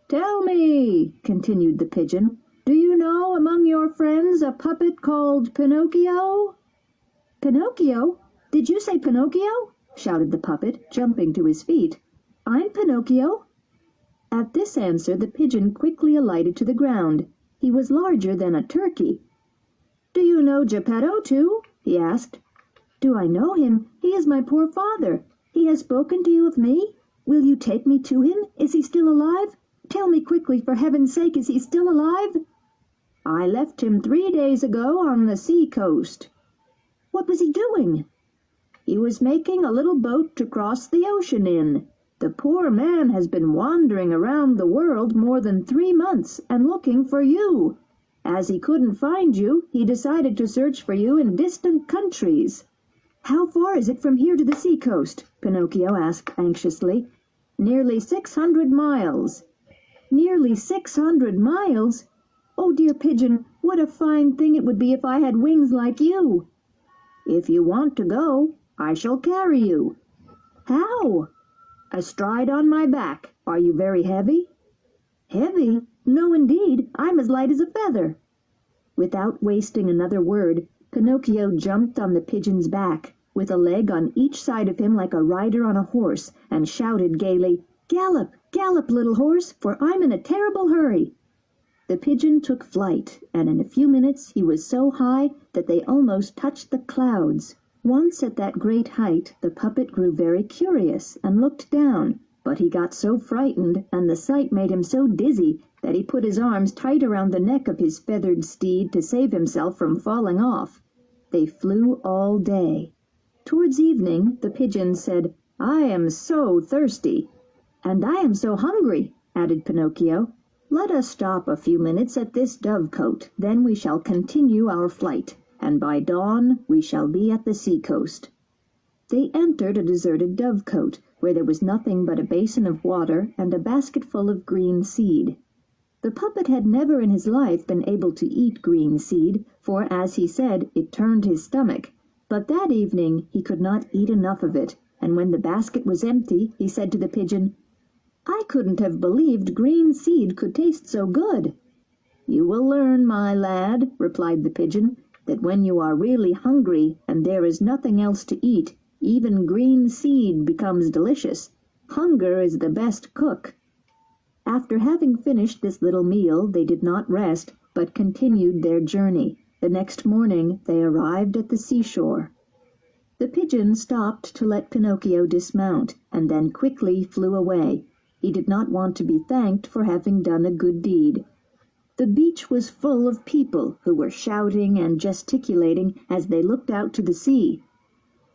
"Tell me," continued the pigeon, "do you know among your friends a puppet called Pinocchio?" "Pinocchio? Did you say Pinocchio?" shouted the puppet, jumping to his feet. "I'm Pinocchio." At this answer the pigeon quickly alighted to the ground. He was larger than a turkey. "Do you know Geppetto, too?" he asked. "Do I know him? He is my poor father. He has spoken to you of me? Will you take me to him? Is he still alive? Tell me quickly, for heaven's sake, is he still alive?" "I left him 3 days ago on the sea-coast." "What was he doing?" "He was making a little boat to cross the ocean in. The poor man has been wandering around the world more than 3 months and looking for you. As he couldn't find you, he decided to search for you in distant countries." "How far is it from here to the sea-coast?" Pinocchio asked anxiously. "Nearly 600 miles." "Nearly 600 miles? Oh, dear pigeon, what a fine thing it would be if I had wings like you." "If you want to go, I shall carry you." "How?" "Astride on my back. Are you very heavy?" "Heavy? No, indeed. I'm as light as a feather." Without wasting another word, Pinocchio jumped on the pigeon's back, with a leg on each side of him like a rider on a horse, and shouted gaily, "Gallop, gallop, little horse, for I'm in a terrible hurry." The pigeon took flight, and in a few minutes he was so high that they almost touched the clouds. Once at that great height the puppet grew very curious and looked down, but he got so frightened and the sight made him so dizzy that he put his arms tight around the neck of his feathered steed to save himself from falling off. They flew all day. Towards evening the pigeon said, "I am so thirsty." "And I am so hungry," added Pinocchio. "Let us stop a few minutes at this dovecote, then we shall continue our flight, and by dawn we shall be at the sea-coast." They entered a deserted dovecote, where there was nothing but a basin of water and a basketful of green seed. The puppet had never in his life been able to eat green seed, for, as he said, it turned his stomach. But that evening he could not eat enough of it, and when the basket was empty, he said to the pigeon, "I couldn't have believed green seed could taste so good." "You will learn, my lad," replied the pigeon, "that when you are really hungry and there is nothing else to eat, even green seed becomes delicious. Hunger is the best cook." After having finished this little meal, they did not rest, but continued their journey. The next morning they arrived at the seashore. The pigeon stopped to let Pinocchio dismount, and then quickly flew away. He did not want to be thanked for having done a good deed. The beach was full of people who were shouting and gesticulating as they looked out to the sea.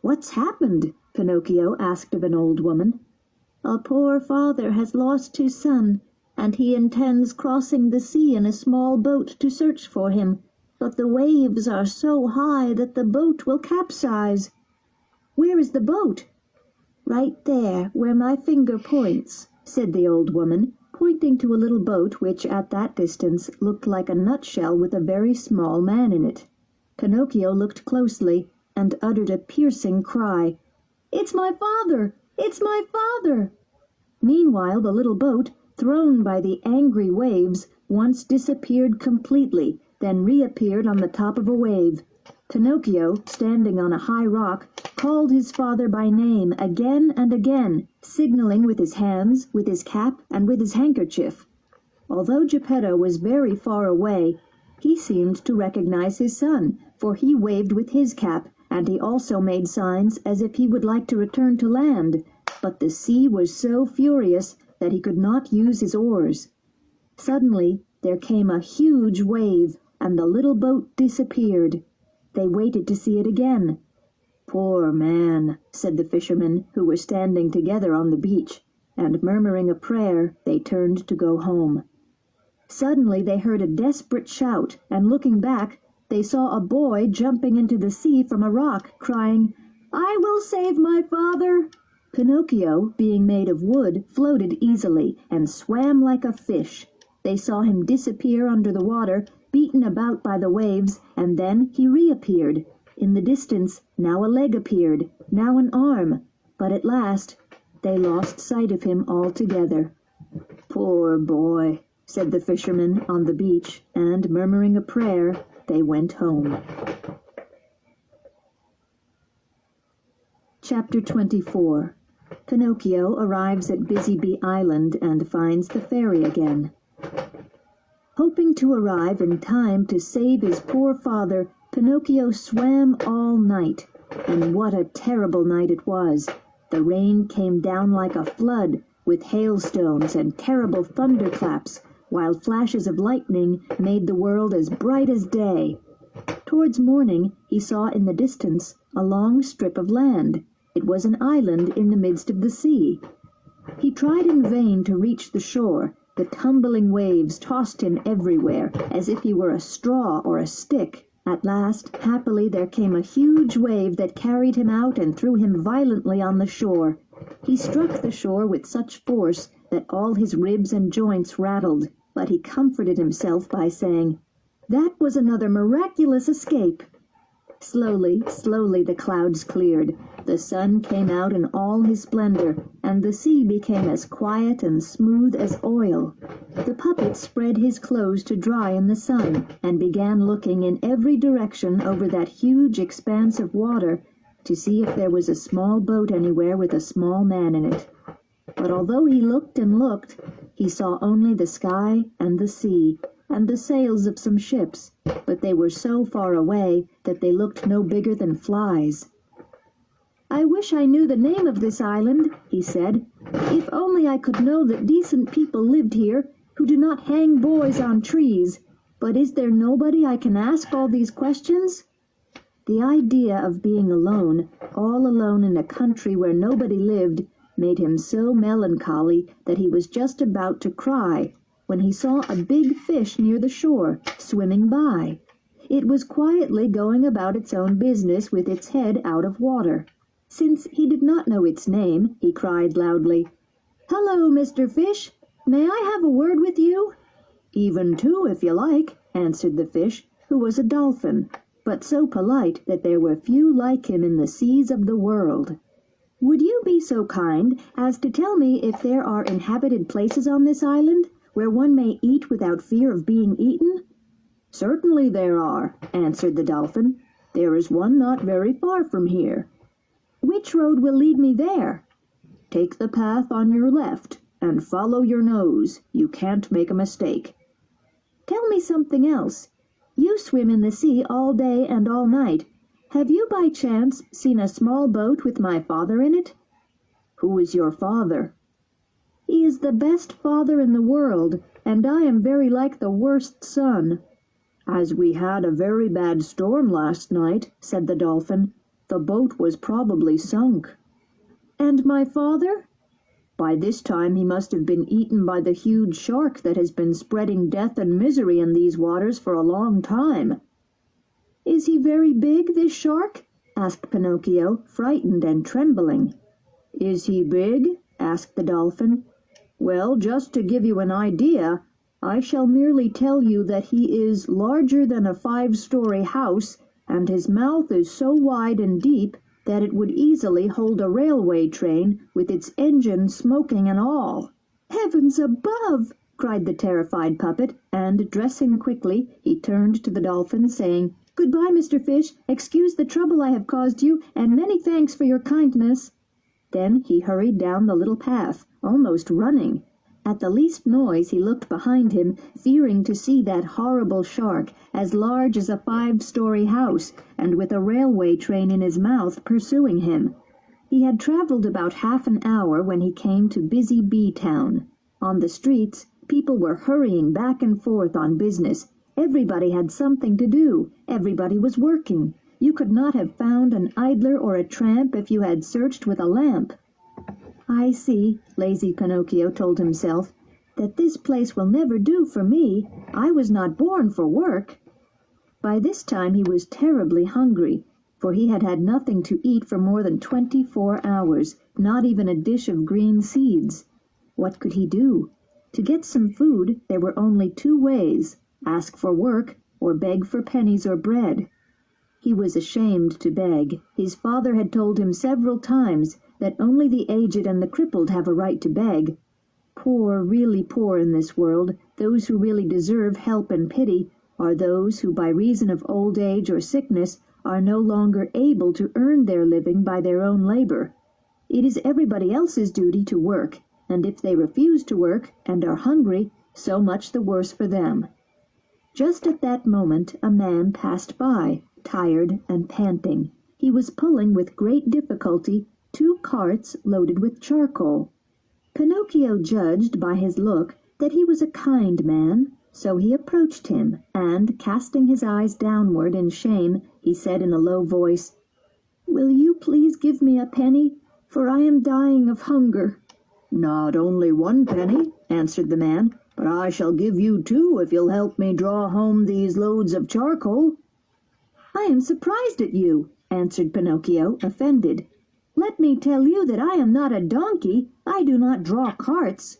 "What's happened?" Pinocchio asked of an old woman. "A poor father has lost his son, and he intends crossing the sea in a small boat to search for him, but the waves are so high that the boat will capsize." "Where is the boat?" "Right there, where my finger points," said the old woman, pointing to a little boat which at that distance looked like a nutshell with a very small man in it. Pinocchio looked closely and uttered a piercing cry. "It's my father! It's my father!" Meanwhile the little boat, thrown by the angry waves, once disappeared completely, then reappeared on the top of a wave. Pinocchio, standing on a high rock, called his father by name again and again, signaling with his hands, with his cap, and with his handkerchief. Although Geppetto was very far away, he seemed to recognize his son, for he waved with his cap, and he also made signs as if he would like to return to land, but the sea was so furious that he could not use his oars. Suddenly there came a huge wave, and the little boat disappeared. They waited to see it again. "Poor man," said the fishermen, who were standing together on the beach, and murmuring a prayer, they turned to go home. Suddenly they heard a desperate shout, and looking back, they saw a boy jumping into the sea from a rock, crying, "I will save my father!" Pinocchio, being made of wood, floated easily, and swam like a fish. They saw him disappear under the water, beaten about by the waves, and then he reappeared. In the distance, now a leg appeared, now an arm, but at last they lost sight of him altogether. "Poor boy," said the fishermen on the beach, and, murmuring a prayer, they went home. Chapter 24. Pinocchio arrives at Busy Bee Island and finds the fairy again. Hoping to arrive in time to save his poor father, Pinocchio swam all night. And what a terrible night it was! The rain came down like a flood, with hailstones and terrible thunderclaps, while flashes of lightning made the world as bright as day. Towards morning he saw in the distance a long strip of land. It was an island in the midst of the sea. He tried in vain to reach the shore. The tumbling waves tossed him everywhere, as if he were a straw or a stick. At last, happily, there came a huge wave that carried him out and threw him violently on the shore. He struck the shore with such force that all his ribs and joints rattled, but he comforted himself by saying, "That was another miraculous escape." Slowly, slowly the clouds cleared. The sun came out in all his splendor, and the sea became as quiet and smooth as oil. The puppet spread his clothes to dry in the sun, and began looking in every direction over that huge expanse of water to see if there was a small boat anywhere with a small man in it. But although he looked and looked, he saw only the sky and the sea, and the sails of some ships, but they were so far away that they looked no bigger than flies. "I wish I knew the name of this island," he said. "If only I could know that decent people lived here, who do not hang boys on trees. But is there nobody I can ask all these questions?" The idea of being alone, all alone in a country where nobody lived, made him so melancholy that he was just about to cry, when he saw a big fish near the shore, swimming by. It was quietly going about its own business with its head out of water. Since he did not know its name, he cried loudly, "Hello, Mr. Fish! May I have a word with you?" "Even two, if you like," answered the fish, who was a dolphin, but so polite that there were few like him in the seas of the world. "Would you be so kind as to tell me if there are inhabited places on this island, where one may eat without fear of being eaten?" "Certainly there are," answered the dolphin. "There is one not very far from here." "Which road will lead me there?" "Take the path on your left, and follow your nose. You can't make a mistake." "Tell me something else. You swim in the sea all day and all night. Have you by chance seen a small boat with my father in it?" "Who is your father?" "He is the best father in the world, and I am very like the worst son." "As we had a very bad storm last night," said the dolphin, "the boat was probably sunk." "And my father?" "By this time he must have been eaten by the huge shark that has been spreading death and misery in these waters for a long time." "Is he very big, this shark?" asked Pinocchio, frightened and trembling. "Is he big?" asked the dolphin. "Well, just to give you an idea, I shall merely tell you that he is larger than a 5-story house, and his mouth is so wide and deep that it would easily hold a railway train with its engine smoking and all." "Heavens above!" cried the terrified puppet, and, dressing quickly, he turned to the dolphin, saying, "Goodbye, Mr. Fish. Excuse the trouble I have caused you, and many thanks for your kindness." Then he hurried down the little path, almost running. At the least noise he looked behind him, fearing to see that horrible shark, as large as a 5-story house, and with a railway train in his mouth, pursuing him. He had travelled about half an hour when he came to busy Bee Town. On the streets, people were hurrying back and forth on business. Everybody had something to do. Everybody was working. You could not have found an idler or a tramp if you had searched with a lamp. "I see," lazy Pinocchio told himself, "that this place will never do for me. I was not born for work." By this time he was terribly hungry, for he had had nothing to eat for more than 24 hours, not even a dish of green seeds. What could he do? To get some food there were only 2 ways: ask for work or beg for pennies or bread. He was ashamed to beg. His father had told him several times that only the aged and the crippled have a right to beg. Poor, really poor in this world, those who really deserve help and pity, are those who by reason of old age or sickness are no longer able to earn their living by their own labor. It is everybody else's duty to work, and if they refuse to work and are hungry, so much the worse for them. Just at that moment a man passed by, tired and panting. He was pulling with great difficulty 2 carts loaded with charcoal. Pinocchio judged by his look that he was a kind man, so he approached him, and, casting his eyes downward in shame, he said in a low voice, "Will you please give me a penny, for I am dying of hunger." "Not only 1 penny," answered the man, "but I shall give you 2 if you'll help me draw home these loads of charcoal." "I am surprised at you," answered Pinocchio, offended. "Let me tell you that I am not a donkey. I do not draw carts."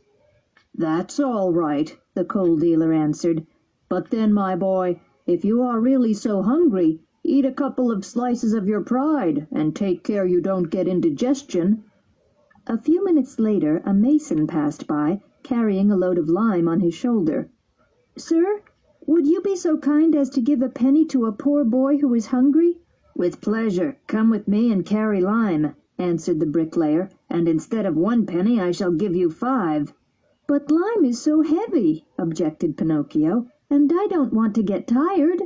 "That's all right," the coal dealer answered. "But then, my boy, if you are really so hungry, eat a couple of slices of your pride, and take care you don't get indigestion." A few minutes later a mason passed by, carrying a load of lime on his shoulder. "Sir, would you be so kind as to give a penny to a poor boy who is hungry?" "With pleasure. Come with me and carry lime," answered the bricklayer, "and instead of 1 penny I shall give you 5. "But lime is so heavy," objected Pinocchio, "and I don't want to get tired."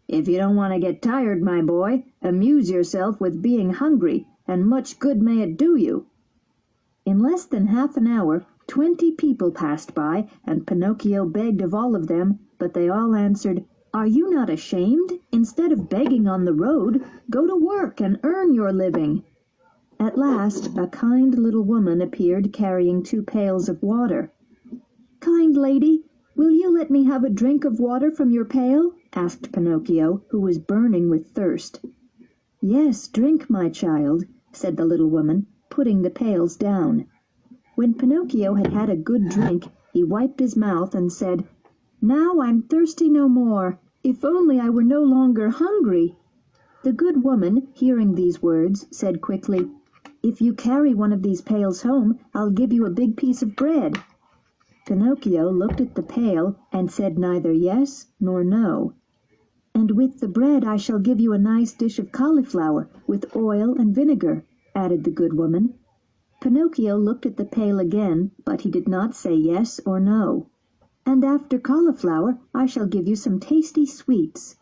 "If you don't want to get tired, my boy, amuse yourself with being hungry, and much good may it do you." In less than half an hour 20 people passed by, and Pinocchio begged of all of them, but they all answered, "Are you not ashamed? Instead of begging on the road, go to work and earn your living." At last a kind little woman appeared carrying 2 pails of water. "Kind lady, will you let me have a drink of water from your pail?" asked Pinocchio, who was burning with thirst. "Yes, drink, my child," said the little woman, putting the pails down. When Pinocchio had had a good drink, he wiped his mouth and said, "Now I'm thirsty no more. If only I were no longer hungry." The good woman, hearing these words, said quickly, "If you carry one of these pails home, I'll give you a big piece of bread." Pinocchio looked at the pail and said neither yes nor no. "And with the bread I shall give you a nice dish of cauliflower with oil and vinegar," added the good woman. Pinocchio looked at the pail again, but he did not say yes or no. "And after cauliflower I shall give you some tasty sweets."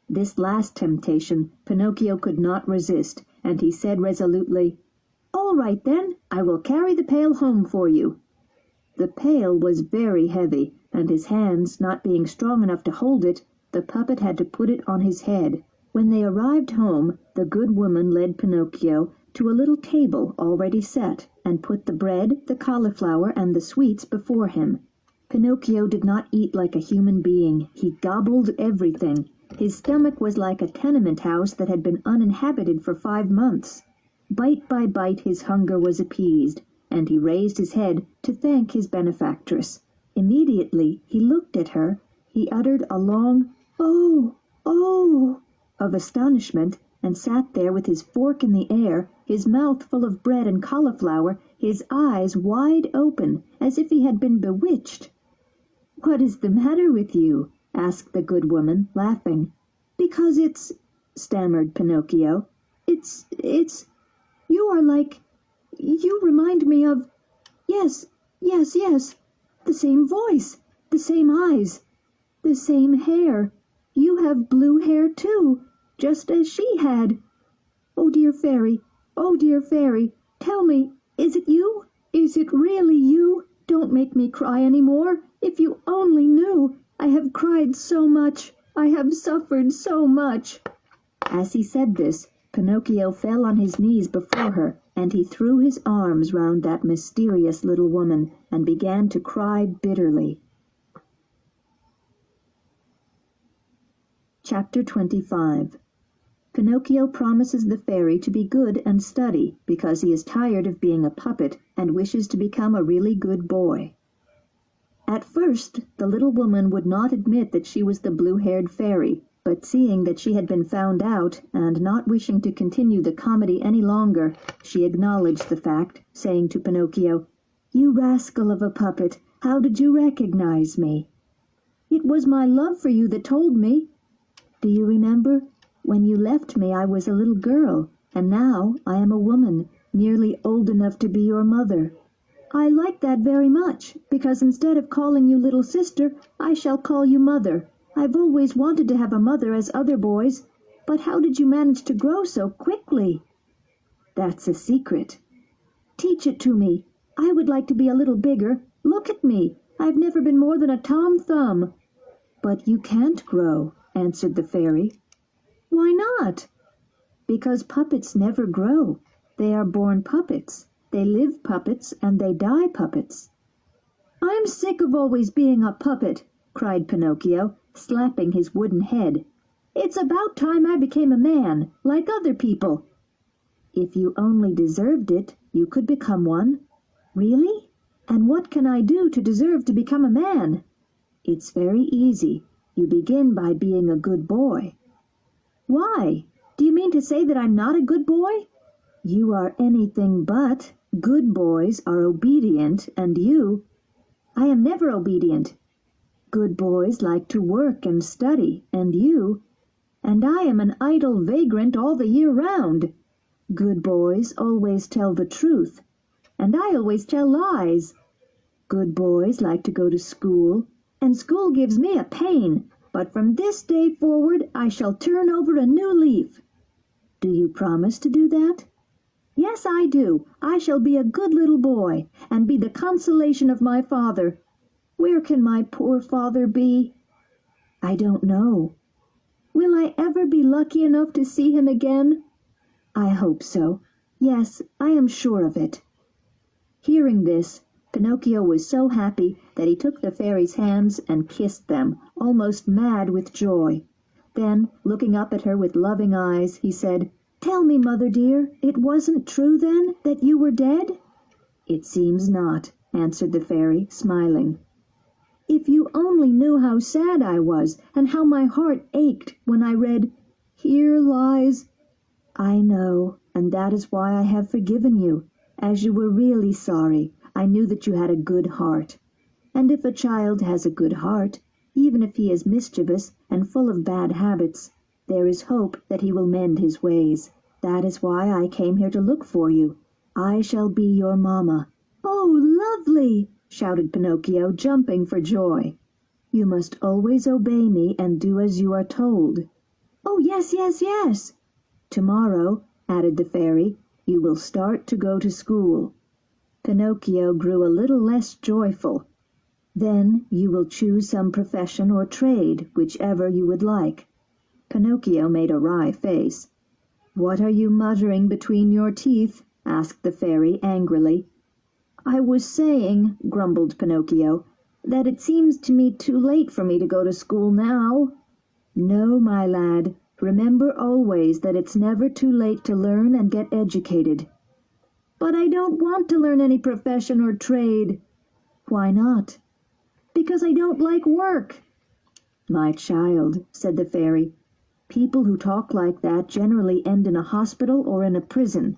This last temptation Pinocchio could not resist, and he said resolutely, "All right then, I will carry the pail home for you." The pail was very heavy, and his hands not being strong enough to hold it, the puppet had to put it on his head. When they arrived home, the good woman led Pinocchio to a little table already set, and put the bread, the cauliflower, and the sweets before him. Pinocchio did not eat like a human being. He gobbled everything. His stomach was like a tenement house that had been uninhabited for 5 months. Bite by bite his hunger was appeased, and he raised his head to thank his benefactress. Immediately he looked at her. He uttered a long "Oh, oh!" of astonishment, and sat there with his fork in the air, his mouth full of bread and cauliflower, his eyes wide open, as if he had been bewitched. "What is the matter with you?" asked the good woman, laughing. "Because it's," stammered Pinocchio, it's, you are like, you remind me of, yes, the same voice, the same eyes, the same hair. You have blue hair too, just as she had. Oh dear fairy, tell me, is it you? Is it really you? Don't make me cry any more. If you only knew, I have cried so much, I have suffered so much." As he said this, Pinocchio fell on his knees before her, and he threw his arms round that mysterious little woman and began to cry bitterly. Chapter 25. Pinocchio promises the fairy to be good and study because he is tired of being a puppet and wishes to become a really good boy. At first, the little woman would not admit that she was the blue-haired fairy, but seeing that she had been found out, and not wishing to continue the comedy any longer, she acknowledged the fact, saying to Pinocchio, "You rascal of a puppet, how did you recognize me?" "It was my love for you that told me. Do you remember? When you left me I was a little girl, and now I am a woman, nearly old enough to be your mother. I like that very much, because instead of calling you little sister, I shall call you mother. I've always wanted to have a mother as other boys, but how did you manage to grow so quickly?" "That's a secret." "Teach it to me. I would like to be a little bigger. Look at me. I've never been more than a Tom Thumb." "But you can't grow," answered the fairy. "Why not?" "Because puppets never grow. They are born puppets. They live puppets and they die puppets." "I'm sick of always being a puppet," cried Pinocchio, slapping his wooden head. "It's about time I became a man, like other people." "If you only deserved it, you could become one." "Really? And what can I do to deserve to become a man?" "It's very easy. You begin by being a good boy." "Why? Do you mean to say that I'm not a good boy?" "You are anything but. Good boys are obedient, and you—" "I am never obedient." "Good boys like to work and study, and you—" "And I am an idle vagrant all the year round." "Good boys always tell the truth." "And I always tell lies." "Good boys like to go to school." "And school gives me a pain. But from this day forward I shall turn over a new leaf." "Do you promise to do that?" "Yes, I do. I shall be a good little boy, and be the consolation of my father. Where can my poor father be?" "I don't know." "Will I ever be lucky enough to see him again?" "I hope so. Yes, I am sure of it." Hearing this, Pinocchio was so happy that he took the fairy's hands and kissed them, almost mad with joy. Then, looking up at her with loving eyes, he said, "Tell me, mother dear, it wasn't true then that you were dead?" "It seems not," answered the fairy, smiling. "If you only knew how sad I was, and how my heart ached when I read, 'Here lies—'" "I know, and that is why I have forgiven you. As you were really sorry, I knew that you had a good heart. And if a child has a good heart, even if he is mischievous and full of bad habits, there is hope that he will mend his ways. That is why I came here to look for you. I shall be your mamma." "Oh, lovely!" shouted Pinocchio, jumping for joy. "You must always obey me and do as you are told." "Oh, yes, yes, yes." "Tomorrow," added the fairy, "you will start to go to school." Pinocchio grew a little less joyful. "Then you will choose some profession or trade, whichever you would like." Pinocchio made a wry face. "What are you muttering between your teeth?" asked the fairy angrily. "I was saying," grumbled Pinocchio, "that it seems to me too late for me to go to school now." "No, my lad. Remember always that it's never too late to learn and get educated. But I don't want to learn any profession or trade. Why not? Because I don't like work. My child, said the fairy, people who talk like that generally end in a hospital or in a prison.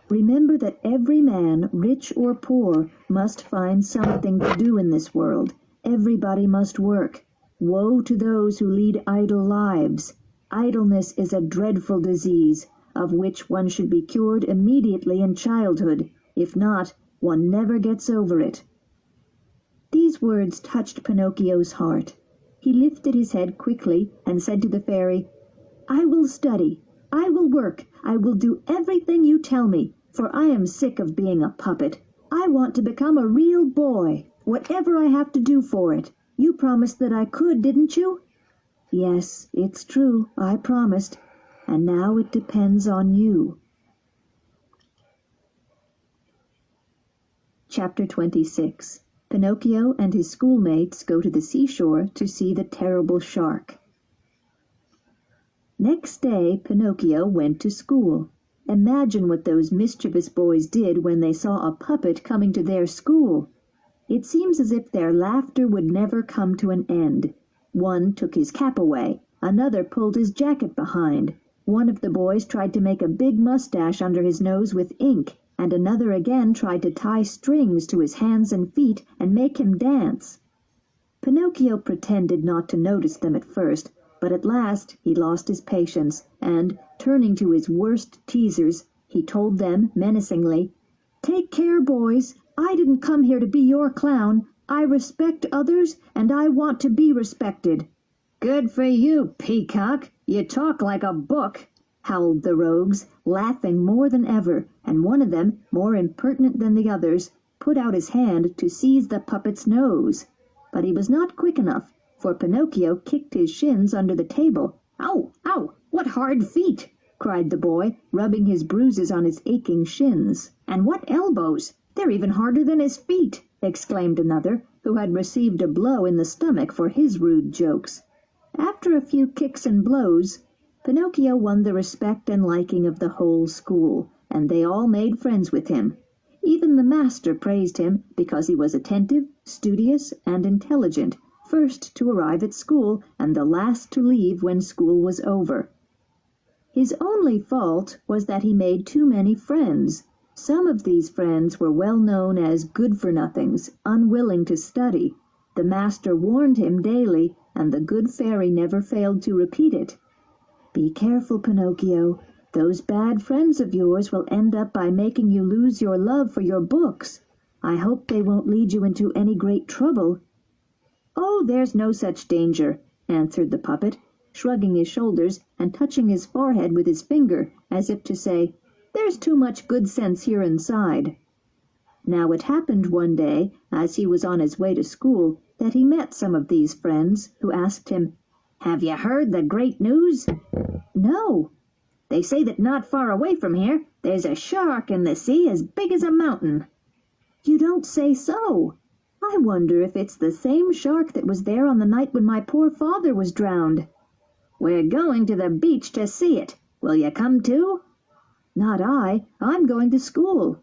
Remember that every man, rich or poor, must find something to do in this world. Everybody must work. Woe to those who lead idle lives. Idleness is a dreadful disease, of which one should be cured immediately in childhood. If not, one never gets over it. These words touched Pinocchio's heart. He lifted his head quickly and said to the fairy, I will study. I will work. I will do everything you tell me, for I am sick of being a puppet. I want to become a real boy, whatever I have to do for it. You promised that I could, didn't you? Yes, it's true, I promised, and now it depends on you. Chapter 26. Pinocchio and his schoolmates go to the seashore to see the terrible shark. Next day, Pinocchio went to school. Imagine what those mischievous boys did when they saw a puppet coming to their school. It seems as if their laughter would never come to an end. One took his cap away, another pulled his jacket behind. One of the boys tried to make a big mustache under his nose with ink, and another again tried to tie strings to his hands and feet and make him dance. Pinocchio pretended not to notice them at first, but at last he lost his patience, and, turning to his worst teasers, he told them menacingly, Take care, boys. I didn't come here to be your clown. I respect others, and I want to be respected. Good for you, peacock. You talk like a book, howled the rogues, laughing more than ever, and one of them, more impertinent than the others, put out his hand to seize the puppet's nose. But he was not quick enough, for Pinocchio kicked his shins under the table. Ow, ow, what hard feet! Cried the boy, rubbing his bruises on his aching shins. And what elbows! They're even harder than his feet, exclaimed another, who had received a blow in the stomach for his rude jokes. After a few kicks and blows, Pinocchio won the respect and liking of the whole school, and they all made friends with him. Even the master praised him because he was attentive, studious, and intelligent, first to arrive at school and the last to leave when school was over. His only fault was that he made too many friends. Some of these friends were well known as good-for-nothings, unwilling to study. The master warned him daily, and the good fairy never failed to repeat it. Be careful, Pinocchio. Those bad friends of yours will end up by making you lose your love for your books. I hope they won't lead you into any great trouble. Oh, there's no such danger, answered the puppet, shrugging his shoulders and touching his forehead with his finger, as if to say, There's too much good sense here inside. Now it happened one day, as he was on his way to school, that he met some of these friends, who asked him, Have you heard the great news? No. They say that not far away from here, there's a shark in the sea as big as a mountain. You don't say so. I wonder if it's the same shark that was there on the night when my poor father was drowned. We're going to the beach to see it. Will you come too? Not I. I'm going to school.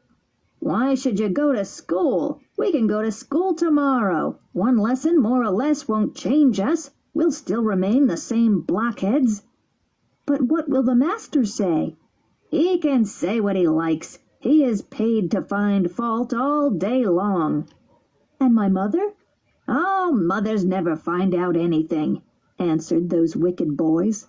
Why should you go to school? We can go to school tomorrow. One lesson more or less won't change us. We'll still remain the same blockheads. But what will the master say? He can say what he likes. He is paid to find fault all day long. And my mother? Oh, mothers never find out anything, answered those wicked boys.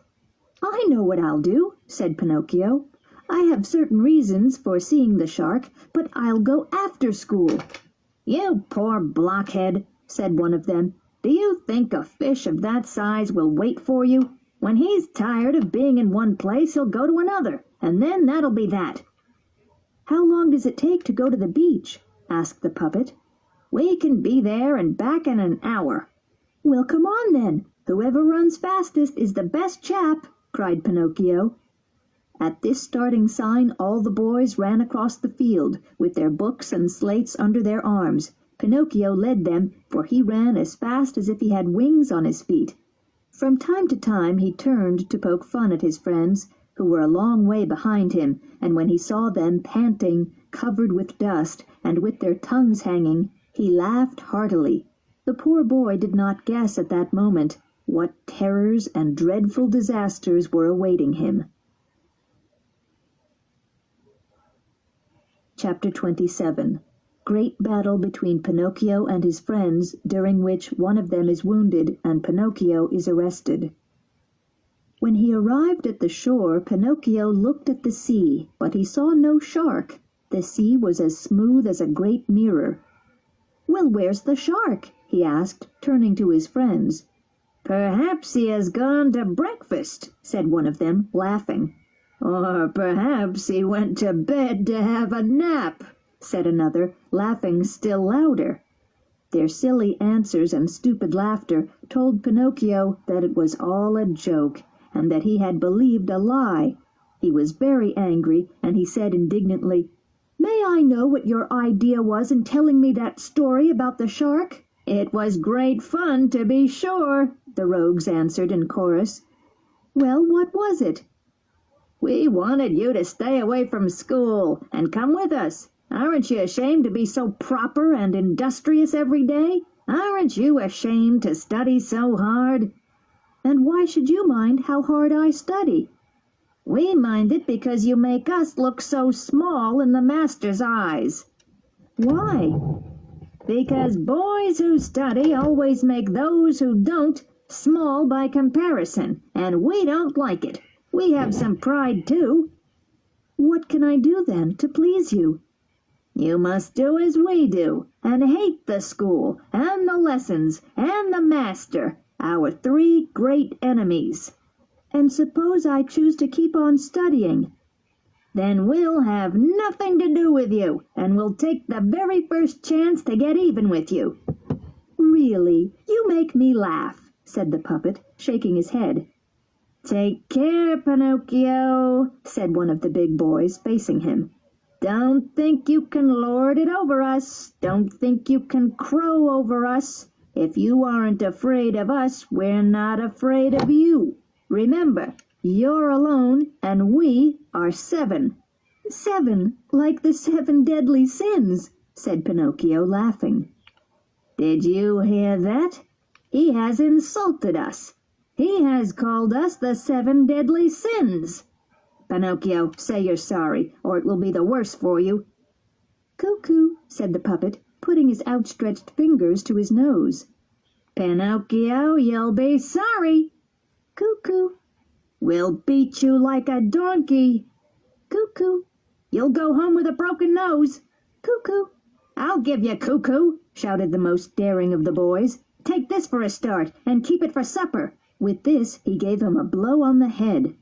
I know what I'll do, said Pinocchio. I have certain reasons for seeing the shark, but I'll go after school. You poor blockhead, said one of them. Do you think a fish of that size will wait for you? When he's tired of being in one place, he'll go to another, and then that'll be that. How long does it take to go to the beach? Asked the puppet. We can be there and back in an hour. Well, come on then. Whoever runs fastest is the best chap, cried Pinocchio. At this starting sign, all the boys ran across the field, with their books and slates under their arms. Pinocchio led them, for he ran as fast as if he had wings on his feet. From time to time he turned to poke fun at his friends, who were a long way behind him, and when he saw them panting, covered with dust and with their tongues hanging, he laughed heartily. The poor boy did not guess at that moment what terrors and dreadful disasters were awaiting him. Chapter 27. Great battle between Pinocchio and his friends, during which one of them is wounded and Pinocchio is arrested. When he arrived at the shore, Pinocchio looked at the sea, but he saw no shark. The sea was as smooth as a great mirror. "Well, where's the shark?" he asked, turning to his friends. "Perhaps he has gone to breakfast," said one of them, laughing. "Or perhaps he went to bed to have a nap," said another, laughing still louder. Their silly answers and stupid laughter told Pinocchio that it was all a joke, and that he had believed a lie. He was very angry, and he said indignantly, "May I know what your idea was in telling me that story about the shark?" "It was great fun, to be sure," the rogues answered in chorus. "Well, what was it?" "We wanted you to stay away from school and come with us. Aren't you ashamed to be so proper and industrious every day? Aren't you ashamed to study so hard?" "And why should you mind how hard I study?" "We mind it because you make us look so small in the master's eyes." "Why?" "Because boys who study always make those who don't small by comparison, and we don't like it. We have some pride too." "What can I do then to please you?" "You must do as we do, and hate the school, and the lessons, and the master, our three great enemies." "And suppose I choose to keep on studying?" "Then we'll have nothing to do with you, and we'll take the very first chance to get even with you." "Really, you make me laugh," said the puppet, shaking his head. "Take care, Pinocchio," said one of the big boys, facing him. "Don't think you can lord it over us. Don't think you can crow over us. If you aren't afraid of us, we're not afraid of you. Remember, you're alone, and we are 7. "7, like the 7 deadly sins," said Pinocchio, laughing. "Did you hear that? He has insulted us. He has called us the 7 deadly sins. Pinocchio, say you're sorry, or it will be the worse for you." "Cuckoo," said the puppet, putting his outstretched fingers to his nose. "Pinocchio, you'll be sorry." "Cuckoo." "We'll beat you like a donkey." "Cuckoo." "You'll go home with a broken nose." "Cuckoo." "I'll give you cuckoo," shouted the most daring of the boys. "Take this for a start, and keep it for supper." With this he gave him a blow on the head.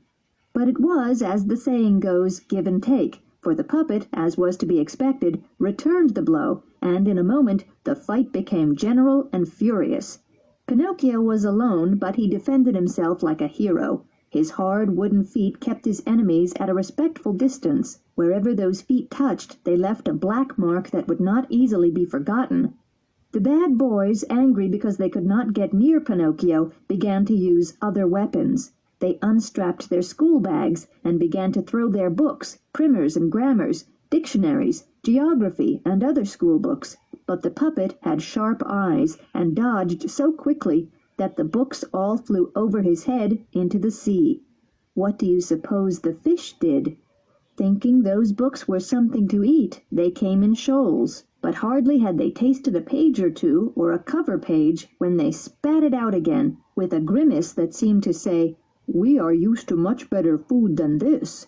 But it was, as the saying goes, give and take, for the puppet, as was to be expected, returned the blow, and in a moment the fight became general and furious. Pinocchio was alone, but he defended himself like a hero. His hard wooden feet kept his enemies at a respectful distance. Wherever those feet touched, they left a black mark that would not easily be forgotten. The bad boys, angry because they could not get near Pinocchio, began to use other weapons. They unstrapped their school bags and began to throw their books, primers and grammars, dictionaries, geography, and other school books. But the puppet had sharp eyes and dodged so quickly that the books all flew over his head into the sea. What do you suppose the fish did? Thinking those books were something to eat, they came in shoals. But hardly had they tasted a page or two, or a cover page, when they spat it out again, with a grimace that seemed to say, "We are used to much better food than this."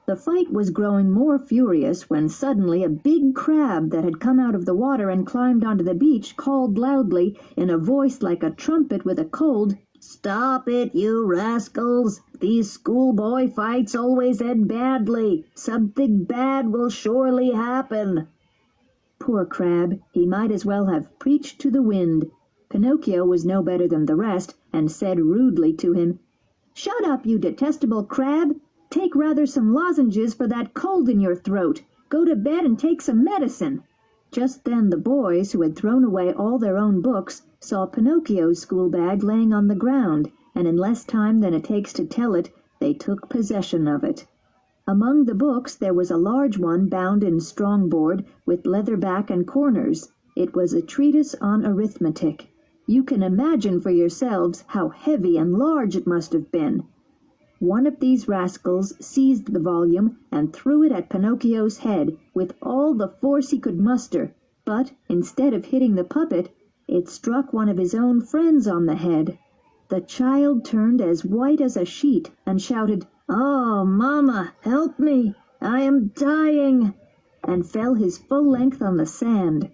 The fight was growing more furious when suddenly a big crab that had come out of the water and climbed onto the beach called loudly, in a voice like a trumpet with a cold, "Stop it, you rascals! These schoolboy fights always end badly. Something bad will surely happen." Poor crab, he might as well have preached to the wind. Pinocchio was no better than the rest, and said rudely to him, "Shut up, you detestable crab! Take rather some lozenges for that cold in your throat. Go to bed and take some medicine." Just then the boys, who had thrown away all their own books, saw Pinocchio's school bag laying on the ground, and in less time than it takes to tell it, they took possession of it. Among the books there was a large one bound in strong-board with leather back and corners. It was a treatise on arithmetic. You can imagine for yourselves how heavy and large it must have been. One of these rascals seized the volume and threw it at Pinocchio's head with all the force he could muster, but instead of hitting the puppet, it struck one of his own friends on the head. The child turned as white as a sheet and shouted, "Oh, Mama, help me! I am dying!" and fell his full length on the sand.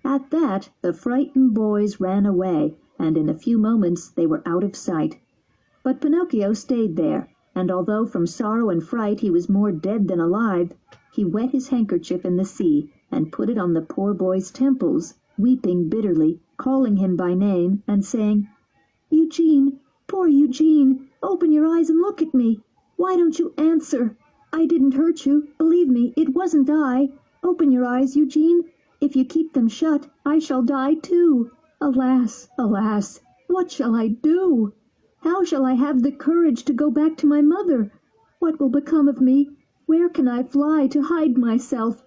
At that, the frightened boys ran away, and in a few moments they were out of sight. But Pinocchio stayed there, and although from sorrow and fright he was more dead than alive, he wet his handkerchief in the sea and put it on the poor boy's temples, weeping bitterly, calling him by name, and saying, "Eugene, poor Eugene, open your eyes and look at me. Why don't you answer? I didn't hurt you. Believe me, it wasn't I. Open your eyes, Eugene. If you keep them shut, I shall die too. Alas, alas, what shall I do? How shall I have the courage to go back to my mother? What will become of me? Where can I fly to hide myself?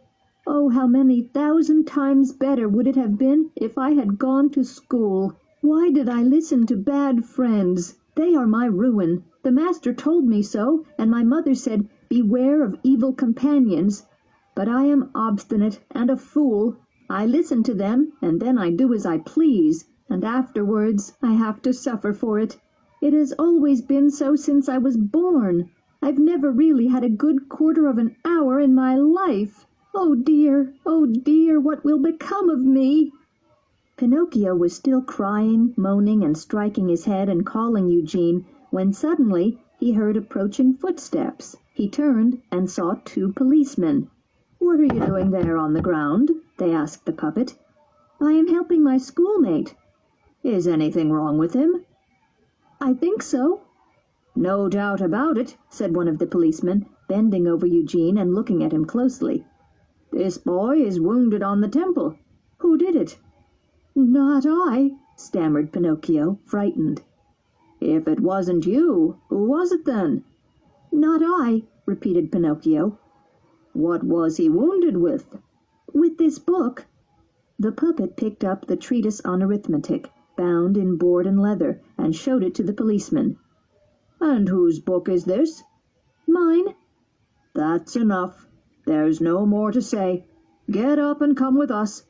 Oh, how many thousand times better would it have been if I had gone to school. Why did I listen to bad friends? They are my ruin. The master told me so, and my mother said, 'Beware of evil companions.' But I am obstinate and a fool. I listen to them, and then I do as I please, and afterwards I have to suffer for it. It has always been so since I was born. I've never really had a good quarter of an hour in my life. Oh dear, what will become of me?" Pinocchio was still crying, moaning, and striking his head and calling Eugene, when suddenly he heard approaching footsteps. He turned and saw 2 policemen. "What are you doing there on the ground?" they asked the puppet. "I am helping my schoolmate." "Is anything wrong with him?" "I think so." "No doubt about it," said one of the policemen, bending over Eugene and looking at him closely. "This boy is wounded on the temple. Who did it?" "Not I," stammered Pinocchio, frightened. "If it wasn't you, who was it then?" "Not I," repeated Pinocchio. "What was he wounded with?" "With this book." The puppet picked up the treatise on arithmetic, bound in board and leather, and showed it to the policeman. "And whose book is this?" "Mine." "That's enough. There's no more to say. Get up and come with us."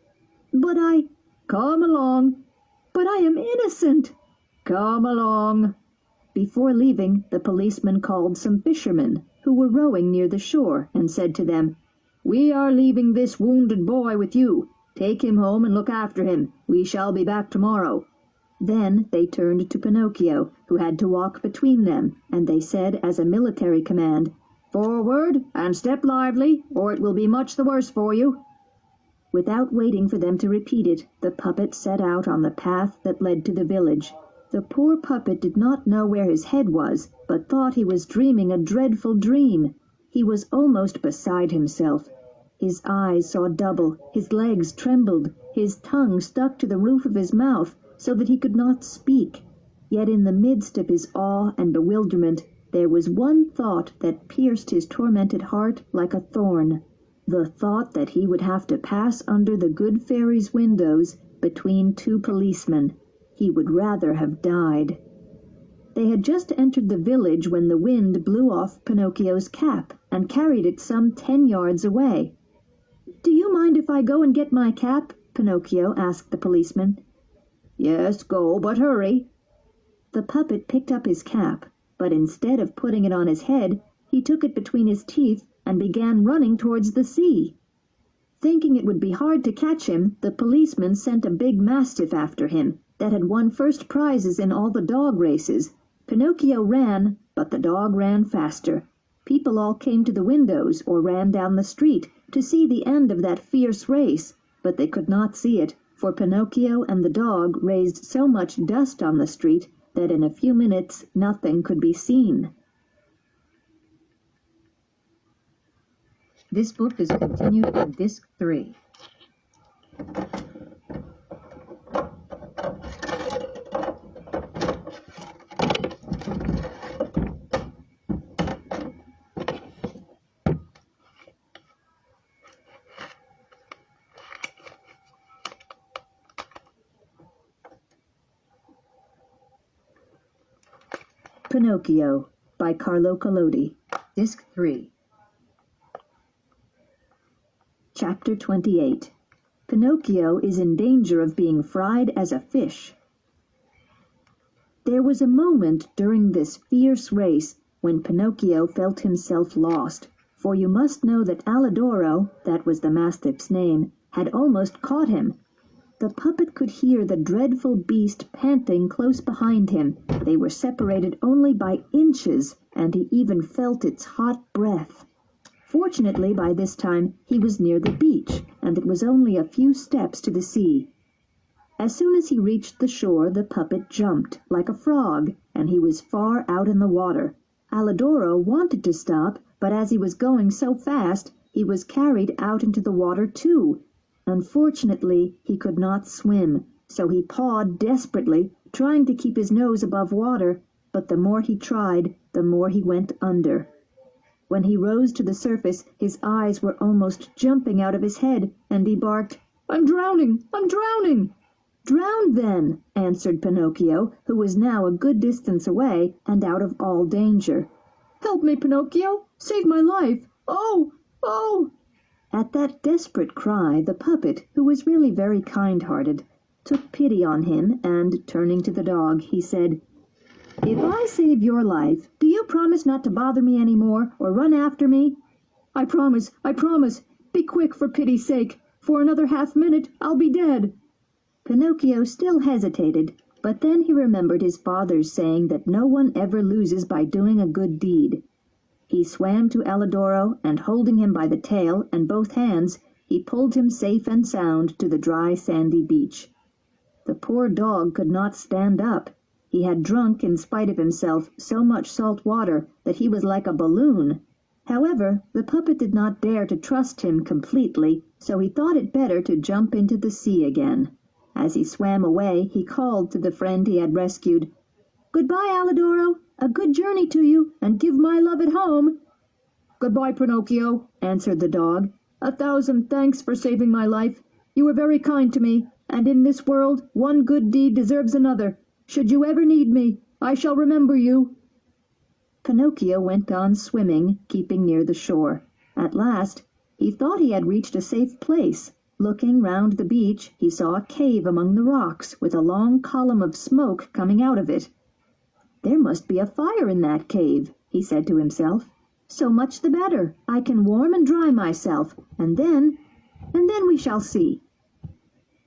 "But I—" "Come along." "But I am innocent." "Come along." Before leaving, the policeman called some fishermen who were rowing near the shore and said to them, "We are leaving this wounded boy with you. Take him home and look after him. We shall be back tomorrow." Then they turned to Pinocchio, who had to walk between them, and they said as a military command, "Forward, and step lively, or it will be much the worse for you." Without waiting for them to repeat it, the puppet set out on the path that led to the village. The poor puppet did not know where his head was, but thought he was dreaming a dreadful dream. He was almost beside himself. His eyes saw double, his legs trembled, his tongue stuck to the roof of his mouth, so that he could not speak. Yet in the midst of his awe and bewilderment, there was one thought that pierced his tormented heart like a thorn. The thought that he would have to pass under the good fairy's windows between 2 policemen. He would rather have died. They had just entered the village when the wind blew off Pinocchio's cap and carried it some 10 yards away. "Do you mind if I go and get my cap?" Pinocchio asked the policeman. "Yes, go, but hurry." The puppet picked up his cap, but instead of putting it on his head, he took it between his teeth and began running towards the sea. Thinking it would be hard to catch him, the policeman sent a big mastiff after him that had won first prizes in all the dog races. Pinocchio ran, but the dog ran faster. People all came to the windows or ran down the street to see the end of that fierce race, but they could not see it, for Pinocchio and the dog raised so much dust on the street that in a few minutes nothing could be seen. This book is continued in Disc 3. Pinocchio by Collodi. Disc 3. Chapter 28. Pinocchio is in danger of being fried as a fish. There was a moment during this fierce race when Pinocchio felt himself lost, for you must know that Alidoro, that was the mastiff's name, had almost caught him. The puppet could hear the dreadful beast panting close behind him. They were separated only by inches, and he even felt its hot breath. Fortunately, by this time he was near the beach, and it was only a few steps to the sea. As soon as he reached the shore, the puppet jumped, like a frog, and he was far out in the water. Alidoro wanted to stop, but as he was going so fast, he was carried out into the water too. Unfortunately, he could not swim, so he pawed desperately, trying to keep his nose above water, but the more he tried, the more he went under. When he rose to the surface, his eyes were almost jumping out of his head, and he barked, "I'm drowning! I'm drowning!" "Drown, then," answered Pinocchio, who was now a good distance away and out of all danger. "Help me, Pinocchio! Save my life! Oh! Oh!" At that desperate cry, the puppet, who was really very kind-hearted, took pity on him, and, turning to the dog, he said, "If I save your life, do you promise not to bother me any more, or run after me?" I promise. Be quick, for pity's sake. For another half-minute, I'll be dead." Pinocchio still hesitated, but then he remembered his father's saying that no one ever loses by doing a good deed. He swam to Alidoro, and holding him by the tail and both hands, he pulled him safe and sound to the dry sandy beach. The poor dog could not stand up. He had drunk, in spite of himself, so much salt water that he was like a balloon. However, the puppet did not dare to trust him completely, so he thought it better to jump into the sea again. As he swam away, he called to the friend he had rescued, "Goodbye, Alidoro. A good journey to you, and give my love at home." "Goodbye, Pinocchio," answered the dog. "1,000 thanks for saving my life. You were very kind to me, and in this world one good deed deserves another. Should you ever need me, I shall remember you." Pinocchio went on swimming, keeping near the shore. At last, he thought he had reached a safe place. Looking round the beach, he saw a cave among the rocks, with a long column of smoke coming out of it. "There must be a fire in that cave," he said to himself. "So much the better. I can warm and dry myself, and then we shall see."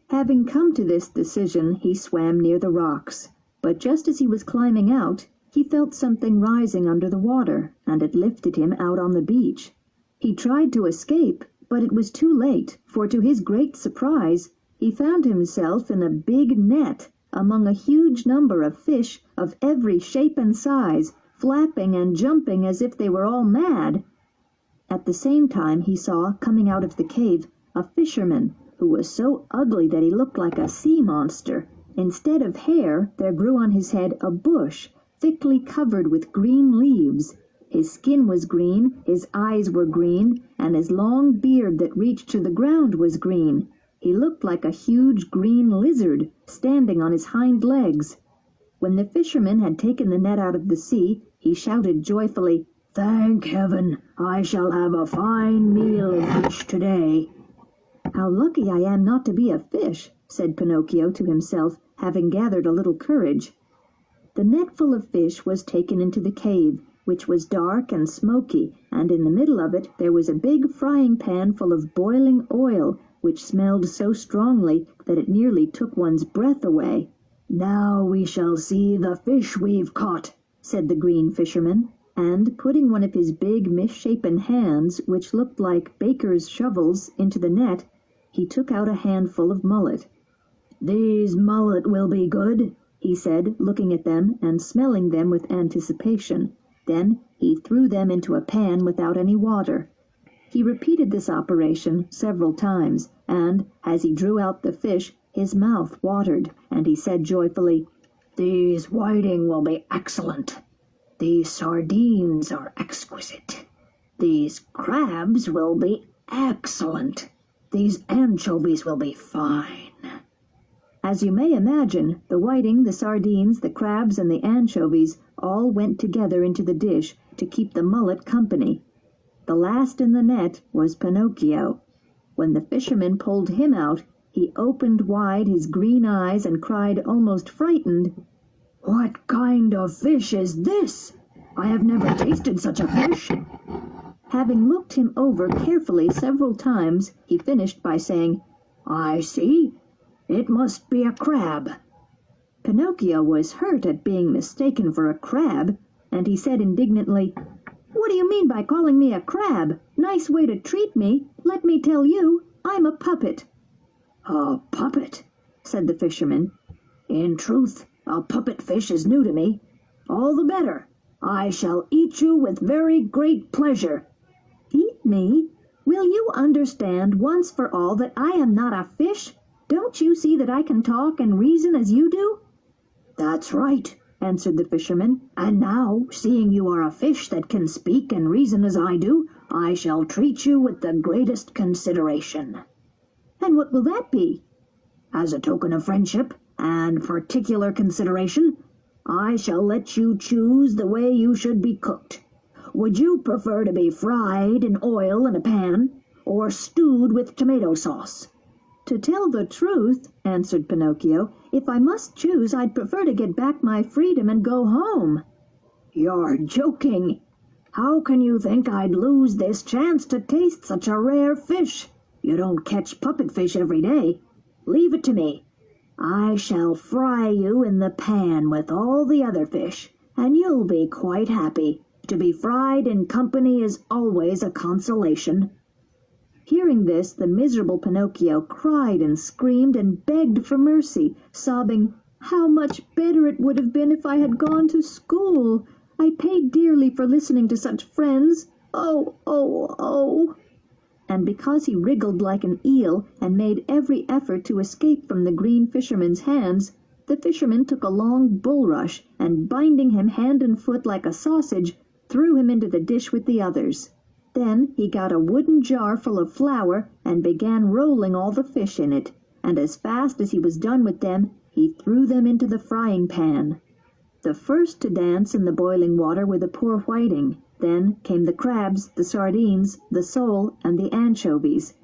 Having come to this decision, he swam near the rocks, but just as he was climbing out, he felt something rising under the water, and it lifted him out on the beach. He tried to escape, but it was too late, for to his great surprise, he found himself in a big net, among a huge number of fish of every shape and size, flapping and jumping as if they were all mad. At the same time he saw, coming out of the cave, a fisherman, who was so ugly that he looked like a sea monster. Instead of hair, there grew on his head a bush, thickly covered with green leaves. His skin was green, his eyes were green, and his long beard that reached to the ground was green. He looked like a huge green lizard, standing on his hind legs. When the fisherman had taken the net out of the sea, he shouted joyfully, "Thank heaven, I shall have a fine meal of fish today." "How lucky I am not to be a fish," said Pinocchio to himself, having gathered a little courage. The net full of fish was taken into the cave, which was dark and smoky, and in the middle of it there was a big frying pan full of boiling oil, which smelled so strongly that it nearly took one's breath away. "Now we shall see the fish we've caught," said the green fisherman, and, putting one of his big misshapen hands, which looked like baker's shovels, into the net, he took out a handful of mullet. "These mullet will be good," he said, looking at them and smelling them with anticipation. Then he threw them into a pan without any water. He repeated this operation several times, and, as he drew out the fish, his mouth watered, and he said joyfully, "These whiting will be excellent. These sardines are exquisite. These crabs will be excellent. These anchovies will be fine." As you may imagine, the whiting, the sardines, the crabs, and the anchovies all went together into the dish to keep the mullet company. The last in the net was Pinocchio. When the fisherman pulled him out, he opened wide his green eyes and cried, almost frightened, "What kind of fish is this? I have never tasted such a fish." Having looked him over carefully several times, he finished by saying, "I see. It must be a crab." Pinocchio was hurt at being mistaken for a crab, and he said indignantly, "What do you mean by calling me a crab? Nice way to treat me. Let me tell you, I'm a puppet." "A puppet?" said the fisherman. "In truth, a puppet fish is new to me. All the better. I shall eat you with very great pleasure." "Eat me? Will you understand once for all that I am not a fish? Don't you see that I can talk and reason as you do?" "That's right," answered the fisherman. "And now, seeing you are a fish that can speak and reason as I do, I shall treat you with the greatest consideration." "And what will that be?" "As a token of friendship and particular consideration, I shall let you choose the way you should be cooked. Would you prefer to be fried in oil in a pan, or stewed with tomato sauce?" "To tell the truth," answered Pinocchio, "if I must choose, I'd prefer to get back my freedom and go home." "You're joking. How can you think I'd lose this chance to taste such a rare fish? You don't catch puppet fish every day. Leave it to me. I shall fry you in the pan with all the other fish, and you'll be quite happy. To be fried in company is always a consolation." Hearing this, the miserable Pinocchio cried and screamed and begged for mercy, sobbing, "How much better it would have been if I had gone to school! I paid dearly for listening to such friends. Oh, oh, oh!" And because he wriggled like an eel and made every effort to escape from the green fisherman's hands, the fisherman took a long bulrush and, binding him hand and foot like a sausage, threw him into the dish with the others. Then he got a wooden jar full of flour and began rolling all the fish in it, and as fast as he was done with them, he threw them into the frying pan. The first to dance in the boiling water were the poor whiting. Then came the crabs, the sardines, the sole, and the anchovies.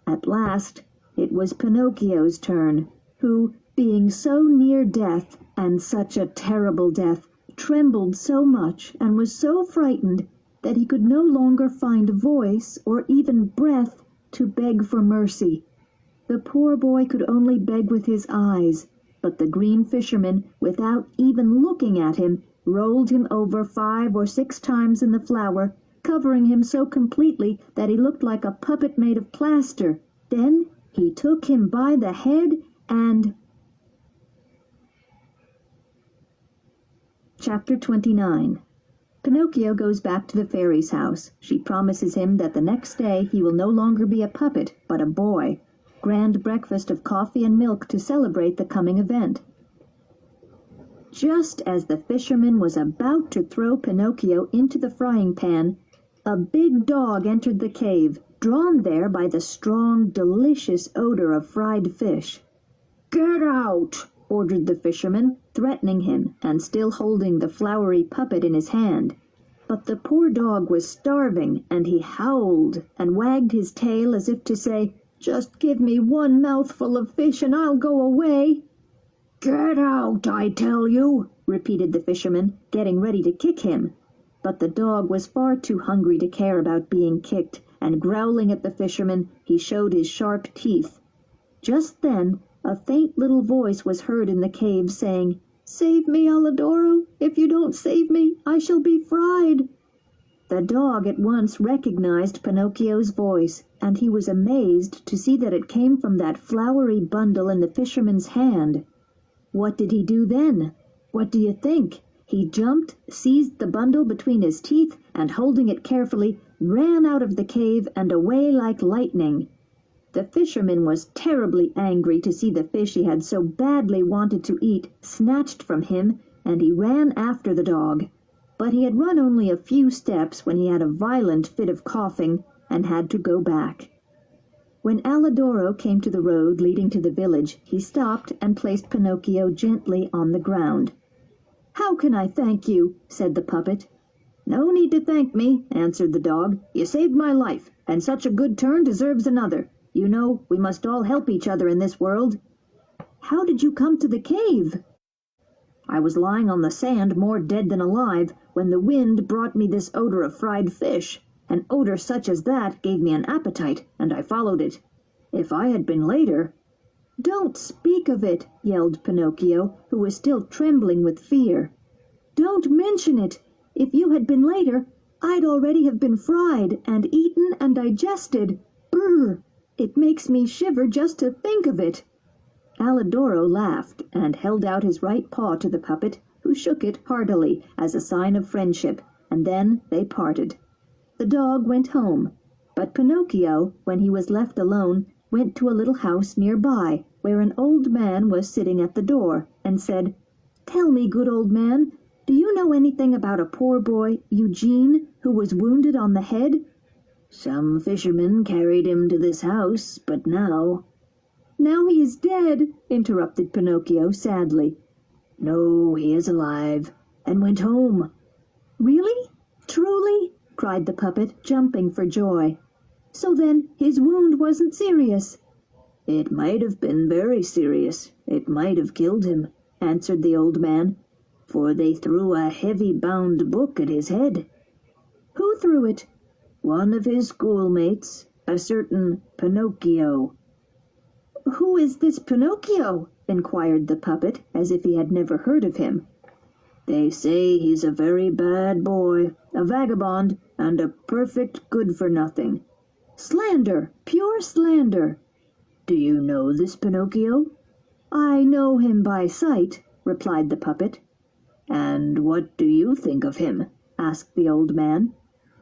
At last it was Pinocchio's turn, who, being so near death, and such a terrible death, trembled so much and was so frightened that he could no longer find voice or even breath to beg for mercy. The poor boy could only beg with his eyes, but the green fisherman, without even looking at him, rolled him over 5 or 6 times in the flour, covering him so completely that he looked like a puppet made of plaster. Then he took him by the head and... Chapter 29. Pinocchio goes back to the fairy's house. She promises him that the next day he will no longer be a puppet, but a boy. Grand breakfast of coffee and milk to celebrate the coming event. Just as the fisherman was about to throw Pinocchio into the frying pan, a big dog entered the cave, drawn there by the strong, delicious odor of fried fish. "Get out!" ordered the fisherman, threatening him and still holding the floury puppet in his hand. But the poor dog was starving, and he howled and wagged his tail as if to say, "Just give me one mouthful of fish and I'll go away." "Get out, I tell you," repeated the fisherman, getting ready to kick him. But the dog was far too hungry to care about being kicked, and growling at the fisherman, he showed his sharp teeth. Just then a faint little voice was heard in the cave saying, "Save me, Alidoro! If you don't save me, I shall be fried." The dog at once recognized Pinocchio's voice, and he was amazed to see that it came from that floury bundle in the fisherman's hand. What did he do then? What do you think? He jumped, seized the bundle between his teeth, and holding it carefully, ran out of the cave and away like lightning. The fisherman was terribly angry to see the fish he had so badly wanted to eat snatched from him, and he ran after the dog. But he had run only a few steps when he had a violent fit of coughing and had to go back. When Alidoro came to the road leading to the village, he stopped and placed Pinocchio gently on the ground. "How can I thank you?" said the puppet. "No need to thank me," answered the dog. "You saved my life, and such a good turn deserves another. You know, we must all help each other in this world." "How did you come to the cave?" "I was lying on the sand more dead than alive, when the wind brought me this odor of fried fish. An odor such as that gave me an appetite, and I followed it. If I had been later—" "Don't speak of it," yelled Pinocchio, who was still trembling with fear. "Don't mention it. If you had been later, I'd already have been fried and eaten and digested. Brr! It makes me shiver just to think of it." Alidoro laughed and held out his right paw to the puppet, who shook it heartily as a sign of friendship, and then they parted. The dog went home, but Pinocchio, when he was left alone, went to a little house near by, where an old man was sitting at the door, and said, "Tell me, good old man, do you know anything about a poor boy, Eugene, who was wounded on the head?" "Some fishermen carried him to this house, but now—" "Now he is dead," interrupted Pinocchio sadly. "No, he is alive, and went home." "Really? Truly?" cried the puppet, jumping for joy. "So then his wound wasn't serious?" "It might have been very serious. It might have killed him," answered the old man, "for they threw a heavy-bound book at his head." "Who threw it?" "One of his schoolmates, a certain Pinocchio." "Who is this Pinocchio?" inquired the puppet, as if he had never heard of him. "They say he's a very bad boy, a vagabond, and a perfect good-for-nothing." "Slander! Pure slander!" "Do you know this Pinocchio?" "I know him by sight," replied the puppet. "And what do you think of him?" asked the old man.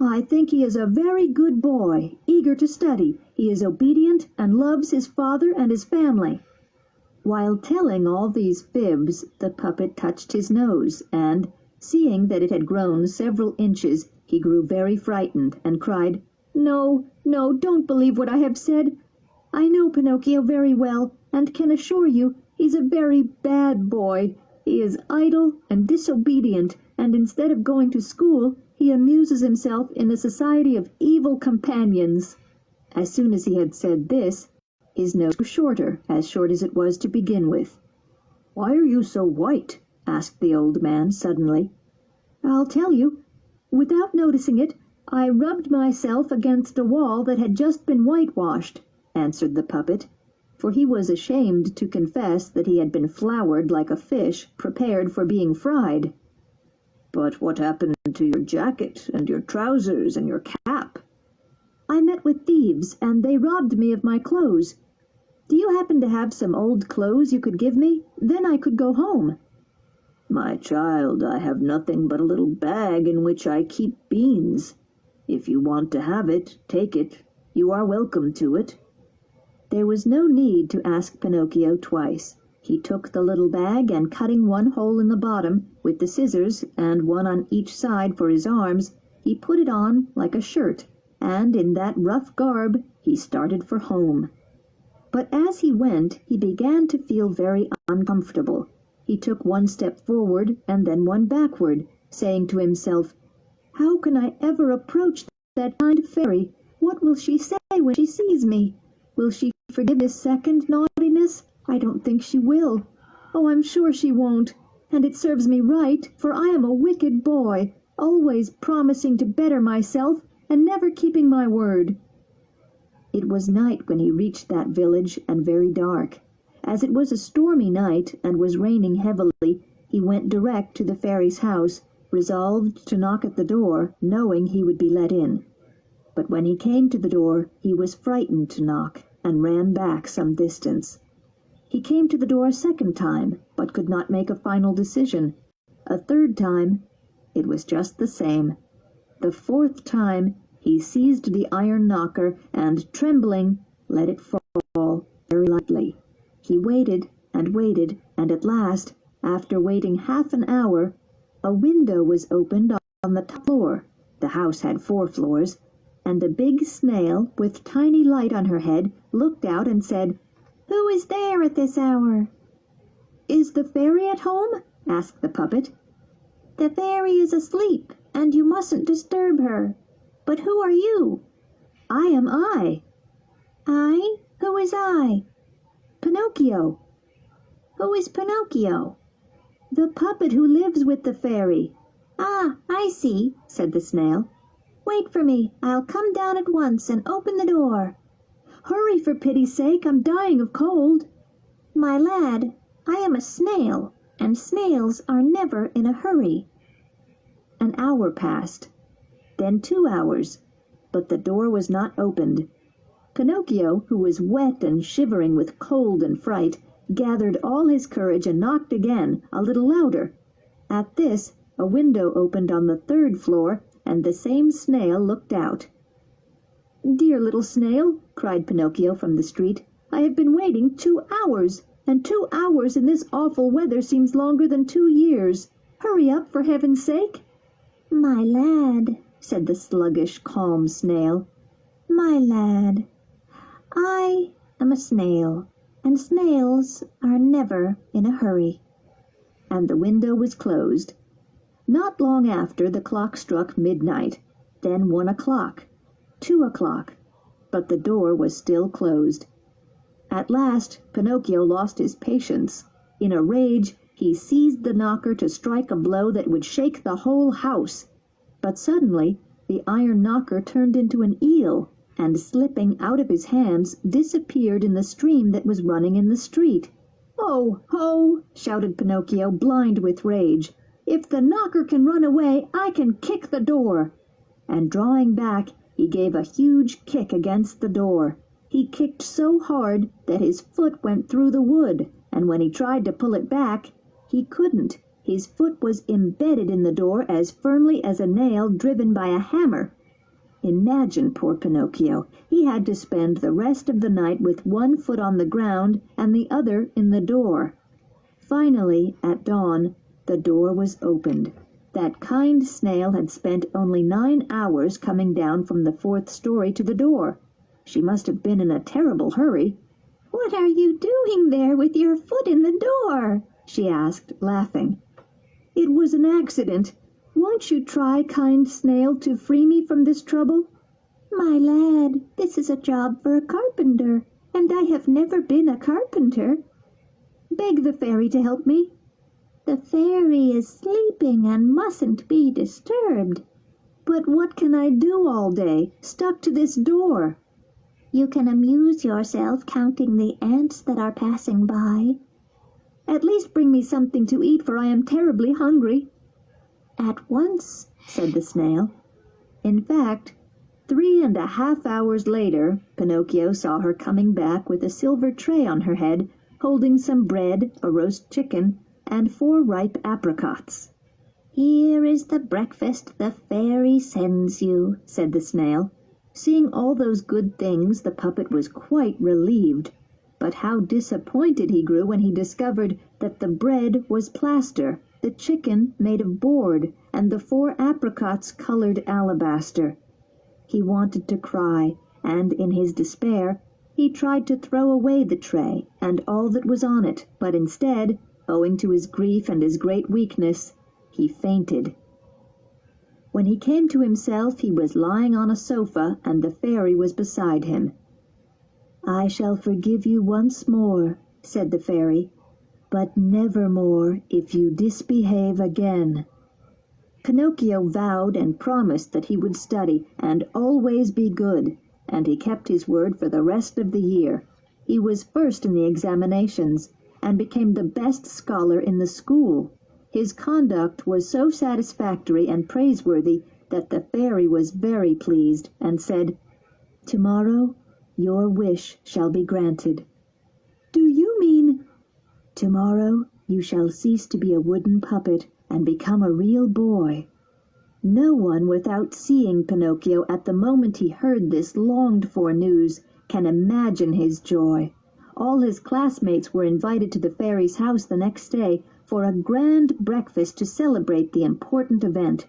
"I think he is a very good boy, eager to study. He is obedient and loves his father and his family." While telling all these fibs, the puppet touched his nose, and, seeing that it had grown several inches, he grew very frightened, and cried, "No, no, don't believe what I have said. I know Pinocchio very well, and can assure you he's a very bad boy. He is idle and disobedient, and instead of going to school, he amuses himself in the society of evil companions." As soon as he had said this, his nose grew shorter, as short as it was to begin with. "Why are you so white?" asked the old man suddenly. "I'll tell you. Without noticing it, I rubbed myself against a wall that had just been whitewashed," answered the puppet, for he was ashamed to confess that he had been floured like a fish prepared for being fried. "But what happened to your jacket and your trousers and your cap?" "I met with thieves, and they robbed me of my clothes. Do you happen to have some old clothes you could give me? Then I could go home." "My child, I have nothing but a little bag in which I keep beans. If you want to have it, take it. You are welcome to it." There was no need to ask Pinocchio twice. He took the little bag, and cutting one hole in the bottom, with the scissors, and one on each side for his arms, he put it on like a shirt, and in that rough garb he started for home. But as he went, he began to feel very uncomfortable. He took one step forward and then one backward, saying to himself, "How can I ever approach that kind fairy? What will she say when she sees me? Will she forgive this second naughtiness? I don't think she will. Oh, I'm sure she won't. And it serves me right, for I am a wicked boy, always promising to better myself and never keeping my word." It was night when he reached that village, and very dark. As it was a stormy night and was raining heavily, he went direct to the fairy's house, resolved to knock at the door, knowing he would be let in. But when he came to the door, he was frightened to knock, and ran back some distance. He came to the door a second time, but could not make a final decision. A third time, it was just the same. The fourth time, he seized the iron knocker and, trembling, let it fall very lightly. He waited, and at last, after waiting half an hour, a window was opened on the top floor. The house had 4 floors, and a big snail with tiny light on her head looked out and said, "Who is there at this hour?" "Is the fairy at home?" asked the puppet. "The fairy is asleep, and you mustn't disturb her. But who are you?" "I am I." "I? Who is I?" "Pinocchio." "Who is Pinocchio?" "The puppet who lives with the fairy." "Ah, I see," said the snail. "Wait for me. I'll come down at once and open the door." "Hurry, for pity's sake, I'm dying of cold." "My lad, I am a snail, and snails are never in a hurry." An hour passed, then 2 hours, but the door was not opened. Pinocchio, who was wet and shivering with cold and fright, gathered all his courage and knocked again, a little louder. At this, a window opened on the 3rd floor, and the same snail looked out. "Dear little snail," cried Pinocchio from the street, "I have been waiting 2 hours, and 2 hours in this awful weather seems longer than 2 years. Hurry up, for heaven's sake." "My lad," said the sluggish, calm snail, "my lad, I am a snail, and snails are never in a hurry." And the window was closed. Not long after, the clock struck midnight, then 1 o'clock, 2 o'clock, but the door was still closed. At last Pinocchio lost his patience. In a rage, he seized the knocker to strike a blow that would shake the whole house. But suddenly the iron knocker turned into an eel, and slipping out of his hands, disappeared in the stream that was running in the street. "Oh, ho!" shouted Pinocchio, blind with rage. "If the knocker can run away, I can kick the door." And drawing back, he gave a huge kick against the door. He kicked so hard that his foot went through the wood, and when he tried to pull it back, he couldn't. His foot was embedded in the door as firmly as a nail driven by a hammer. Imagine poor Pinocchio. He had to spend the rest of the night with one foot on the ground and the other in the door. Finally, at dawn, the door was opened. That kind snail had spent only 9 hours coming down from the 4th story to the door. She must have been in a terrible hurry. "What are you doing there with your foot in the door?" she asked, laughing. "It was an accident. Won't you try, kind snail, to free me from this trouble?" "My lad, this is a job for a carpenter, and I have never been a carpenter." "Beg the fairy to help me." "The fairy is sleeping and mustn't be disturbed." "But what can I do all day, stuck to this door?" "You can amuse yourself counting the ants that are passing by." "At least bring me something to eat, for I am terribly hungry." "At once," said the snail. In fact, 3½ hours later, Pinocchio saw her coming back with a silver tray on her head, holding some bread, a roast chicken, and 4 ripe apricots. "Here is the breakfast the fairy sends you," said the snail. Seeing all those good things, the puppet was quite relieved. But how disappointed he grew when he discovered that the bread was plaster, the chicken made of board, and the 4 apricots colored alabaster. He wanted to cry, and in his despair, he tried to throw away the tray and all that was on it, but instead, owing to his grief and his great weakness, he fainted. When he came to himself, he was lying on a sofa, and the fairy was beside him. "I shall forgive you once more," said the fairy, "but never more if you disbehave again." Pinocchio vowed and promised that he would study and always be good, and he kept his word for the rest of the year. He was first in the examinations, and became the best scholar in the school. His conduct was so satisfactory and praiseworthy that the fairy was very pleased, and said, "Tomorrow your wish shall be granted." "Do you mean—" "Tomorrow you shall cease to be a wooden puppet and become a real boy." No one, without seeing Pinocchio at the moment he heard this longed-for news, can imagine his joy. All his classmates were invited to the fairy's house the next day for a grand breakfast to celebrate the important event.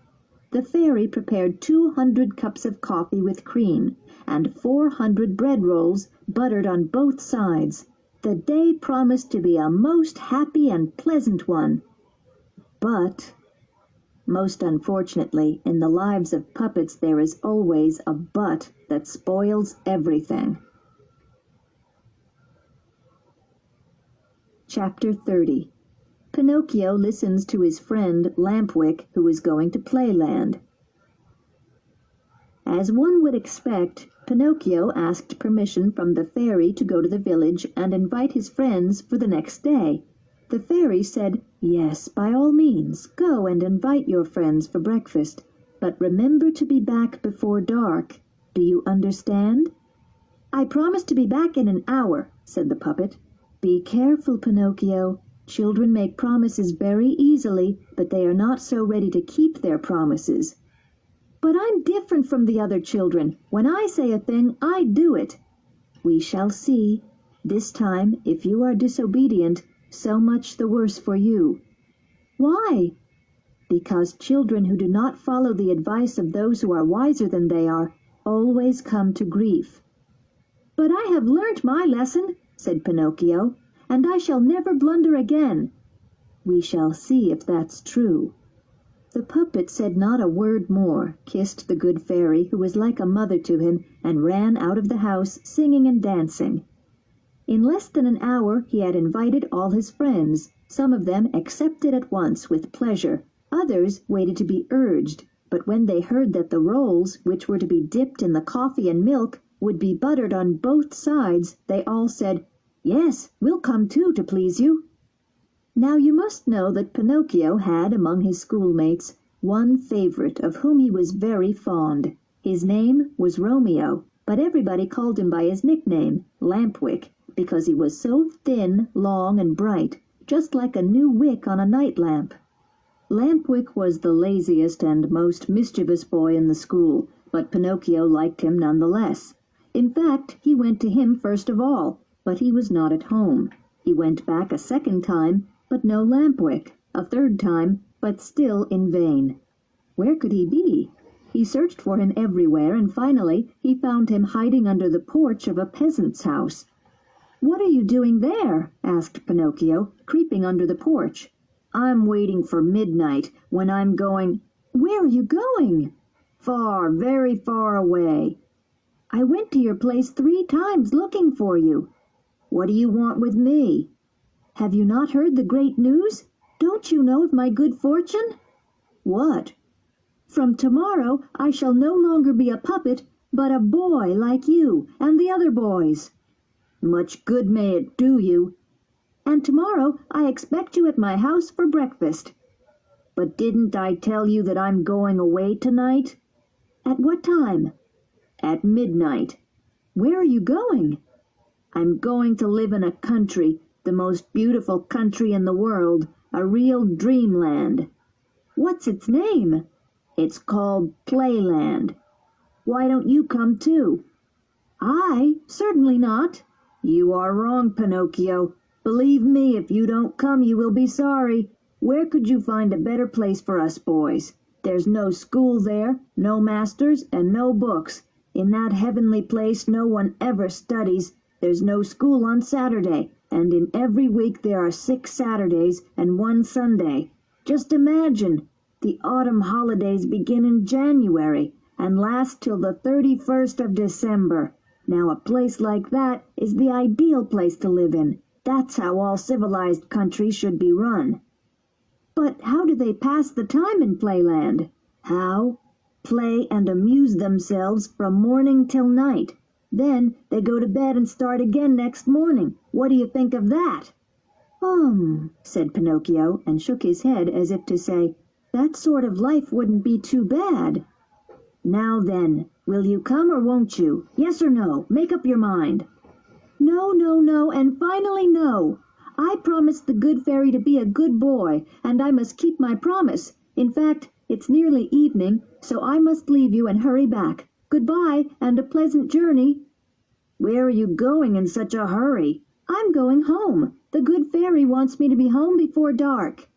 the fairy prepared 200 cups of coffee with cream, and 400 bread rolls buttered on both sides. The day promised to be a most happy and pleasant one. But, most unfortunately, in the lives of puppets there is always a but that spoils everything. Chapter 30. Pinocchio listens to his friend Lampwick, who is going to Playland. As one would expect, Pinocchio asked permission from the fairy to go to the village and invite his friends for the next day. The fairy said, "Yes, by all means, go and invite your friends for breakfast, but remember to be back before dark. Do you understand?" "I promise to be back in an hour," said the puppet. "Be careful, Pinocchio. Children make promises very easily, but they are not so ready to keep their promises." "But I'm different from the other children. When I say a thing, I do it." "We shall see. This time, if you are disobedient, so much the worse for you." "Why?" "Because children who do not follow the advice of those who are wiser than they are always come to grief." "But I have learnt my lesson," said Pinocchio, "and I shall never blunder again." "We shall see if that's true." The puppet said not a word more, kissed the good fairy, who was like a mother to him, and ran out of the house singing and dancing. In less than an hour he had invited all his friends. Some of them accepted at once with pleasure. Others waited to be urged, but when they heard that the rolls, which were to be dipped in the coffee and milk, would be buttered on both sides, they all said, "Yes, we'll come too, to please you." Now you must know that Pinocchio had among his schoolmates one favorite of whom he was very fond. His name was Romeo, but everybody called him by his nickname, Lampwick, because he was so thin, long, and bright, just like a new wick on a night lamp. Lampwick was the laziest and most mischievous boy in the school, but Pinocchio liked him none the less. In fact, he went to him first of all, but he was not at home. He went back a second time, but no Lampwick, a third time, but still in vain. Where could he be? He searched for him everywhere, and finally he found him hiding under the porch of a peasant's house. "What are you doing there?" asked Pinocchio, creeping under the porch. "I'm waiting for midnight, when I'm going—" "Where are you going?" "Far, very far away." "I went to your place 3 times looking for you." "What do you want with me?" "Have you not heard the great news? Don't you know of my good fortune?" "What?" "From tomorrow I shall no longer be a puppet, but a boy like you and the other boys." "Much good may it do you." "And tomorrow I expect you at my house for breakfast." "But didn't I tell you that I'm going away tonight?" "At what time?" "At midnight." "Where are you going?" "I'm going to live in a country, the most beautiful country in the world, a real dreamland." "What's its name?" "It's called Playland." "Why don't you come too?" "I? Certainly not." "You are wrong, Pinocchio. Believe me, if you don't come you will be sorry. Where could you find a better place for us boys? There's no school there, no masters, and no books. In that heavenly place no one ever studies. There's no school on Saturday, and in every week there are 6 Saturdays and 1 Sunday. Just imagine, the autumn holidays begin in January and last till the 31st of December. Now a place like that is the ideal place to live in. That's how all civilized countries should be run." "But how do they pass the time in Playland?" "How? Play and amuse themselves from morning till night. Then they go to bed and start again next morning. What do you think of that?" Said Pinocchio, and shook his head as if to say, "That sort of life wouldn't be too bad." "Now then, will you come or won't you? Yes or no? Make up your mind." "No, no, no, and finally no. I promised the good fairy to be a good boy, and I must keep my promise. In fact, it's nearly evening, so I must leave you and hurry back. Goodbye, and a pleasant journey." "Where are you going in such a hurry?" "I'm going home. The good fairy wants me to be home before dark."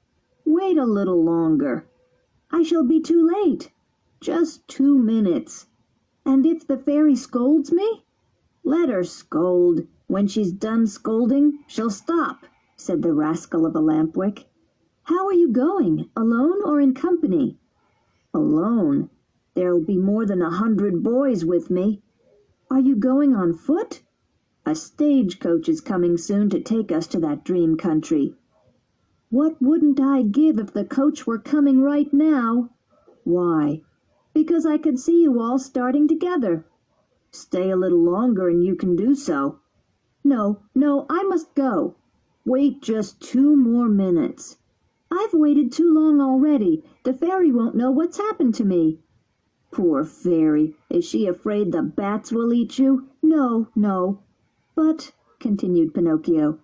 "Wait a little longer." "I shall be too late." Just 2 minutes. And if the fairy scolds me? Let her scold. When she's done scolding, she'll stop, said the rascal of a lampwick. How are you going, alone or in company? Alone. There'll be more than 100 boys with me. Are you going on foot? A stagecoach is coming soon to take us to that dream country. What wouldn't I give if the coach were coming right now? Why? Because I could see you all starting together. Stay a little longer and you can do so. No, I must go. Wait just 2 more minutes. I've waited too long already. The fairy won't know what's happened to me. Poor fairy. Is she afraid the bats will eat you? No. But, continued Pinocchio,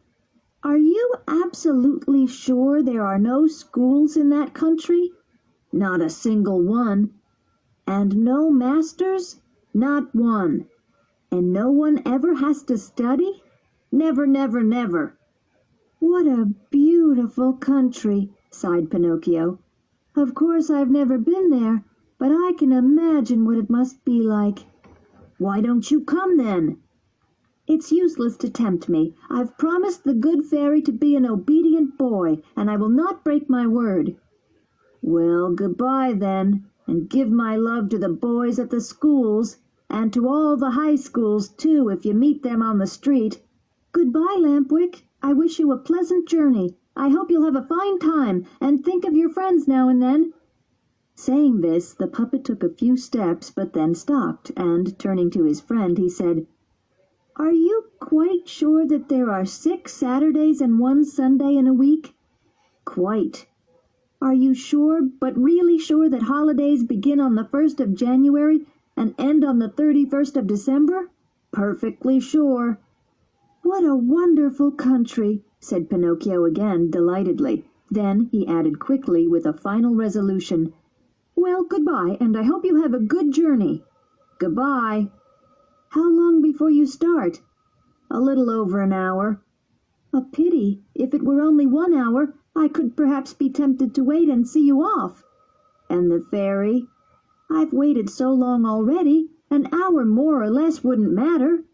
are you absolutely sure there are no schools in that country? Not a single one. And no masters? Not one. And no one ever has to study? Never, never, never. What a beautiful country, sighed Pinocchio. Of course I've never been there, but I can imagine what it must be like. Why don't you come then? It's useless to tempt me. I've promised the good fairy to be an obedient boy, and I will not break my word. Well, goodbye then, and give my love to the boys at the schools, and to all the high schools, too, if you meet them on the street. Goodbye, Lampwick. I wish you a pleasant journey. I hope you'll have a fine time, and think of your friends now and then. Saying this, the puppet took a few steps, but then stopped, and, turning to his friend, he said, Are you quite sure that there are 6 Saturdays and 1 Sunday in a week? Quite. Are you sure, but really sure, that holidays begin on the 1st of January and end on the 31st of December? Perfectly sure. What a wonderful country, said Pinocchio again, delightedly. Then he added quickly, with a final resolution, Well, goodbye, and I hope you have a good journey. Goodbye. How long before you start? A little over an hour. A pity. If it were only 1 hour, I could perhaps be tempted to wait and see you off. And the fairy? I've waited so long already, an hour more or less wouldn't matter.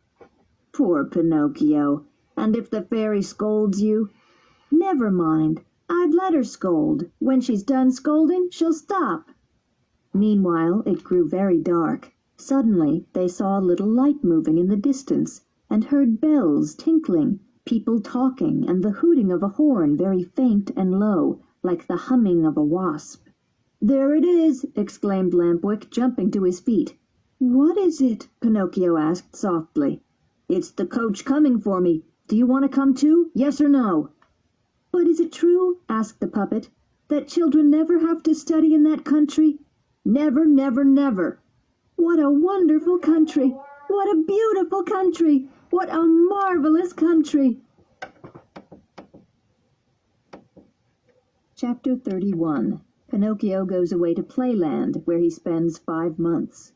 Poor Pinocchio. And if the fairy scolds you? Never mind. I'd let her scold. When she's done scolding, she'll stop. Meanwhile, it grew very dark. Suddenly, they saw a little light moving in the distance, and heard bells tinkling, people talking, and the hooting of a horn, very faint and low, like the humming of a wasp. There it is! Exclaimed Lampwick, jumping to his feet. What is it? Pinocchio asked softly. It's the coach coming for me. Do you want to come too? Yes or no? But is it true, asked the puppet, that children never have to study in that country? Never, never, never. What a wonderful country! What a beautiful country! What a marvelous country! Chapter 31. Pinocchio goes away to Playland, where he spends 5 months.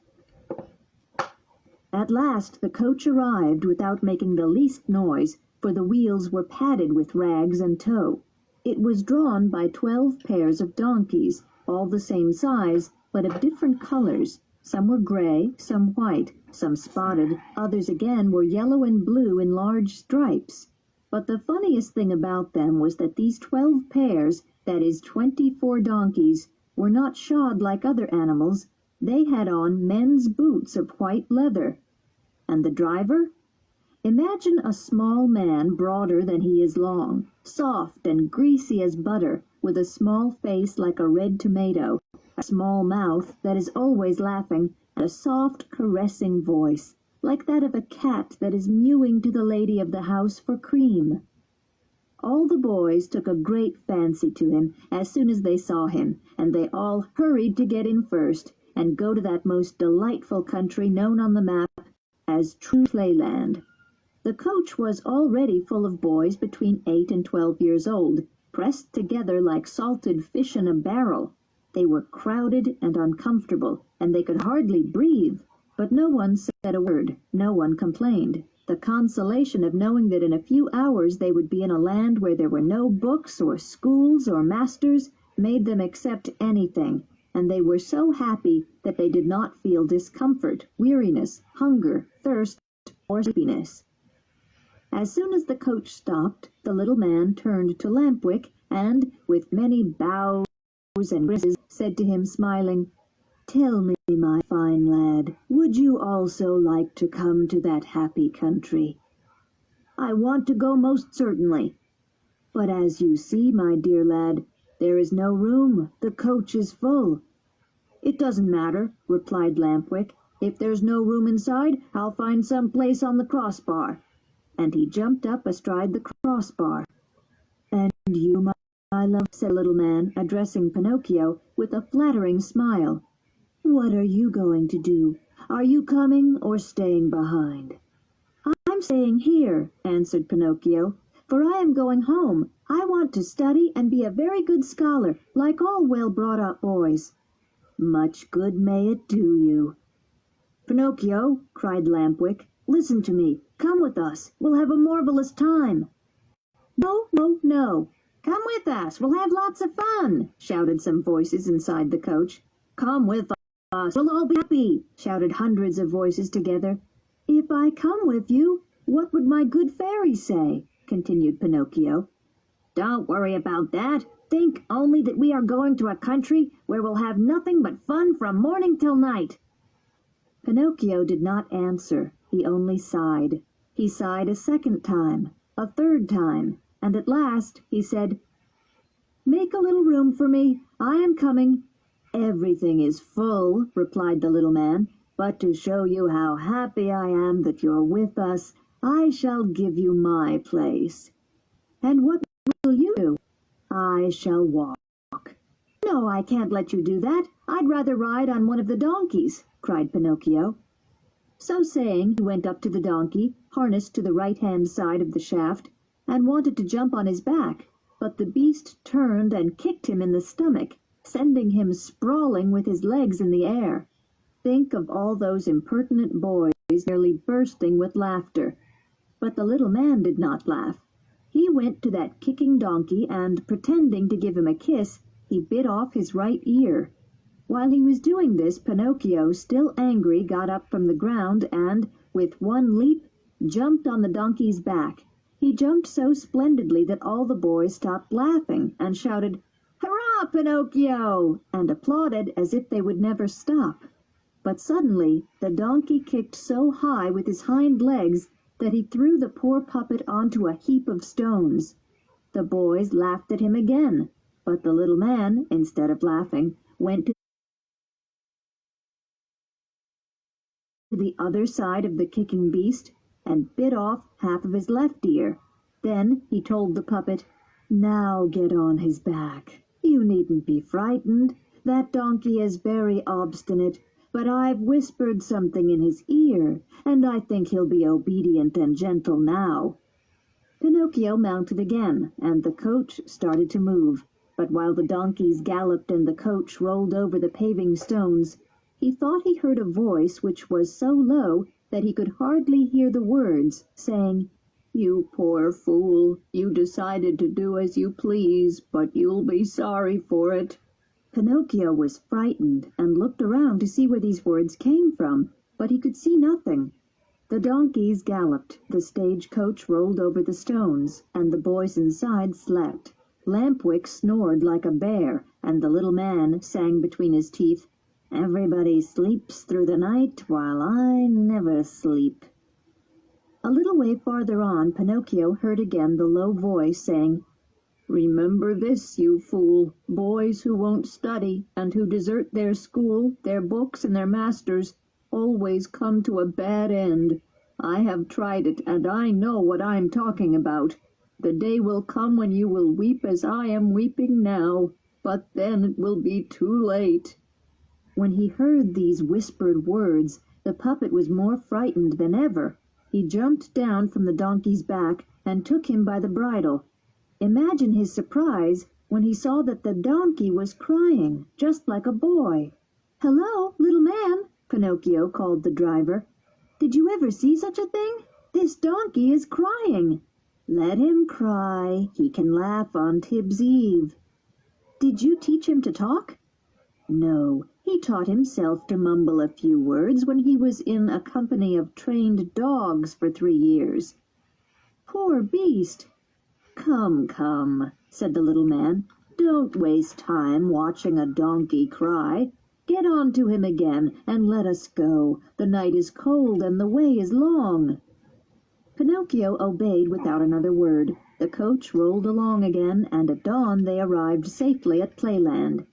At last the coach arrived without making the least noise, for the wheels were padded with rags and tow. It was drawn by 12 pairs of donkeys, all the same size, but of different colors. Some were gray, some white, some spotted, others again were yellow and blue in large stripes. But the funniest thing about them was that these 12 pairs, that is 24 donkeys, were not shod like other animals. They had on men's boots of white leather. And the driver? Imagine a small man broader than he is long, soft and greasy as butter, with a small face like a red tomato, a small mouth that is always laughing, and a soft, caressing voice, like that of a cat that is mewing to the lady of the house for cream. All the boys took a great fancy to him as soon as they saw him, and they all hurried to get in first, and go to that most delightful country known on the map as True Playland. The coach was already full of boys between 8 and 12 years old, pressed together like salted fish in a barrel. They were crowded and uncomfortable, and they could hardly breathe, but no one said a word, no one complained. The consolation of knowing that in a few hours they would be in a land where there were no books or schools or masters made them accept anything, and they were so happy that they did not feel discomfort, weariness, hunger, thirst, or sleepiness. As soon as the coach stopped, the little man turned to Lampwick and, with many bows and grimaces, said to him, smiling, "Tell me, my fine lad, would you also like to come to that happy country?" "I want to go most certainly." "But as you see, my dear lad, there is no room. The coach is full." "It doesn't matter," replied Lampwick. "If there's no room inside, I'll find some place on the crossbar." And he jumped up astride the crossbar. "And you, my love," said the little man, addressing Pinocchio with a flattering smile, "what are you going to do? Are you coming or staying behind?" "I'm staying here," answered Pinocchio, "for I am going home. I want to study and be a very good scholar, like all well-brought-up boys." "Much good may it do you." "Pinocchio," cried Lampwick, "listen to me. Come with us. We'll have a marvelous time." "No, no, no. Come with us. We'll have lots of fun," shouted some voices inside the coach. "Come with us. We'll all be happy," shouted hundreds of voices together. "If I come with you, what would my good fairy say?" continued Pinocchio. "Don't worry about that. Think only that we are going to a country where we'll have nothing but fun from morning till night." Pinocchio did not answer. He only sighed. He sighed a second time, a third time, and at last he said, "Make a little room for me. I am coming." "Everything is full," replied the little man, "but to show you how happy I am that you're with us, I shall give you my place." "And what will you do?" "I shall walk." "No, I can't let you do that. I'd rather ride on one of the donkeys," cried Pinocchio. So saying, he went up to the donkey, harnessed to the right-hand side of the shaft, and wanted to jump on his back, but the beast turned and kicked him in the stomach, sending him sprawling with his legs in the air. Think of all those impertinent boys nearly bursting with laughter. But the little man did not laugh. He went to that kicking donkey and, pretending to give him a kiss, he bit off his right ear. While he was doing this, Pinocchio, still angry, got up from the ground and, with one leap, jumped on the donkey's back. He jumped so splendidly that all the boys stopped laughing and shouted, "Hurrah, Pinocchio!" and applauded as if they would never stop. But suddenly the donkey kicked so high with his hind legs that he threw the poor puppet onto a heap of stones. The boys laughed at him again, but the little man, instead of laughing, went to the other side of the kicking beast and bit off half of his left ear. Then he told the puppet, "Now get on his back. You needn't be frightened. That donkey is very obstinate, but I've whispered something in his ear, and I think he'll be obedient and gentle now." Pinocchio mounted again, and the coach started to move. But while the donkeys galloped and the coach rolled over the paving stones, he thought he heard a voice which was so low that he could hardly hear the words, saying, "You poor fool, you decided to do as you please, but you'll be sorry for it." Pinocchio was frightened and looked around to see where these words came from, but he could see nothing. The donkeys galloped, the stage-coach rolled over the stones, and the boys inside slept. Lampwick snored like a bear, and the little man sang between his teeth, "Everybody sleeps through the night, while I never sleep." A little way farther on, Pinocchio heard again the low voice saying, "Remember this, you fool, boys who won't study and who desert their school, their books, and their masters, always come to a bad end. I have tried it, and I know what I'm talking about. The day will come when you will weep as I am weeping now, but then it will be too late." When he heard these whispered words, the puppet was more frightened than ever. He jumped down from the donkey's back and took him by the bridle. Imagine his surprise when he saw that the donkey was crying, just like a boy. "Hello, little man," Pinocchio called the driver. "Did you ever see such a thing? This donkey is crying." "Let him cry. He can laugh on Tibb's Eve." "Did you teach him to talk?" No, he taught himself to mumble a few words when he was in a company of trained dogs for 3 years. Poor beast! Come, come, said the little man. Don't waste time watching a donkey cry. Get on to him again, and let us go. The night is cold, and the way is long. Pinocchio obeyed without another word. The coach rolled along again, and at dawn they arrived safely at Playland.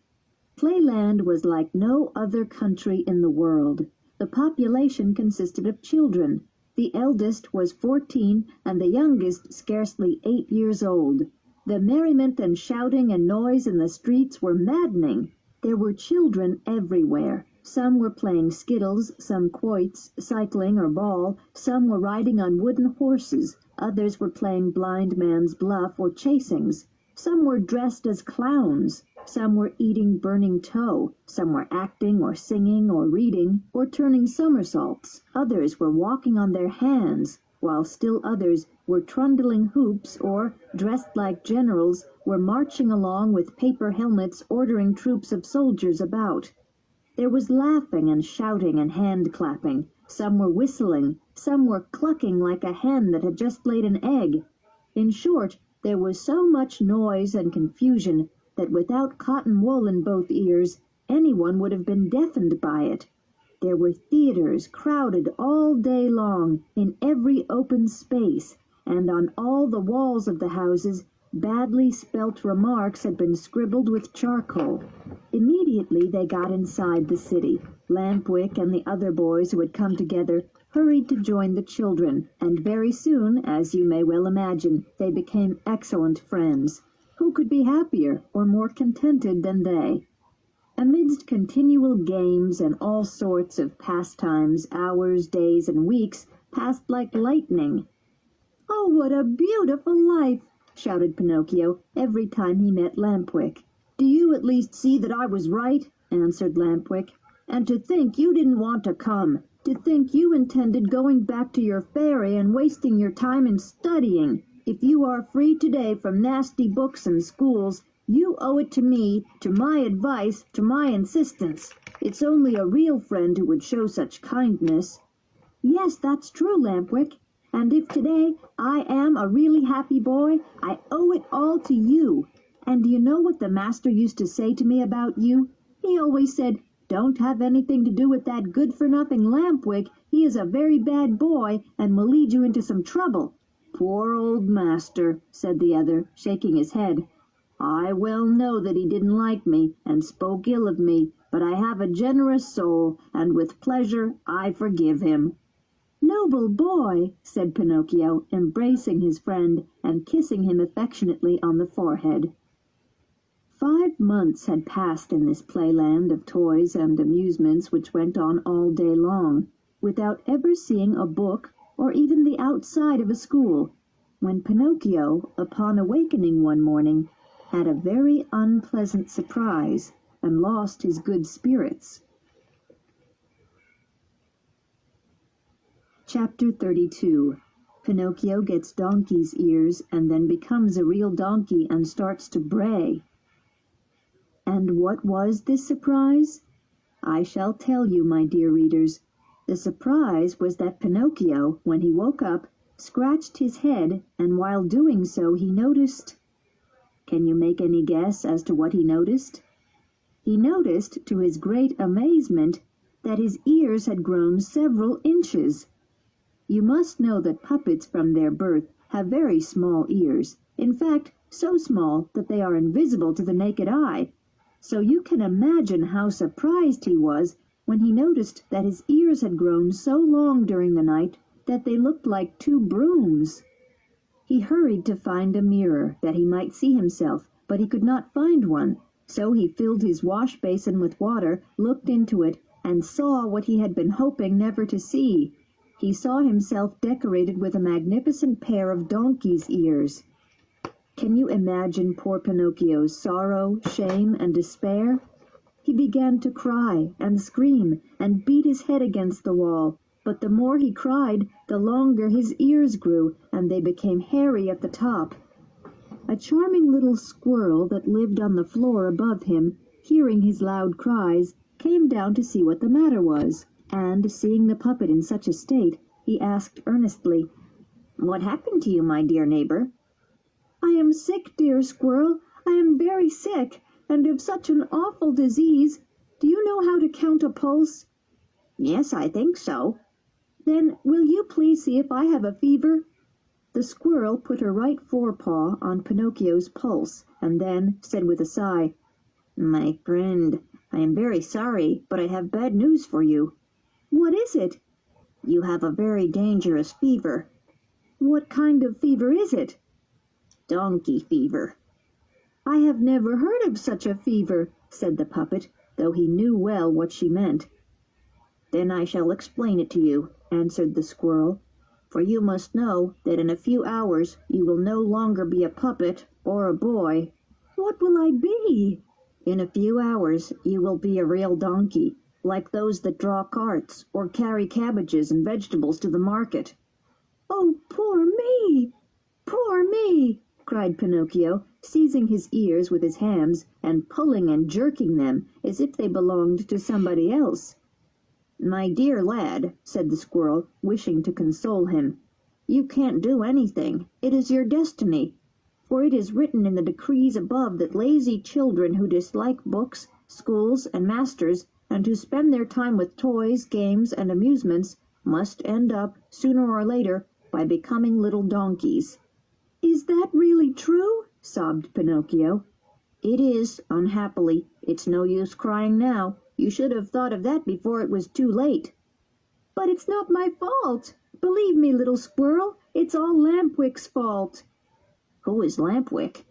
Playland was like no other country in the world. The population consisted of children. The eldest was 14, and the youngest scarcely 8 years old. The merriment and shouting and noise in the streets were maddening. There were children everywhere. Some were playing skittles, some quoits, cycling or ball, some were riding on wooden horses, others were playing blind man's bluff or chasings. Some were dressed as clowns, some were eating burning tow, some were acting or singing or reading or turning somersaults. Others were walking on their hands, while still others were trundling hoops or, dressed like generals, were marching along with paper helmets ordering troops of soldiers about. There was laughing and shouting and hand-clapping. Some were whistling, some were clucking like a hen that had just laid an egg. In short, there was so much noise and confusion that without cotton wool in both ears, anyone would have been deafened by it. There were theaters crowded all day long in every open space, and on all the walls of the houses badly spelt remarks had been scribbled with charcoal. Immediately they got inside the city. Lampwick and the other boys who had come together hurried to join the children, and very soon, as you may well imagine, they became excellent friends. Who could be happier or more contented than they? Amidst continual games and all sorts of pastimes, hours, days, and weeks passed like lightning. "Oh, what a beautiful life!" shouted Pinocchio every time he met Lampwick. "Do you at least see that I was right?" answered Lampwick. "And to think you didn't want to come! To think you intended going back to your fairy and wasting your time in studying! If you are free today from nasty books and schools, you owe it to me, to my advice, to my insistence. It's only a real friend who would show such kindness." "Yes, that's true, Lampwick. And if today I am a really happy boy, I owe it all to you. And do you know what the master used to say to me about you? He always said, 'Don't have anything to do with that good-for-nothing Lampwick. He is a very bad boy and will lead you into some trouble.'" "Poor old master," said the other, shaking his head. "I well know that he didn't like me and spoke ill of me, but I have a generous soul, and with pleasure I forgive him." "Noble boy," said Pinocchio, embracing his friend and kissing him affectionately on the forehead. 5 months had passed in this playland of toys and amusements which went on all day long, without ever seeing a book or even the outside of a school, when Pinocchio, upon awakening one morning, had a very unpleasant surprise and lost his good spirits. Chapter 32. Pinocchio gets donkey's ears and then becomes a real donkey and starts to bray. And what was this surprise? I shall tell you, my dear readers. The surprise was that Pinocchio, when he woke up, scratched his head, and while doing so he noticed... Can you make any guess as to what he noticed? He noticed, to his great amazement, that his ears had grown several inches. You must know that puppets from their birth have very small ears, in fact, so small that they are invisible to the naked eye. So you can imagine how surprised he was when he noticed that his ears had grown so long during the night that they looked like 2 brooms. He hurried to find a mirror, that he might see himself, but he could not find one. So he filled his wash basin with water, looked into it, and saw what he had been hoping never to see. He saw himself decorated with a magnificent pair of donkey's ears. Can you imagine poor Pinocchio's sorrow, shame, and despair? He began to cry and scream and beat his head against the wall, but the more he cried, the longer his ears grew, and they became hairy at the top. A charming little squirrel that lived on the floor above him hearing his loud cries, came down to see what the matter was, and, seeing the puppet in such a state, he asked earnestly, "What happened to you, my dear neighbor?" "I am sick, dear squirrel. I am very sick, and of such an awful disease. Do you know how to count a pulse?" "Yes, I think so." "Then will you please see if I have a fever?" The squirrel put her right forepaw on Pinocchio's pulse, and then said with a sigh, "My friend, I am very sorry, but I have bad news for you." "What is it?" "You have a very dangerous fever." "What kind of fever is it?" "Donkey fever." "I have never heard of such a fever," said the puppet, though he knew well what she meant. "Then I shall explain it to you," answered the squirrel, "for you must know that in a few hours you will no longer be a puppet or a boy." "What will I be?" "In a few hours you will be a real donkey, like those that draw carts or carry cabbages and vegetables to the market." "Oh, poor me! Poor me!" cried Pinocchio, seizing his ears with his hands and pulling and jerking them as if they belonged to somebody else. "My dear lad," said the squirrel, wishing to console him, "you can't do anything. It is your destiny. For it is written in the decrees above that lazy children who dislike books, schools, and masters, and who spend their time with toys, games, and amusements, must end up, sooner or later, by becoming little donkeys." "Is that really true?" sobbed Pinocchio. "It is, unhappily. It's no use crying now. You should have thought of that before it was too late." "But it's not my fault. Believe me, little squirrel, it's all Lampwick's fault." "Who is Lampwick?"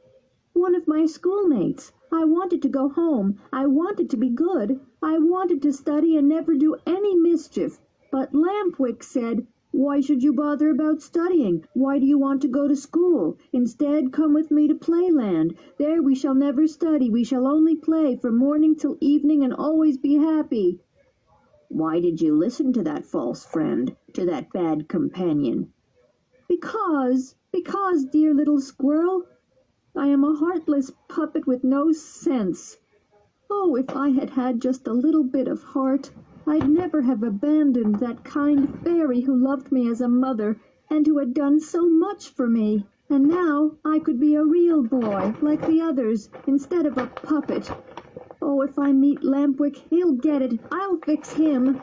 "One of my schoolmates. I wanted to go home. I wanted to be good. I wanted to study and never do any mischief. But Lampwick said, 'Why should you bother about studying? Why do you want to go to school? Instead, come with me to Playland. There we shall never study. We shall only play from morning till evening and always be happy.'" "Why did you listen to that false friend, to that bad companion?" Because, dear little squirrel, I am a heartless puppet with no sense. Oh, if I had had just a little bit of heart, I'd never have abandoned that kind fairy who loved me as a mother and who had done so much for me. And now I could be a real boy, like the others, instead of a puppet. Oh, if I meet Lampwick, he'll get it. I'll fix him."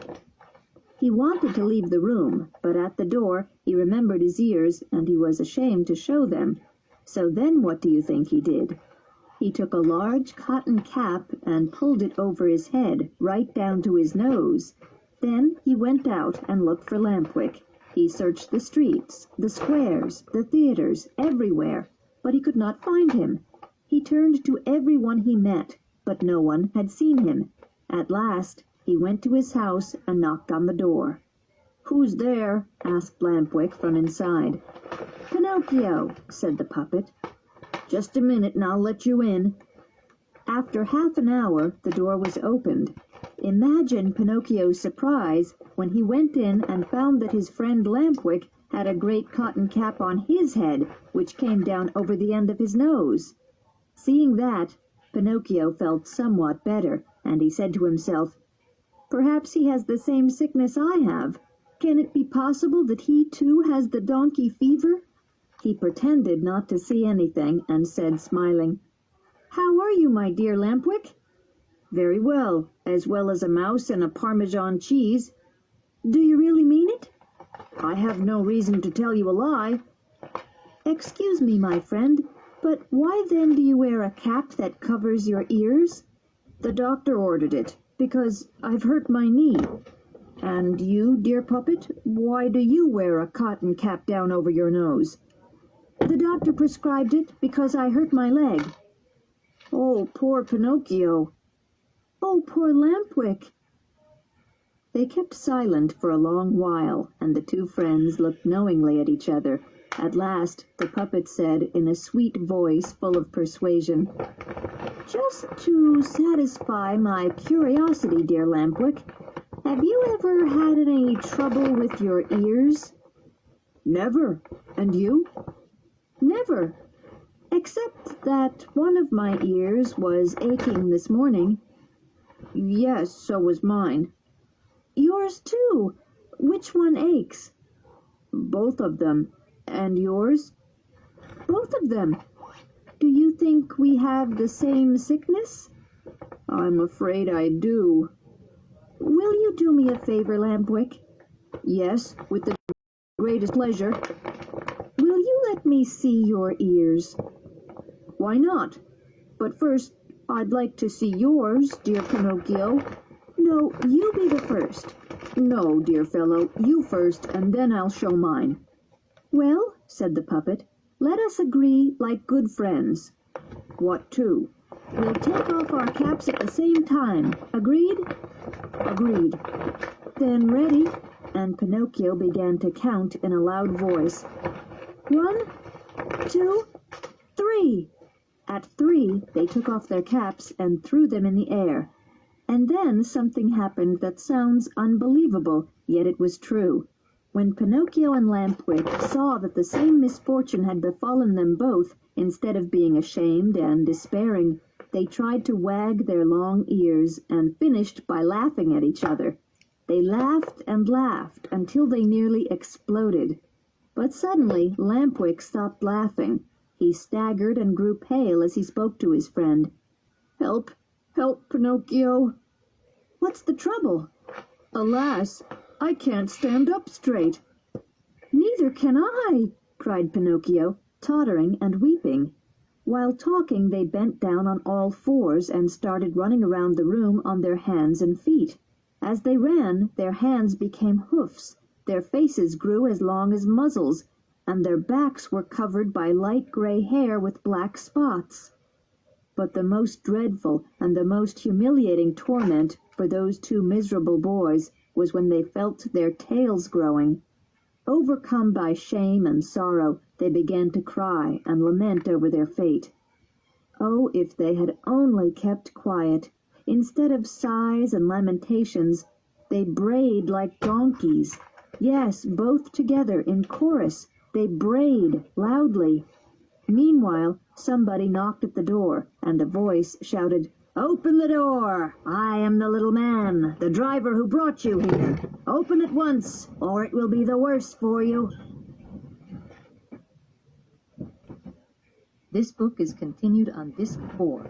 He wanted to leave the room, but at the door he remembered his ears, and he was ashamed to show them. So then what do you think he did? He took a large cotton cap and pulled it over his head, right down to his nose. Then he went out and looked for Lampwick. He searched the streets, the squares, the theaters, everywhere, but he could not find him. He turned to every one he met, but no one had seen him. At last he went to his house and knocked on the door. "Who's there?" asked Lampwick from inside. "Pinocchio," said the puppet. "Just a minute and I'll let you in." After half an hour the door was opened. Imagine Pinocchio's surprise when he went in and found that his friend Lampwick had a great cotton cap on his head, which came down over the end of his nose. Seeing that, Pinocchio felt somewhat better, and he said to himself, "Perhaps he has the same sickness I have. Can it be possible that he too has the donkey fever?" He pretended not to see anything and said, smiling, "How are you, my dear Lampwick?" "Very well as a mouse and a Parmesan cheese." "Do you really mean it?" "I have no reason to tell you a lie." "Excuse me, my friend, but why then do you wear a cap that covers your ears?" "The doctor ordered it, because I've hurt my knee." "And you, dear puppet, why do you wear a cotton cap down over your nose?" "The doctor prescribed it because I hurt my leg." "Oh, poor Pinocchio." "Oh, poor Lampwick." They kept silent for a long while, and the two friends looked knowingly at each other. At last the puppet said in a sweet voice full of persuasion, "Just to satisfy my curiosity, dear Lampwick, have you ever had any trouble with your ears?" "Never. And you?" "Never. except that one of my ears was aching this morning." "Yes, so was mine." "Yours too. Which one aches?" "Both of them. And yours?" "Both of them. Do you think we have the same sickness?" "I'm afraid I do." "Will you do me a favor, Lampwick?" "Yes, with the greatest pleasure." "Will you let me see your ears?" "Why not? But first, I'd like to see yours, dear Pinocchio." "No, you be the first." "No, dear fellow, you first, and then I'll show mine." "Well," said the puppet, "let us agree like good friends." "What to?" "We'll take off our caps at the same time. Agreed?" "Agreed." "Then ready," and Pinocchio began to count in a loud voice. 1, 2, 3. At 3 they took off their caps and threw them in the air. And then something happened that sounds unbelievable, yet it was true. When Pinocchio and Lampwick saw that the same misfortune had befallen them both, instead of being ashamed and despairing, they tried to wag their long ears, and finished by laughing at each other. They laughed and laughed until they nearly exploded. But suddenly Lampwick stopped laughing. He staggered and grew pale as he spoke to his friend. "Help! Help, Pinocchio!" "What's the trouble?" "Alas, I can't stand up straight." "Neither can I!" cried Pinocchio, tottering and weeping. While talking they bent down on all fours and started running around the room on their hands and feet. As they ran, their hands became hoofs, their faces grew as long as muzzles, and their backs were covered by light gray hair with black spots. But the most dreadful and the most humiliating torment for those two miserable boys was when they felt their tails growing. Overcome by shame and sorrow, they began to cry and lament over their fate. Oh, if they had only kept quiet! Instead of sighs and lamentations, they brayed like donkeys. Yes, both together in chorus, they brayed loudly. Meanwhile, somebody knocked at the door, and a voice shouted, "Open the door! I am the little man, the driver who brought you here. Open at once, or it will be the worse for you." This book is continued on Disc 4.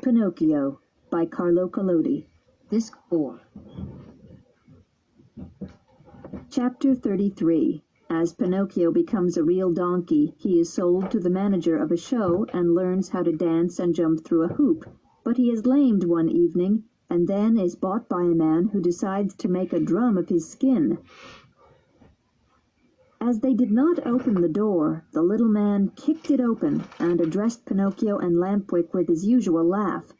Pinocchio by Collodi. Disc 4. Chapter 33. As Pinocchio becomes a real donkey, he is sold to the manager of a show and learns how to dance and jump through a hoop. But he is lamed one evening, and then is bought by a man who decides to make a drum of his skin. As they did not open the door, the little man kicked it open and addressed Pinocchio and Lampwick with his usual laugh.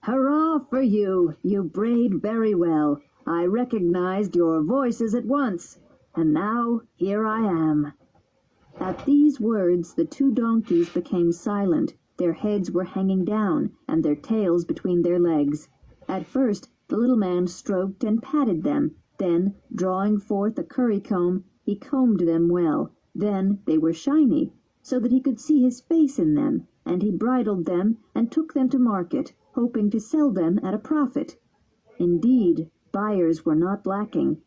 "Hurrah for you! You brayed very well. I recognized your voices at once. And now here I am." At these words the two donkeys became silent. Their heads were hanging down, and their tails between their legs. At first the little man stroked and patted them. Then, drawing forth a currycomb, he combed them well. Then they were shiny, so that he could see his face in them, and he bridled them and took them to market, hoping to sell them at a profit. Indeed, buyers were not lacking.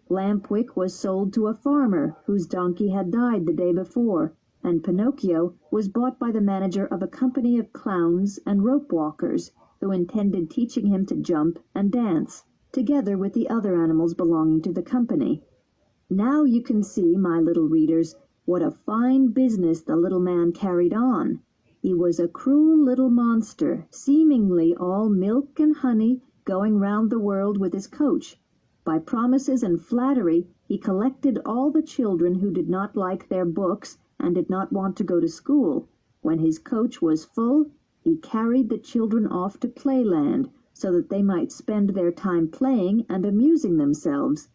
Lampwick was sold to a farmer whose donkey had died the day before, and Pinocchio was bought by the manager of a company of clowns and rope-walkers, who intended teaching him to jump and dance, together with the other animals belonging to the company. Now you can see, my little readers, what a fine business the little man carried on. He was a cruel little monster, seemingly all milk and honey, going round the world with his coach. By promises and flattery he collected all the children who did not like their books and did not want to go to school. When his coach was full, He carried the children off to playland so that they might spend their time playing and amusing themselves.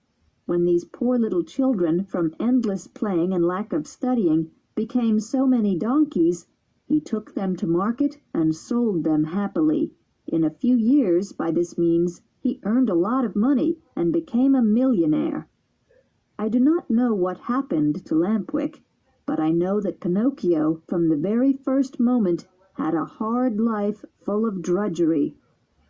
When these poor little children, from endless playing and lack of studying, became so many donkeys, he took them to market and sold them happily. In a few years, by this means, he earned a lot of money and became a millionaire. I do not know what happened to Lampwick, but I know that Pinocchio, from the very first moment, had a hard life full of drudgery.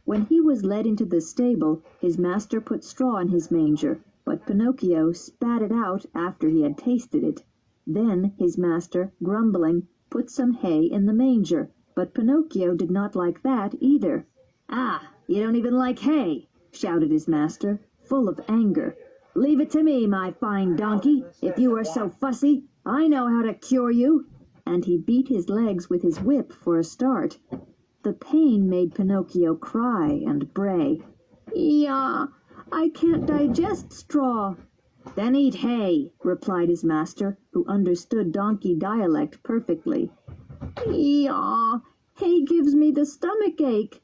When he was led into the stable, his master put straw in his manger, but Pinocchio spat it out after he had tasted it. Then his master, grumbling, put some hay in the manger, but Pinocchio did not like that either. "Ah, you don't even like hay!" shouted his master, full of anger. "Leave it to me, my fine donkey. If you are so fussy, I know how to cure you." And he beat his legs with his whip for a start. The pain made Pinocchio cry and bray. "Yah! I can't digest straw." "Then eat hay," replied his master, who understood donkey dialect perfectly. "Yah! Hay gives me the stomach ache."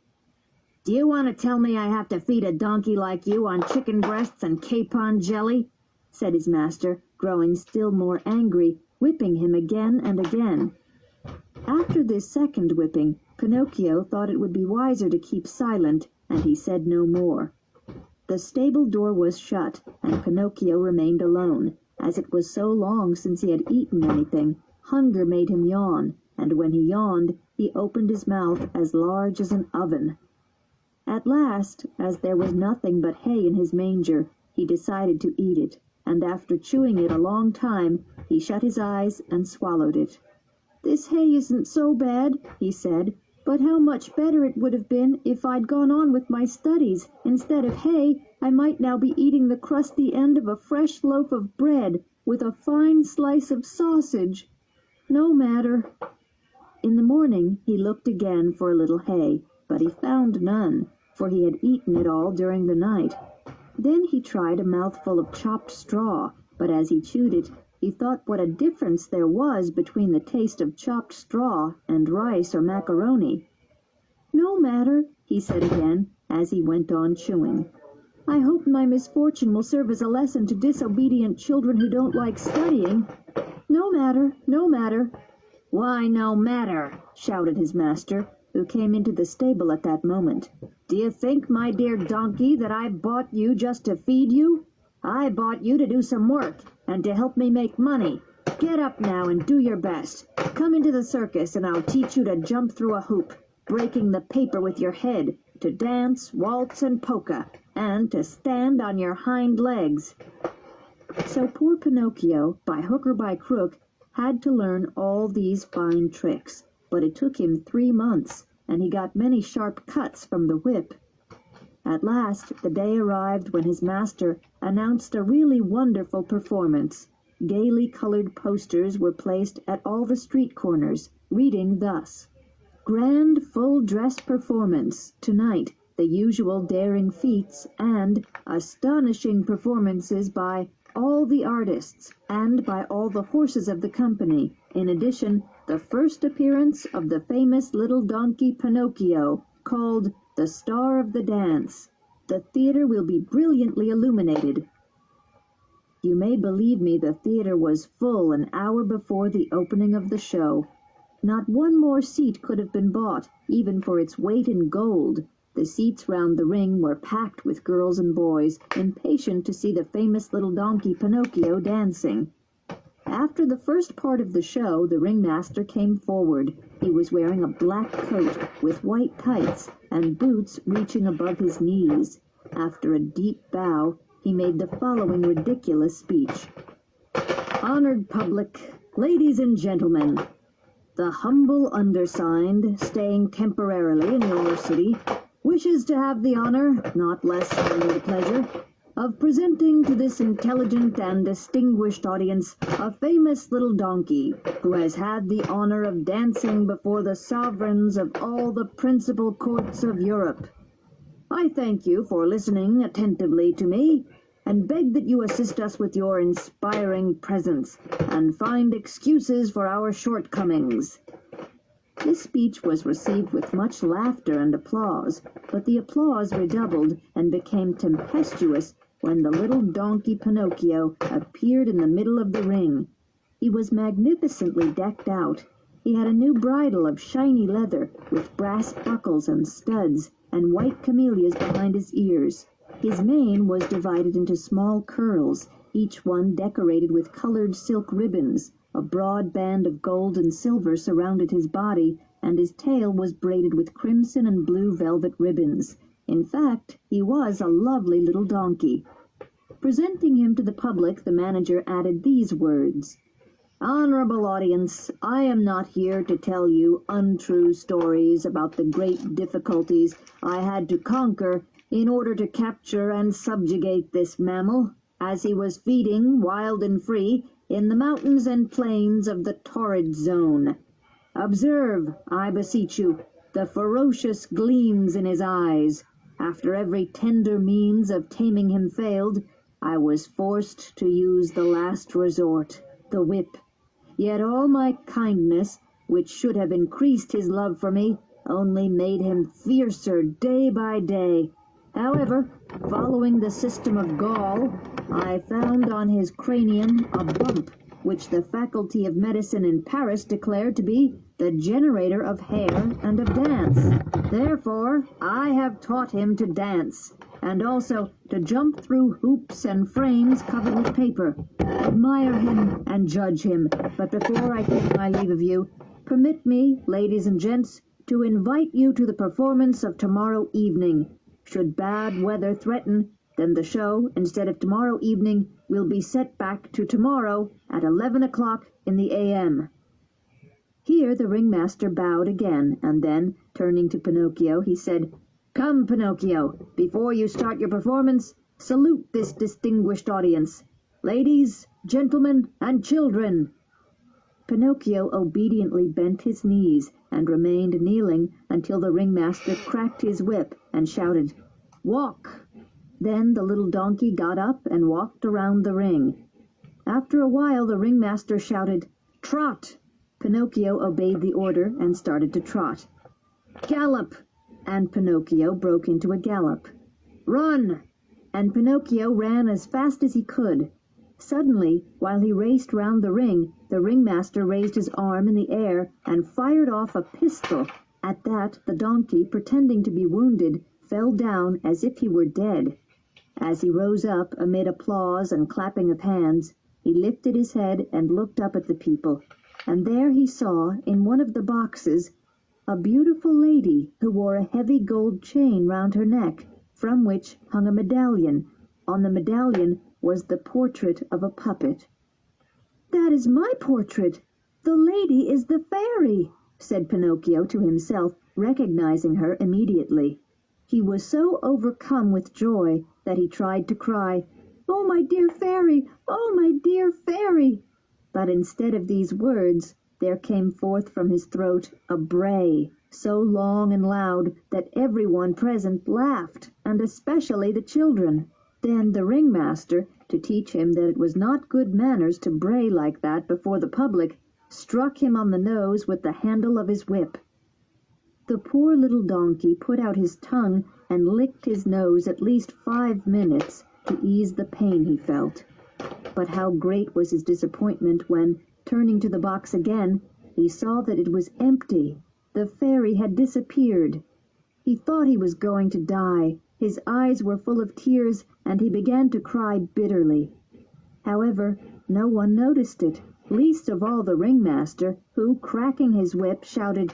"Do you want to tell me I have to feed a donkey like you on chicken breasts and capon jelly?" said his master, growing still more angry, whipping him again and again. After this second whipping, Pinocchio thought it would be wiser to keep silent, and he said no more. The stable door was shut, and Pinocchio remained alone. As it was so long since he had eaten anything, hunger made him yawn, and when he yawned, he opened his mouth as large as an oven. At last, as there was nothing but hay in his manger, he decided to eat it, and after chewing it a long time, he shut his eyes and swallowed it. "This hay isn't so bad," he said, "but how much better it would have been if I'd gone on with my studies. Instead of hay, I might now be eating the crusty end of a fresh loaf of bread with a fine slice of sausage. No matter." In the morning he looked again for a little hay, but he found none, for he had eaten it all during the night. Then he tried a mouthful of chopped straw, but as he chewed it, he thought what a difference there was between the taste of chopped straw and rice or macaroni. "No matter," he said again, as he went on chewing. "I hope my misfortune will serve as a lesson to disobedient children who don't like studying. No matter, no matter." "Why no matter?" shouted his master, who came into the stable at that moment. "Do you think, my dear donkey, that I bought you just to feed you? I bought you to do some work, and to help me make money. Get up now and do your best. Come into the circus, and I'll teach you to jump through a hoop, breaking the paper with your head, to dance, waltz, and polka, and to stand on your hind legs." So poor Pinocchio, by hook or by crook, had to learn all these fine tricks, but it took him 3 months, and he got many sharp cuts from the whip. At last the day arrived when his master announced a really wonderful performance. Gaily colored posters were placed at all the street corners, reading thus: "Grand full-dress performance, tonight, the usual daring feats, and astonishing performances by all the artists, and by all the horses of the company. In addition, the first appearance of the famous little donkey Pinocchio, called the Star of the Dance. The theater will be brilliantly illuminated." You may believe me, the theater was full an hour before the opening of the show. Not one more seat could have been bought, even for its weight in gold. The seats round the ring were packed with girls and boys, impatient to see the famous little donkey Pinocchio dancing. After the first part of the show, the ringmaster came forward. He was wearing a black coat with white tights and boots reaching above his knees. After a deep bow, he made the following ridiculous speech. "Honored public, ladies and gentlemen, the humble undersigned, staying temporarily in your city, wishes to have the honor, not less than the pleasure, of presenting to this intelligent and distinguished audience a famous little donkey who has had the honor of dancing before the sovereigns of all the principal courts of Europe. I thank you for listening attentively to me, and beg that you assist us with your inspiring presence, and find excuses for our shortcomings." This speech was received with much laughter and applause, but the applause redoubled and became tempestuous when the little donkey Pinocchio appeared in the middle of the ring. He was magnificently decked out. He had a new bridle of shiny leather, with brass buckles and studs, and white camellias behind his ears. His mane was divided into small curls, each one decorated with colored silk ribbons. A broad band of gold and silver surrounded his body, and his tail was braided with crimson and blue velvet ribbons. In fact, he was a lovely little donkey. Presenting him to the public, the manager added these words: "Honorable audience, I am not here to tell you untrue stories about the great difficulties I had to conquer in order to capture and subjugate this mammal, as he was feeding wild and free in the mountains and plains of the torrid zone. Observe, I beseech you, the ferocious gleams in his eyes. After every tender means of taming him failed, I was forced to use the last resort, the whip. Yet all my kindness, which should have increased his love for me, only made him fiercer day by day. However, following the system of Gaul, I found on his cranium a bump, which the Faculty of Medicine in Paris declared to be the generator of hair and of dance. Therefore, I have taught him to dance, and also to jump through hoops and frames covered with paper. Admire him and judge him, but before I take my leave of you, permit me, ladies and gents, to invite you to the performance of tomorrow evening. Should bad weather threaten, then the show, instead of tomorrow evening, will be set back to tomorrow at 11 o'clock in the a.m." Here the ringmaster bowed again, and then, turning to Pinocchio, he said, "Come, Pinocchio, before you start your performance, salute this distinguished audience. Ladies, gentlemen, and children." Pinocchio obediently bent his knees and remained kneeling until the ringmaster cracked his whip and shouted, "Walk!" Then the little donkey got up and walked around the ring. After a while the ringmaster shouted, "Trot!" Pinocchio obeyed the order and started to trot. "Gallop!" And Pinocchio broke into a gallop. "Run!" And Pinocchio ran as fast as he could. Suddenly, while he raced round the ring, the ringmaster raised his arm in the air and fired off a pistol. At that, the donkey, pretending to be wounded, fell down as if he were dead. As he rose up, amid applause and clapping of hands, he lifted his head and looked up at the people, and there he saw, in one of the boxes, a beautiful lady who wore a heavy gold chain round her neck, from which hung a medallion. On the medallion was the portrait of a puppet. "That is my portrait. The lady is the fairy," said Pinocchio to himself, recognizing her immediately. He was so overcome with joy that he tried to cry, "Oh, my dear fairy! Oh, my dear fairy!" But instead of these words, there came forth from his throat a bray, so long and loud that everyone present laughed, and especially the children. Then the ringmaster, to teach him that it was not good manners to bray like that before the public, struck him on the nose with the handle of his whip. The poor little donkey put out his tongue and licked his nose at least 5 minutes to ease the pain he felt. But how great was his disappointment when, turning to the box again, he saw that it was empty. The fairy had disappeared. He thought he was going to die. His eyes were full of tears, and he began to cry bitterly. However, no one noticed it, least of all the ringmaster, who, cracking his whip, shouted,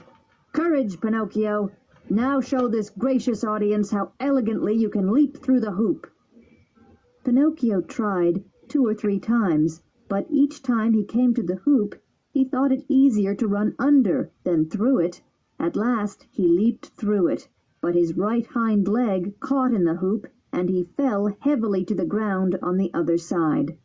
"Courage, Pinocchio! Now show this gracious audience how elegantly you can leap through the hoop." Pinocchio tried 2 or 3 times, but each time he came to the hoop, he thought it easier to run under than through it. At last he leaped through it, but his right hind leg caught in the hoop, and he fell heavily to the ground on the other side.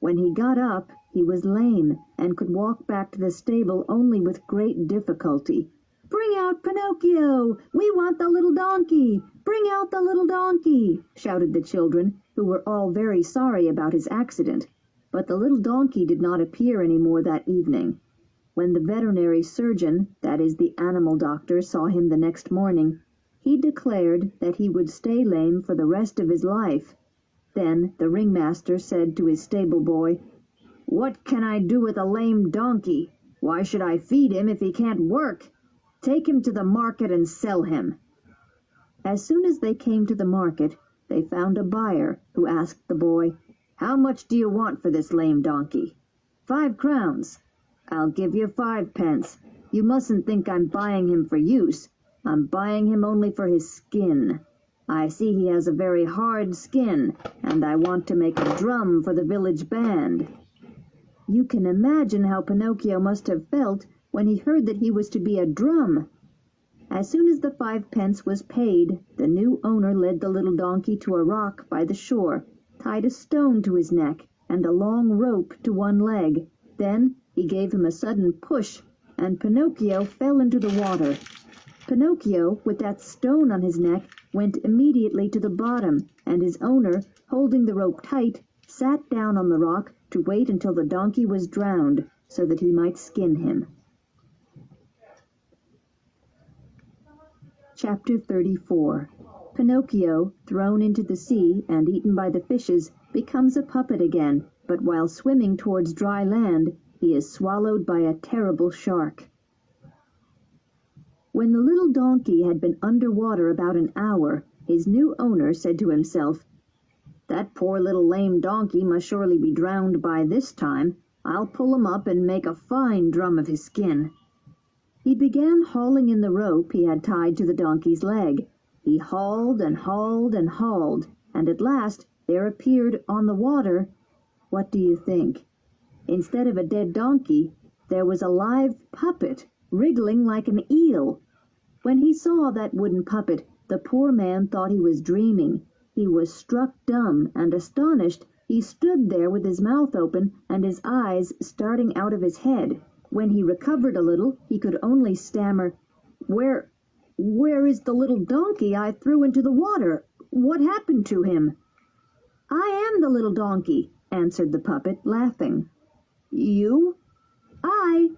When he got up, he was lame, and could walk back to the stable only with great difficulty. "Bring out Pinocchio! We want the little donkey! Bring out the little donkey!" shouted the children, who were all very sorry about his accident. But the little donkey did not appear any more that evening. When the veterinary surgeon, that is the animal doctor, saw him the next morning, he declared that he would stay lame for the rest of his life. Then the ringmaster said to his stable boy, "What can I do with a lame donkey? Why should I feed him if he can't work? Take him to the market and sell him." As soon as they came to the market, they found a buyer who asked the boy, "How much do you want for this lame donkey?" "5 crowns." "I'll give you 5 pence. You mustn't think I'm buying him for use. I'm buying him only for his skin. I see he has a very hard skin, and I want to make a drum for the village band." You can imagine how Pinocchio must have felt when he heard that he was to be a drum. As soon as the 5 pence was paid, the new owner led the little donkey to a rock by the shore, tied a stone to his neck and a long rope to one leg. Then he gave him a sudden push, and Pinocchio fell into the water. Pinocchio, with that stone on his neck, went immediately to the bottom, and his owner, holding the rope tight, sat down on the rock to wait until the donkey was drowned, so that he might skin him. Chapter 34. Pinocchio, thrown into the sea and eaten by the fishes, becomes a puppet again, but while swimming towards dry land, he is swallowed by a terrible shark. When the little donkey had been under water about an hour, his new owner said to himself, "That poor little lame donkey must surely be drowned by this time. I'll pull him up and make a fine drum of his skin." He began hauling in the rope he had tied to the donkey's leg. He hauled and hauled and hauled, and at last there appeared on the water, what do you think? Instead of a dead donkey, there was a live puppet, wriggling like an eel. When he saw that wooden puppet, the poor man thought he was dreaming. He was struck dumb, and astonished, he stood there with his mouth open and his eyes starting out of his head. When he recovered a little, he could only stammer, Where is the little donkey I threw into the water? What happened to him?" "I am the little donkey," answered the puppet, laughing. "You?" "I."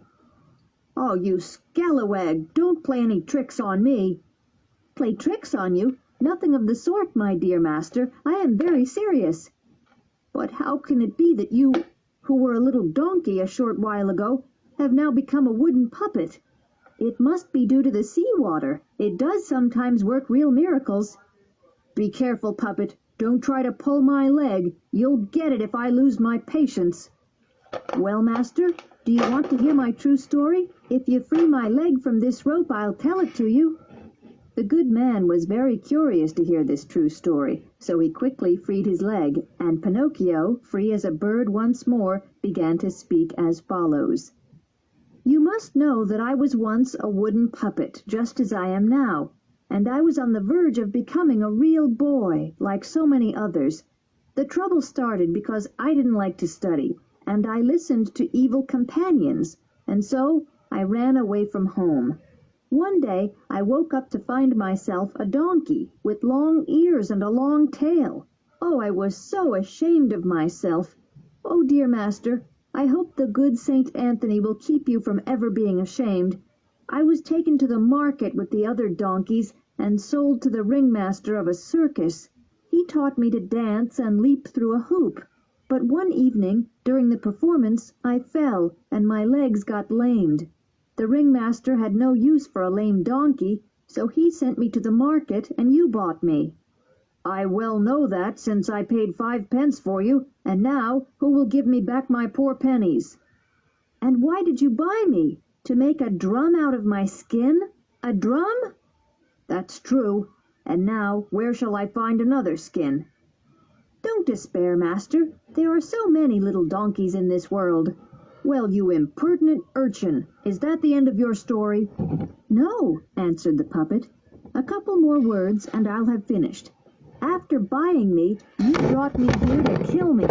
"Oh, you scalawag, don't play any tricks on me." "Play tricks on you? Nothing of the sort, my dear master. I am very serious." "But how can it be that you, who were a little donkey a short while ago, have now become a wooden puppet?" "It must be due to the sea water. It does sometimes work real miracles." "Be careful, puppet. Don't try to pull my leg. You'll get it if I lose my patience." "Well, master, do you want to hear my true story? If you free my leg from this rope, I'll tell it to you." The good man was very curious to hear this true story, so he quickly freed his leg, and Pinocchio, free as a bird once more, began to speak as follows. "You must know that I was once a wooden puppet, just as I am now, and I was on the verge of becoming a real boy, like so many others. The trouble started because I didn't like to study, and I listened to evil companions, and so I ran away from home. One day I woke up to find myself a donkey, with long ears and a long tail. Oh, I was so ashamed of myself. Oh, dear master, I hope the good Saint Anthony will keep you from ever being ashamed. I was taken to the market with the other donkeys and sold to the ringmaster of a circus. He taught me to dance and leap through a hoop. But one evening, during the performance, I fell, and my legs got lamed. The ringmaster had no use for a lame donkey, so he sent me to the market, and you bought me." "I well know that, since I paid 5 pence for you, and now who will give me back my poor pennies?" "And why did you buy me? To make a drum out of my skin? A drum?" "That's true. And now where shall I find another skin?" "Don't despair, master. There are so many little donkeys in this world." "Well, you impertinent urchin, is that the end of your story?" "No," answered the puppet. "A couple more words and I'll have finished. After buying me, you brought me here to kill me,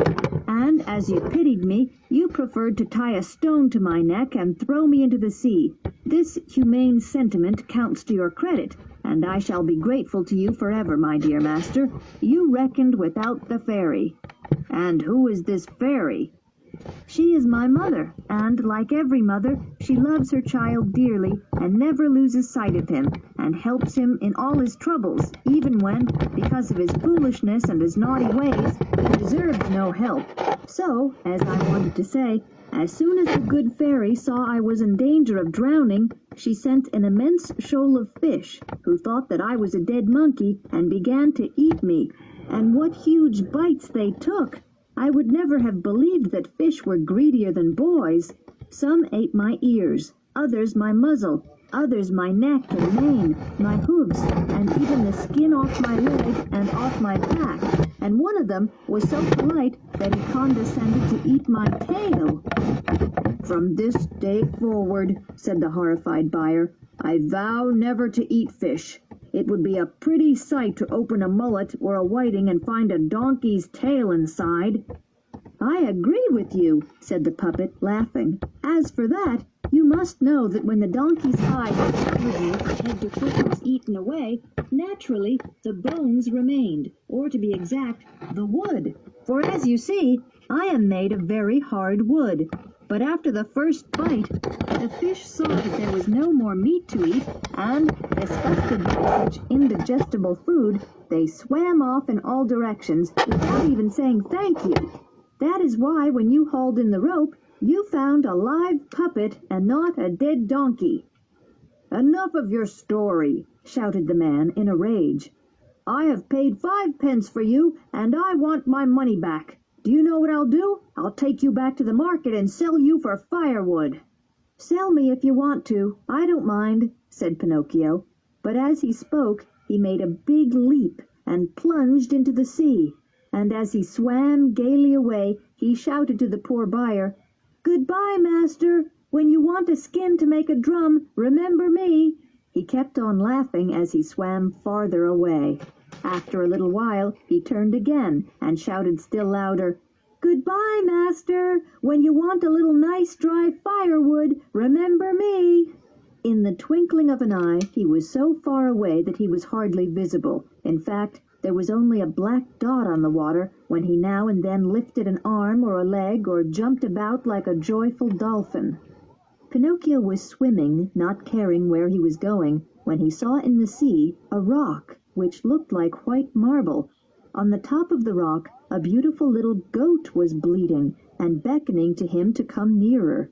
and as you pitied me, you preferred to tie a stone to my neck and throw me into the sea. This humane sentiment counts to your credit, and I shall be grateful to you forever, my dear master. You reckoned without the fairy." "And who is this fairy?" She is my mother, and, like every mother, she loves her child dearly and never loses sight of him, and helps him in all his troubles, even when, because of his foolishness and his naughty ways, he deserves no help. So, as I wanted to say, as soon as the good fairy saw I was in danger of drowning, she sent an immense shoal of fish, who thought that I was a dead monkey, and began to eat me. And what huge bites they took! I would never have believed that fish were greedier than boys. Some ate my ears, others my muzzle, others my neck and mane, my hooves, and even the skin off my leg and off my back. And one of them was so polite that he condescended to eat my tail. "From this day forward," said the horrified buyer, "I vow never to eat fish. It would be a pretty sight to open a mullet or a whiting and find a donkey's tail inside." "I agree with you," said the puppet, laughing. "As for that, you must know that when the donkey's hide was removed from head to foot was eaten away, naturally the bones remained, or to be exact, the wood. For as you see, I am made of very hard wood. But after the first bite, the fish saw that there was no more meat to eat, and, disgusted by such indigestible food, they swam off in all directions without even saying thank you. That is why, when you hauled in the rope, you found a live puppet and not a dead donkey." "Enough of your story," shouted the man in a rage. "I have paid 5 pence for you, and I want my money back. Do you know what I'll do? I'll take you back to the market and sell you for firewood." "Sell me if you want to. I don't mind," said Pinocchio. But as he spoke, he made a big leap and plunged into the sea. And as he swam gaily away, he shouted to the poor buyer, "Goodbye, master. When you want a skin to make a drum, remember me." He kept on laughing as he swam farther away. After a little while, he turned again and shouted still louder, "Goodbye, master. When you want a little nice dry firewood, remember me." In the twinkling of an eye, he was so far away that he was hardly visible. In fact, there was only a black dot on the water when he now and then lifted an arm or a leg or jumped about like a joyful dolphin. Pinocchio was swimming, not caring where he was going, when he saw in the sea a rock which looked like white marble. On the top of the rock a beautiful little goat was bleating and beckoning to him to come nearer.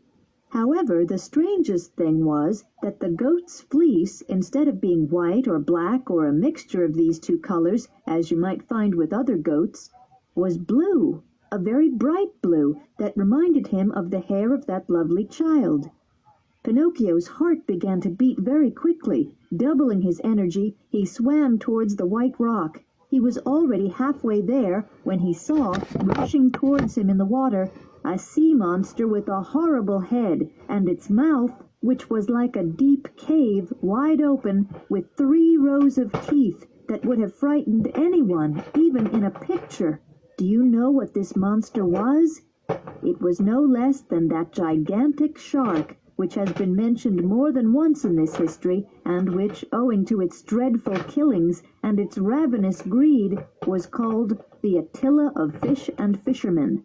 However, the strangest thing was that the goat's fleece, instead of being white or black or a mixture of these two colors, as you might find with other goats, was blue, a very bright blue that reminded him of the hair of that lovely child. Pinocchio's heart began to beat very quickly. Doubling his energy, he swam towards the white rock. He was already halfway there when he saw, rushing towards him in the water, a sea monster with a horrible head, and its mouth, which was like a deep cave, wide open, with 3 rows of teeth that would have frightened anyone, even in a picture. Do you know what this monster was? It was no less than that gigantic shark, which has been mentioned more than once in this history, and which, owing to its dreadful killings and its ravenous greed, was called the Attila of Fish and Fishermen.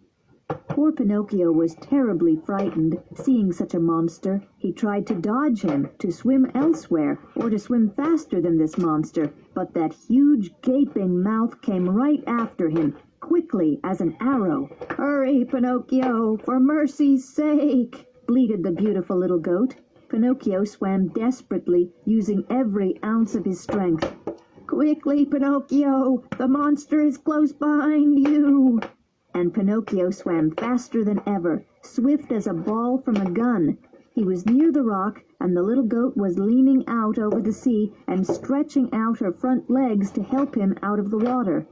Poor Pinocchio was terribly frightened, seeing such a monster. He tried to dodge him, to swim elsewhere, or to swim faster than this monster, but that huge gaping mouth came right after him, quickly as an arrow. "Hurry, Pinocchio, for mercy's sake!" bleated the beautiful little goat. Pinocchio swam desperately, using every ounce of his strength. "Quickly, Pinocchio! The monster is close behind you!" And Pinocchio swam faster than ever, swift as a ball from a gun. He was near the rock, and the little goat was leaning out over the sea and stretching out her front legs to help him out of the water.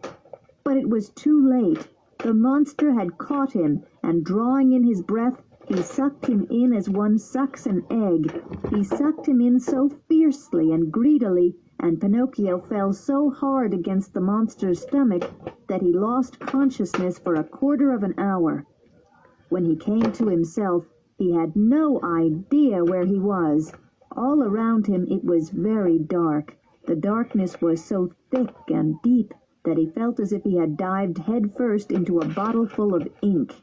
But it was too late. The monster had caught him, and drawing in his breath, he sucked him in as one sucks an egg. He sucked him in so fiercely and greedily, and Pinocchio fell so hard against the monster's stomach that he lost consciousness for a quarter of an hour. When he came to himself, he had no idea where he was. All around him it was very dark. The darkness was so thick and deep that he felt as if he had dived head first into a bottle full of ink.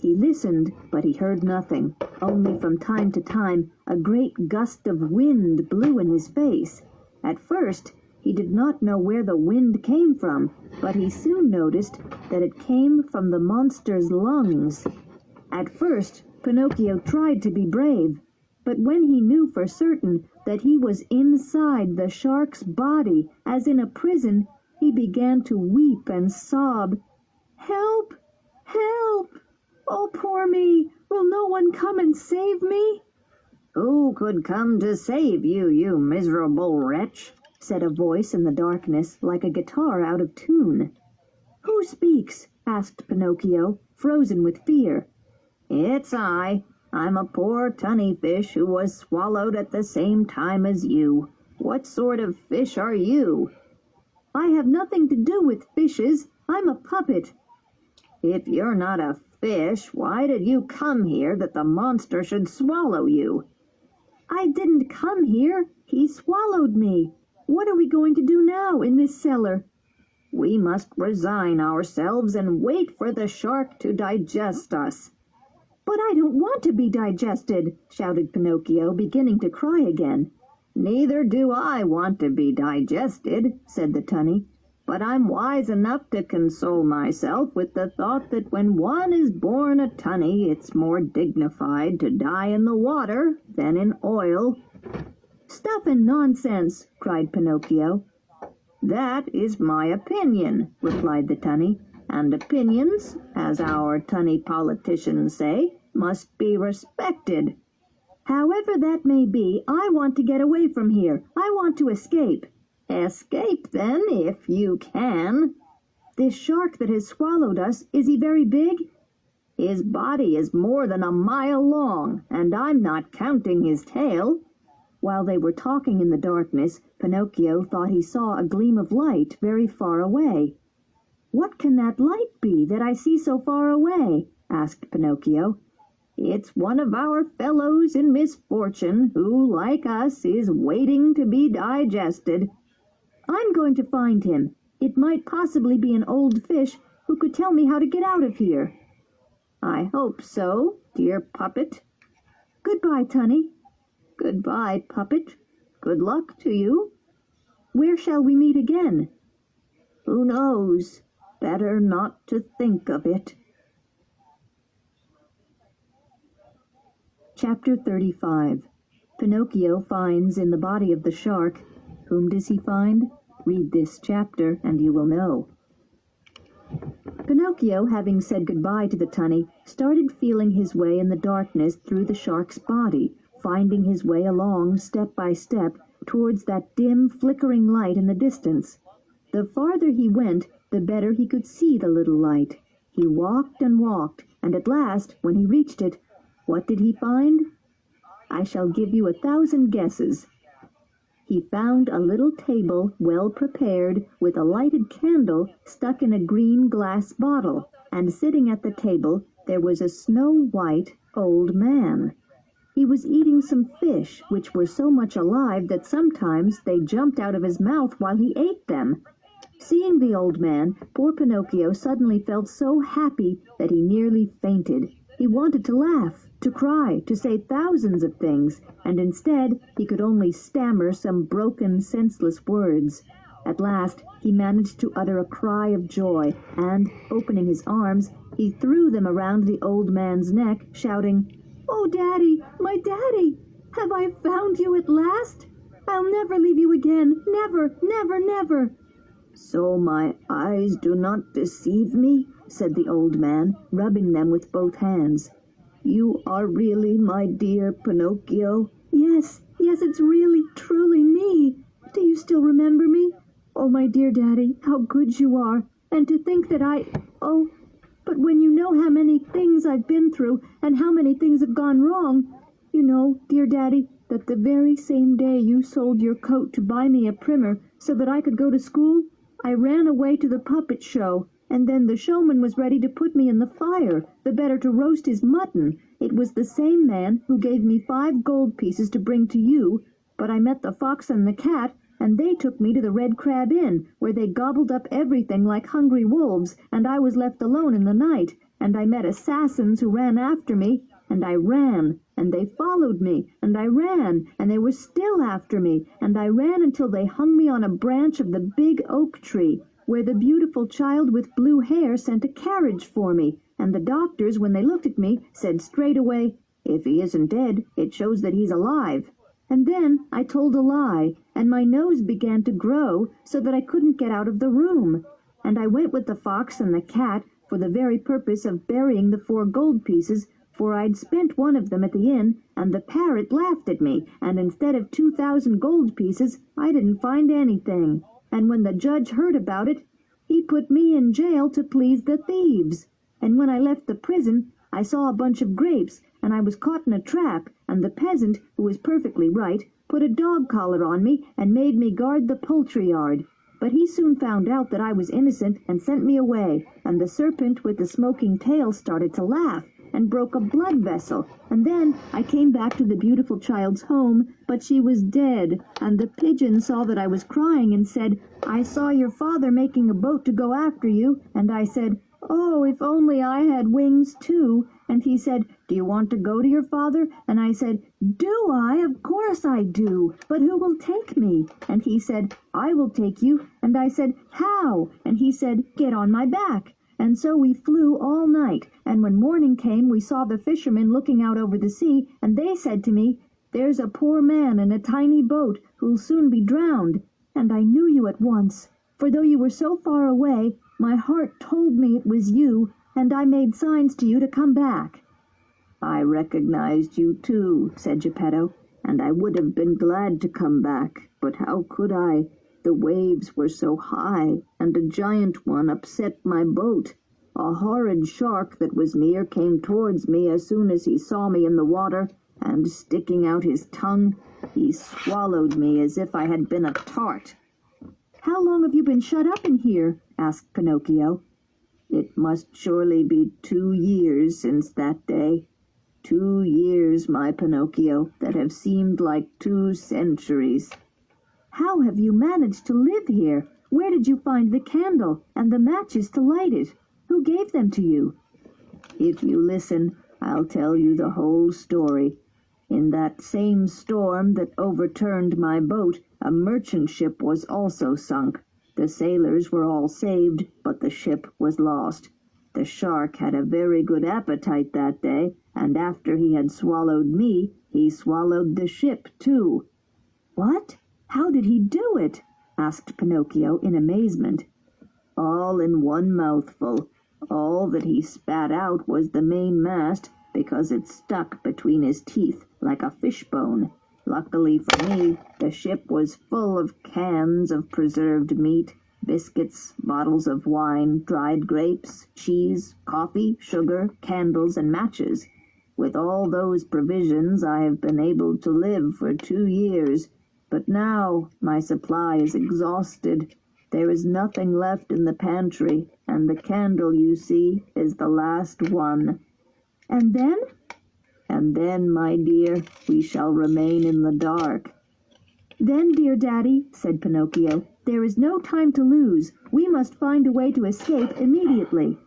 He listened, but he heard nothing. Only from time to time a great gust of wind blew in his face. At first he did not know where the wind came from, but he soon noticed that it came from the monster's lungs. At first Pinocchio tried to be brave, but when he knew for certain that he was inside the shark's body, as in a prison, he began to weep and sob. "Help! Help! Oh, poor me! Will no one come and save me?" "Who could come to save you, you miserable wretch?" said a voice in the darkness, like a guitar out of tune. "Who speaks?" asked Pinocchio, frozen with fear. "It's I. I'm a poor tunny fish who was swallowed at the same time as you. What sort of fish are you?" "I have nothing to do with fishes. I'm a puppet." "If you're not a fish, why did you come here that the monster should swallow you?" "I didn't come here. He swallowed me. What are we going to do now in this cellar?" "We must resign ourselves and wait for the shark to digest us." "But I don't want to be digested," shouted Pinocchio, beginning to cry again. "Neither do I want to be digested," said the tunny, "but I'm wise enough to console myself with the thought that when one is born a tunny, it's more dignified to die in the water than in oil." "Stuff and nonsense!" cried Pinocchio. "That is my opinion," replied the tunny, "and opinions, as our tunny politicians say, must be respected." "However that may be, I want to get away from here. I want to escape." "Escape, then, if you can." "This shark that has swallowed us, is he very big?" "His body is more than a mile long, and I'm not counting his tail." While they were talking in the darkness, Pinocchio thought he saw a gleam of light very far away. "What can that light be that I see so far away?" asked Pinocchio. "It's one of our fellows in misfortune who, like us, is waiting to be digested." "I'm going to find him. It might possibly be an old fish who could tell me how to get out of here." "I hope so, dear puppet." "Goodbye, Tunny." "Goodbye, puppet. Good luck to you." "Where shall we meet again?" "Who knows? Better not to think of it." Chapter 35. Pinocchio finds in the body of the shark. Whom does he find? Read this chapter and you will know. Pinocchio, having said goodbye to the tunny, started feeling his way in the darkness through the shark's body, finding his way along step by step towards that dim, flickering light in the distance. The farther he went, the better he could see the little light. He walked, and at last, when he reached it, what did he find? I shall give you 1,000 guesses. He found a little table well prepared, with a lighted candle stuck in a green glass bottle, and sitting at the table there was a snow-white old man. He was eating some fish, which were so much alive that sometimes they jumped out of his mouth while he ate them. Seeing the old man, poor Pinocchio suddenly felt so happy that he nearly fainted. He wanted to laugh, to cry, to say thousands of things, and instead he could only stammer some broken, senseless words. At last he managed to utter a cry of joy, and, opening his arms, he threw them around the old man's neck, shouting, "Oh, Daddy, my Daddy! Have I found you at last? I'll never leave you again, never, never, never!" "So my eyes do not deceive me," said the old man, rubbing them with both hands. "You are really my dear Pinocchio?" Yes, it's really, truly me. Do you still remember me? Oh, my dear Daddy, how good you are. And to think that oh, but when you know how many things I've been through and how many things have gone wrong, you know, dear Daddy, that the very same day you sold your coat to buy me a primer so that I could go to school, I ran away to the puppet show, and then the showman was ready to put me in the fire, the better to roast his mutton. It was the same man who gave me 5 gold pieces to bring to you, but I met the fox and the cat, and they took me to the Red Crab Inn, where they gobbled up everything like hungry wolves, and I was left alone in the night, and I met assassins who ran after me, and I ran, and they followed me, and I ran, and they were still after me, and I ran until they hung me on a branch of the big oak tree, where the beautiful child with blue hair sent a carriage for me, and the doctors, when they looked at me, said straight away, 'If he isn't dead, it shows that he's alive.' And then I told a lie, and my nose began to grow so that I couldn't get out of the room. And I went with the fox and the cat for the very purpose of burying the 4 gold pieces, for I'd spent one of them at the inn, and the parrot laughed at me, and instead of 2,000 gold pieces, I didn't find anything. And when the judge heard about it, he put me in jail to please the thieves. And when I left the prison, I saw a bunch of grapes, and I was caught in a trap, and the peasant, who was perfectly right, put a dog collar on me and made me guard the poultry yard. But he soon found out that I was innocent and sent me away, and the serpent with the smoking tail started to laugh and broke a blood vessel, and then I came back to the beautiful child's home, but she was dead, and the pigeon saw that I was crying and said, 'I saw your father making a boat to go after you,' and I said, 'Oh, if only I had wings too,' and he said, 'Do you want to go to your father?' And I said, 'Do I? Of course I do, but who will take me?' And he said, 'I will take you,' and I said, 'How?' And he said, 'Get on my back.' And so we flew all night, and when morning came we saw the fishermen looking out over the sea, and they said to me, 'There's a poor man in a tiny boat who'll soon be drowned.' And I knew you at once, for though you were so far away, my heart told me it was you, and I made signs to you to come back." "I recognized you too," said Geppetto, "and I would have been glad to come back, but how could I? The waves were so high, and a giant one upset my boat. A horrid shark that was near came towards me as soon as he saw me in the water, and sticking out his tongue, he swallowed me as if I had been a tart." "How long have you been shut up in here?" asked Pinocchio. "It must surely be 2 years since that day. 2 years, my Pinocchio, that have seemed like 2 centuries. "How have you managed to live here? Where did you find the candle and the matches to light it? Who gave them to you?" If you listen, I'll tell you the whole story. In that same storm that overturned my boat, a merchant ship was also sunk. The sailors were all saved, but the ship was lost. The shark had a very good appetite that day, and after he had swallowed me, he swallowed the ship too." "What? How did he do it?" asked Pinocchio in amazement. "All in one mouthful. All that he spat out was the mainmast, because it stuck between his teeth like a fishbone. Luckily for me, the ship was full of cans of preserved meat, biscuits, bottles of wine, dried grapes, cheese, coffee, sugar, candles, and matches. With all those provisions I have been able to live for 2 years. But now my supply is exhausted. There is nothing left in the pantry, and the candle you see is the last one." "And then?" "And then, my dear, we shall remain in the dark." "Then, dear Daddy," said Pinocchio, "there is no time to lose. We must find a way to escape immediately."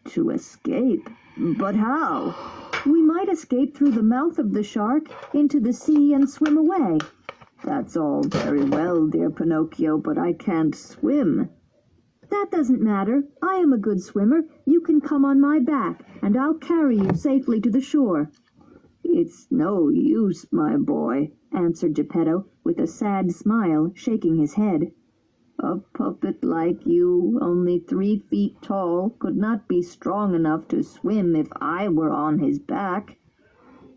"To escape? But how?" "We might escape through the mouth of the shark into the sea and swim away." "That's all very well, dear Pinocchio, but I can't swim." "That doesn't matter. I am a good swimmer. You can come on my back, and I'll carry you safely to the shore." "It's no use, my boy," answered Geppetto, with a sad smile, shaking his head. "A puppet like you, only 3 feet tall, could not be strong enough to swim if I were on his back."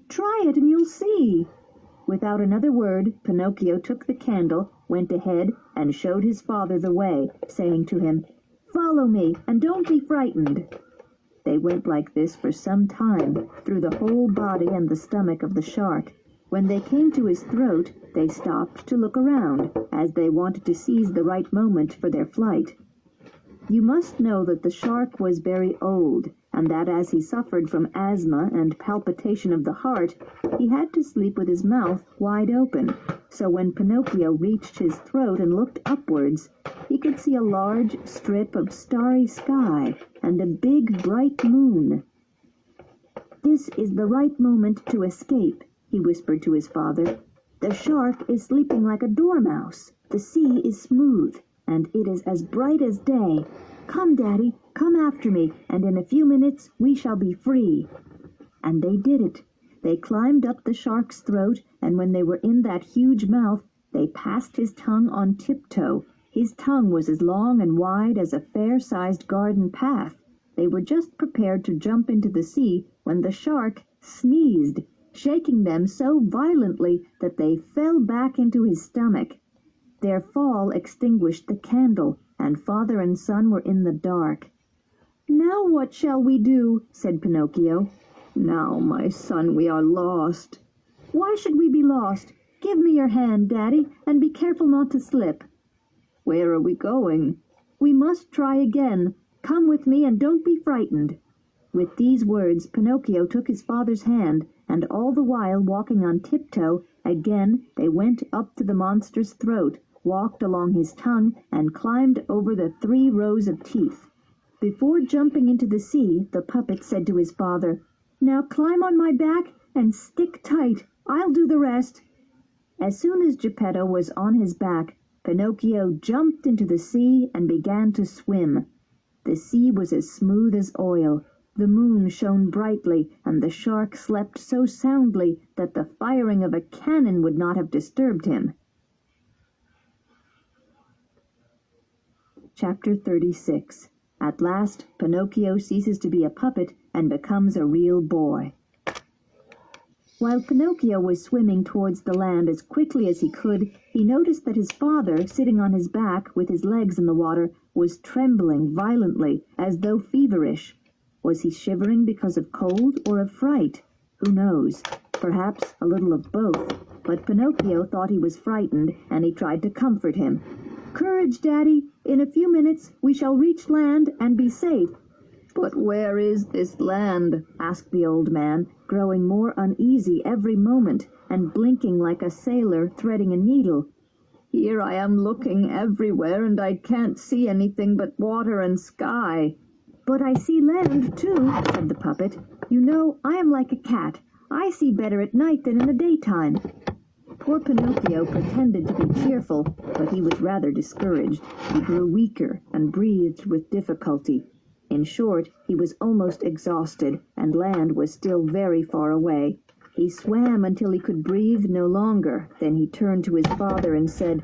"Try it and you'll see." Without another word, Pinocchio took the candle, went ahead, and showed his father the way, saying to him, "Follow me, and don't be frightened." They went like this for some time, through the whole body and the stomach of the shark. When they came to his throat, they stopped to look around, as they wanted to seize the right moment for their flight. You must know that the shark was very old, and that as he suffered from asthma and palpitation of the heart, he had to sleep with his mouth wide open, so when Pinocchio reached his throat and looked upwards, he could see a large strip of starry sky and a big bright moon. "This is the right moment to escape," he whispered to his father. "The shark is sleeping like a dormouse. The sea is smooth, and it is as bright as day. Come, Daddy, come after me, and in a few minutes we shall be free." And they did it. They climbed up the shark's throat, and when they were in that huge mouth, they passed his tongue on tiptoe. His tongue was as long and wide as a fair-sized garden path. They were just prepared to jump into the sea when the shark sneezed, shaking them so violently that they fell back into his stomach. Their fall extinguished the candle, and father and son were in the dark. "Now what shall we do?" said Pinocchio. "Now, my son, we are lost." "Why should we be lost? Give me your hand, Daddy, and be careful not to slip." "Where are we going?" "We must try again. Come with me and don't be frightened." With these words, Pinocchio took his father's hand, and all the while walking on tiptoe, again they went up to the monster's throat, walked along his tongue, and climbed over the 3 rows of teeth. Before jumping into the sea, the puppet said to his father, "Now climb on my back and stick tight. I'll do the rest." As soon as Geppetto was on his back, Pinocchio jumped into the sea and began to swim. The sea was as smooth as oil. The moon shone brightly, and the shark slept so soundly that the firing of a cannon would not have disturbed him. Chapter 36. At last, Pinocchio ceases to be a puppet and becomes a real boy. While Pinocchio was swimming towards the land as quickly as he could, he noticed that his father, sitting on his back with his legs in the water, was trembling violently, as though feverish. Was he shivering because of cold or of fright? Who knows? Perhaps a little of both. But Pinocchio thought he was frightened, and he tried to comfort him. "Courage, Daddy. In a few minutes we shall reach land and be safe." "But where is this land?" asked the old man, growing more uneasy every moment, and blinking like a sailor threading a needle. "Here I am looking everywhere, and I can't see anything but water and sky." "But I see land, too," said the puppet. "You know, I am like a cat. I see better at night than in the daytime." Poor Pinocchio pretended to be cheerful, but he was rather discouraged. He grew weaker and breathed with difficulty. In short, he was almost exhausted, and land was still very far away. He swam until he could breathe no longer. Then he turned to his father and said,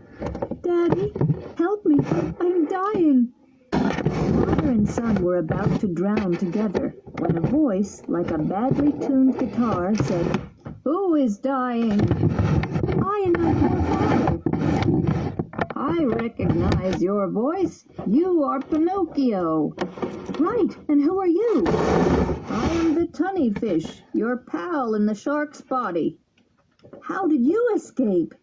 "Daddy, help me. I'm dying." Father and son were about to drown together when a voice, like a badly tuned guitar, said, "Who is dying?" "I and my poor father." "I recognize your voice. You are Pinocchio." "Right, and who are you?" "I am the tunny fish, your pal in the shark's body." "How did you escape?"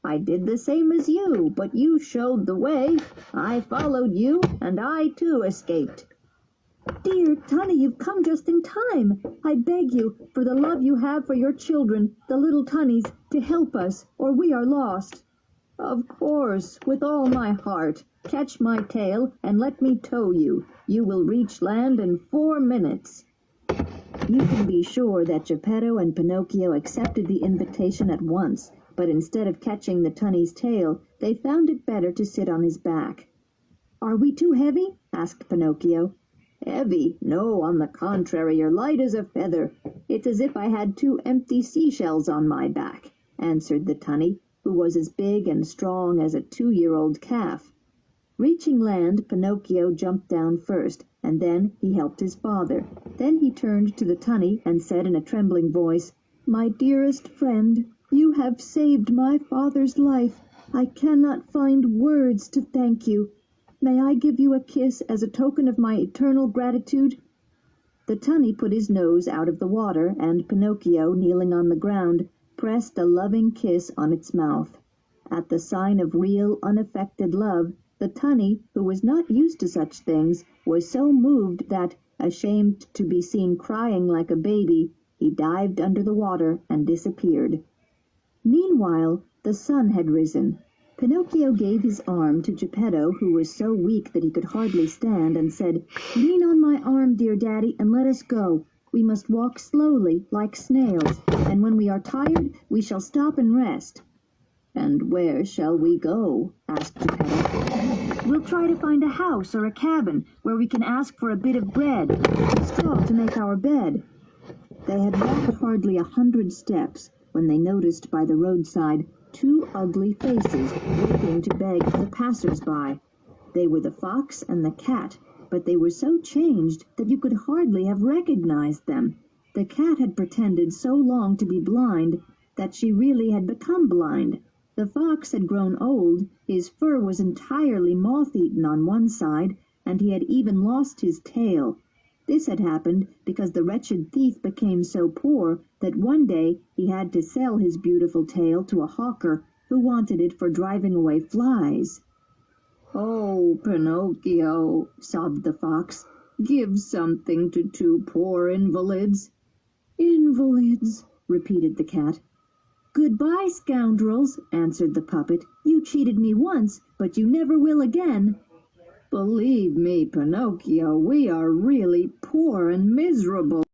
"I did the same as you, but you showed the way. I followed you, and I too escaped." "Dear Tunny, you've come just in time. I beg you, for the love you have for your children, the little tunnies, to help us, or we are lost." "Of course, with all my heart. Catch my tail and let me tow you. You will reach land in 4 minutes." You can be sure that Geppetto and Pinocchio accepted the invitation at once, but instead of catching the tunny's tail, they found it better to sit on his back. "Are we too heavy?" asked Pinocchio. "Heavy? No, on the contrary, you're light as a feather. It's as if I had 2 empty seashells on my back," answered the tunny, who was as big and strong as a 2-year-old calf. Reaching land, Pinocchio jumped down first, and then he helped his father. Then he turned to the tunny and said in a trembling voice, "My dearest friend, you have saved my father's life. I cannot find words to thank you. May I give you a kiss as a token of my eternal gratitude?" The tunny put his nose out of the water, and Pinocchio, kneeling on the ground, pressed a loving kiss on its mouth. At the sign of real, unaffected love, the tunny, who was not used to such things, was so moved that, Ashamed to be seen crying like a baby, he dived under the water and disappeared. Meanwhile, the sun had risen. Pinocchio gave his arm to Geppetto, who was so weak that he could hardly stand, and said, "Lean on my arm, dear daddy, and let us go. We must walk slowly, like snails, and when we are tired, we shall stop and rest." "And where shall we go?" asked Geppetto. "We'll try to find a house or a cabin where we can ask for a bit of bread and straw to make our bed." They had walked hardly 100 steps when they noticed by the roadside 2 ugly faces waiting to beg the passers-by. They were the fox and the cat, but they were so changed that you could hardly have recognized them. The cat had pretended so long to be blind that she really had become blind. The fox had grown old, his fur was entirely moth-eaten on one side, and he had even lost his tail. This had happened because the wretched thief became so poor that one day he had to sell his beautiful tail to a hawker who wanted it for driving away flies. "Oh, Pinocchio," sobbed the fox, "give something to 2 poor invalids." "Invalids," repeated the cat. "Goodbye, scoundrels," answered the puppet. "You cheated me once, but you never will again." "Believe me, Pinocchio, we are really poor and miserable."